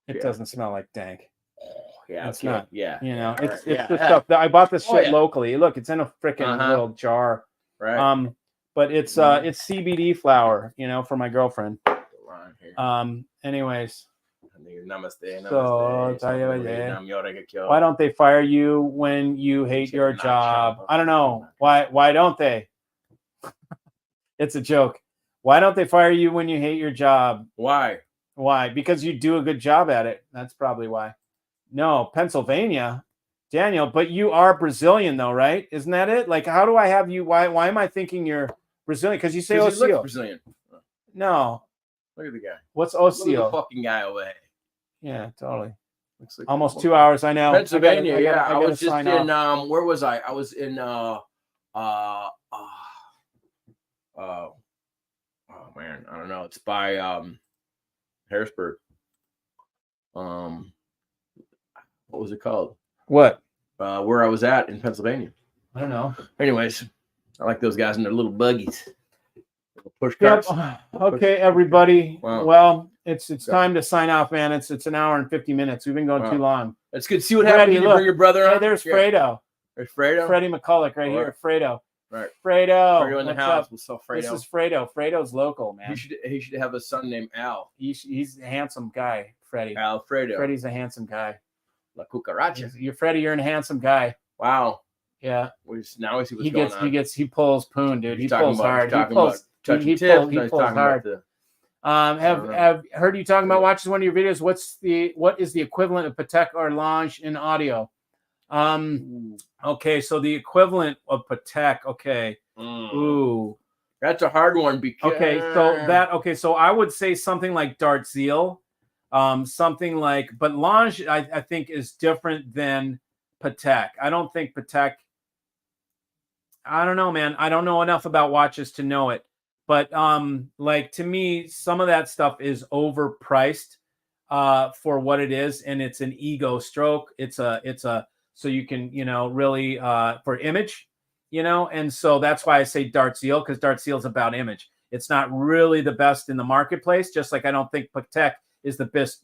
It doesn't smell like dank. Yeah, it's not. Yeah, you know, it's the stuff that I bought this shit locally. Look, it's in a freaking little jar. Right. But it's CBD flower. You know, for my girlfriend. Anyways. So, why don't they fire you when you hate your job? I don't know. Why don't they? It's a joke. Why don't they fire you when you hate your job? Why? Because you do a good job at it. That's probably why. No, Pennsylvania, Daniel, but you are Brazilian though, right? Isn't that it? Like, how do I have you? Why am I thinking you're Brazilian? Because you say Ocio. Brazilian. No. Look at the guy. What's Ocio? Look at the fucking guy over there. Yeah, totally. Looks like almost 2 hours. I know. Pennsylvania. I was just in. Where was I? I was in. Oh man, I don't know. It's by Harrisburg. What was it called? What? Where I was at in Pennsylvania. I don't know. Anyways, I like those guys in their little buggies. Push carts. Yep. Okay, everybody. Wow. Well, it's time to sign off, man. It's an hour and 50 minutes. We've been going too long. It's good to see what happened. You bring your brother on. Hey, there's Fredo. There's Fredo. Freddie McCulloch right here. Fredo. Right. Fredo in the house. What's up, Fredo? This is Fredo. Fredo's local, man. He should have a son named Al. He's a handsome guy, Freddie. Alfredo. Freddie's a handsome guy. La cucaracha. You're Freddie. You're a handsome guy. Wow. Yeah. Now we see what's going on. He pulls poon, dude. He pulls hard. He pulls hard. Have heard you talking about watching one of your videos. What is the equivalent of Patek or Lange in audio? Okay, so the equivalent of Patek. Okay. Ooh. That's a hard one because so I would say something like Dart Zeal. Something like, but Lange I think is different than Patek. I don't think Patek. I don't know, man. I don't know enough about watches to know it. But like to me, some of that stuff is overpriced for what it is, and it's an ego stroke. It's a so you can, you know, really for image, you know, and so that's why I say Dart Zeal, because Dart Zeal is about image. It's not really the best in the marketplace, just like I don't think Patek is the best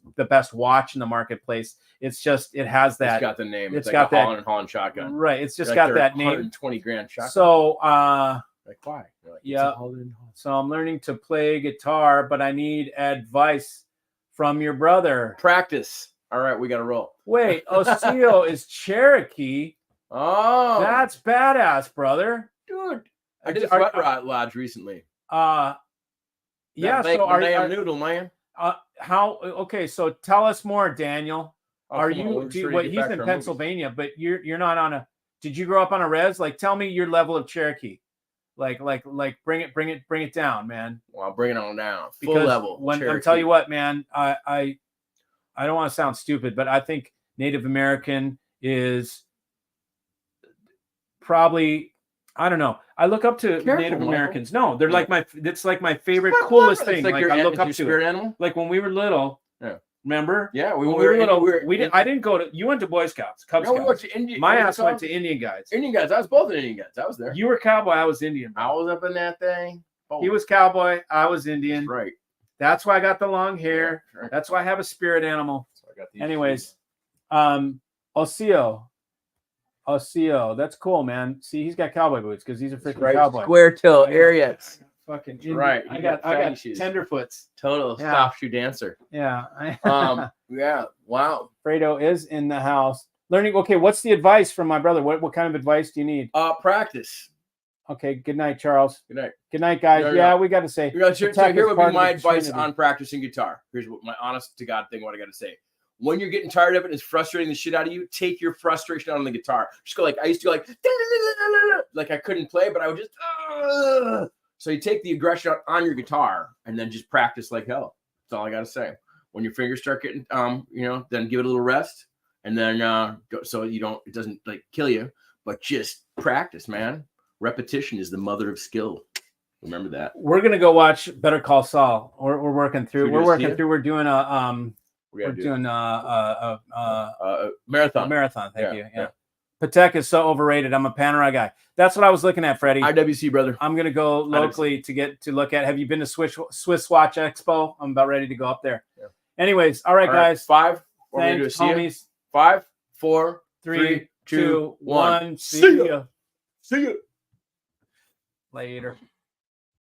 watch in the marketplace. It's just it has that. It's got the name. It's like got a Holland shotgun. Right. It's just like got that name. 120 grand shotgun. So like why? Like, yeah. So I'm learning to play guitar, but I need advice from your brother. Practice. All right, we got to roll. Wait, Ocio is Cherokee. Oh, that's badass, brother. Dude, I did a sweat lodge recently. Yeah. So are noodle, man. How? Okay, so tell us more, Daniel. Oh, he's in Pennsylvania, but you're not on a. Did you grow up on a res? Like, tell me your level of Cherokee. Like, bring it down, man. Well, bring it on down. Full level. I'll tell you what, man. I don't want to sound stupid, but I think Native American is probably. I don't know. I look up to Native Americans. No, they're like it's like my favorite, coolest thing. Like I look up to spirit animal. Like when we were little. Yeah. Remember? Yeah, we were little. I didn't go to. You went to Boy Scouts, Cub Scouts. We went to Indian. My ass went to Indian Guides. Indian Guides. I was both in Indian Guides. I was there. You were cowboy. I was Indian. I was up in that thing. Oh. He was cowboy. I was Indian. Right. That's why I got the long hair. Yeah, right. That's why I have a spirit animal. So I got these. Anyways, Ocio, that's cool, man. See, he's got cowboy boots because he's a freaking cowboy. Square toe areas. Fucking right. I got tenderfoots. Total soft shoe dancer. Yeah. Yeah. Wow. Fredo is in the house learning. Okay, what's the advice from my brother? What kind of advice do you need? Practice. Okay. Good night, Charles. Good night. Good night, guys. Yeah, we got to say. So here would be my advice on practicing guitar. Here's what my honest to God thing. What I got to say. When you're getting tired of it and it's frustrating the shit out of you, take your frustration out on the guitar. Just go like I used to go like I couldn't play, but I would just. So you take the aggression out on your guitar and then just practice like hell. That's all I got to say. When your fingers start getting, then give it a little rest, and then so it doesn't like kill you. but just practice, man. Repetition is the mother of skill. Remember that. We're gonna go watch Better Call Saul. We're working through. We're doing a marathon. A marathon. Thank you. Yeah. Patek is so overrated. I'm a Panerai guy. That's what I was looking at, Freddie. IWC, brother. I'm gonna go locally to look at. Have you been to Swiss Watch Expo? I'm about ready to go up there. Yeah. Anyways, all right, guys. 5. Thanks, homies. 5, 4, 3, 2, 1. See ya. See ya. Later.